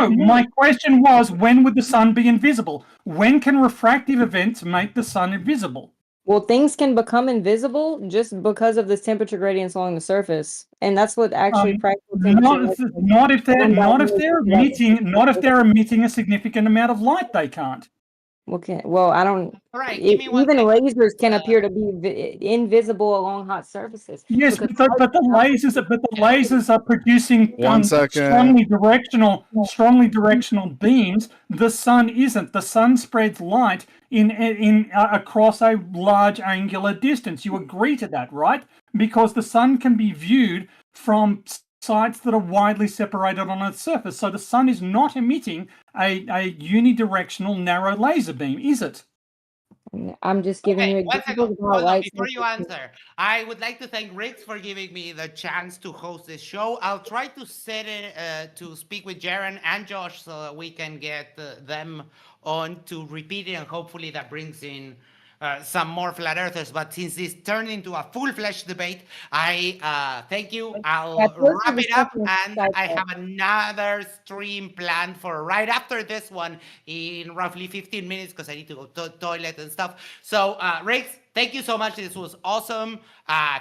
my question was, when would the sun be invisible? When can refractive events make the sun invisible? Well, things can become invisible just because of the temperature gradients along the surface, and that's what actually practical temperature. Not if they're emitting a significant amount of light, they can't. Okay, well, I don't. Right, Even lasers can appear to be invisible along hot surfaces. Yes, but the lasers are producing 1 second. strongly directional beams. The sun isn't. The sun spreads light in across a large angular distance. You agree to that, right? Because the sun can be viewed from sites that are widely separated on Earth's surface. So the sun is not emitting a unidirectional narrow laser beam, is it? I'm just giving you examples of how Hold on, light. before you answer, I would like to thank Riggs for giving me the chance to host this show. I'll try to set it to speak with Jaren and Josh so that we can get them on to repeat it, and hopefully that brings in some more flat earthers. But since this turned into a full-fledged debate, I thank you. I'll wrap it up, and I have another stream planned for right after this one in roughly 15 minutes because I need to go to the toilet and stuff. So, Riggs, thank you so much. This was awesome.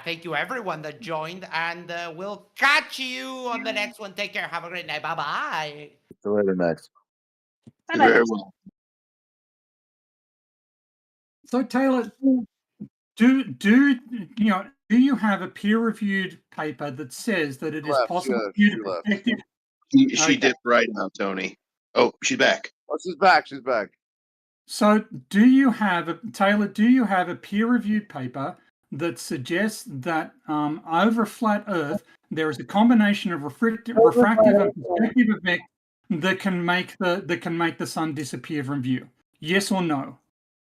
Thank you everyone that joined, and we'll catch you on the next one. Take care. Have a great night. Bye-bye. See you later, Max. Very well. So Taylor, do you have a peer-reviewed paper that says that it is possible for you to perspective? She dipped right now, Tony. Oh, she's back. Oh, she's back. She's back. So do you have a peer-reviewed paper that suggests that over a flat Earth there is a combination of refractive and perspective effect that can make the sun disappear from view? Yes or no?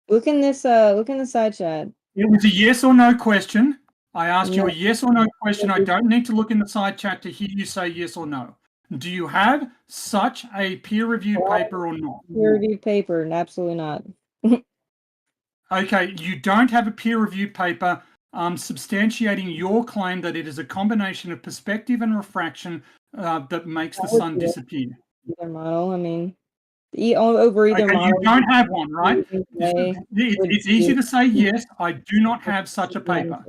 Look in the side chat. It was a yes or no question. I asked you a yes or no question. I don't need to look in the side chat to hear you say yes or no. Do you have such a peer-reviewed paper or not? Peer-reviewed paper, absolutely not. Okay, you don't have a peer-reviewed paper substantiating your claim that it is a combination of perspective and refraction that makes the sun disappear. Either model, I mean, over either model. You don't have one, right? It's easy to say yes, I do not have such a paper.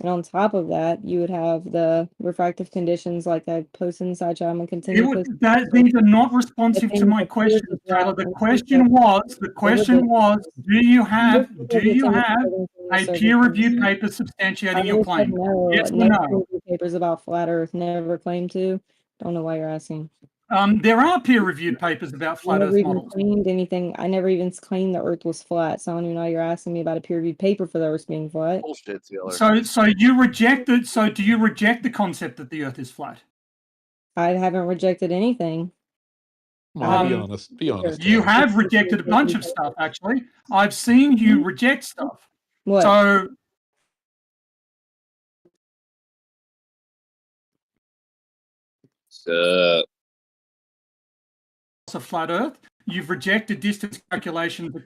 And on top of that, you would have the refractive conditions like I posted inside chat. I'm gonna continue to post. These are not responsive to my question, Taylor. The question was, do you have a peer-reviewed paper substantiating your claim? No, Yes or never no? peer-reviewed papers about flat Earth. Never claimed to. Don't know why you're asking. There are peer-reviewed papers about I flat never Earth even models. claimed anything. I never even claimed the Earth was flat. So I don't even know you're asking me about a peer-reviewed paper for the Earth being flat. Bullshit, Taylor. So you reject it. So do you reject the concept that the Earth is flat? I haven't rejected anything. Come on, be honest. Be honest. You Taylor. have rejected a bunch of stuff, actually. I've seen you reject stuff. What? So a flat Earth. You've rejected distance calculations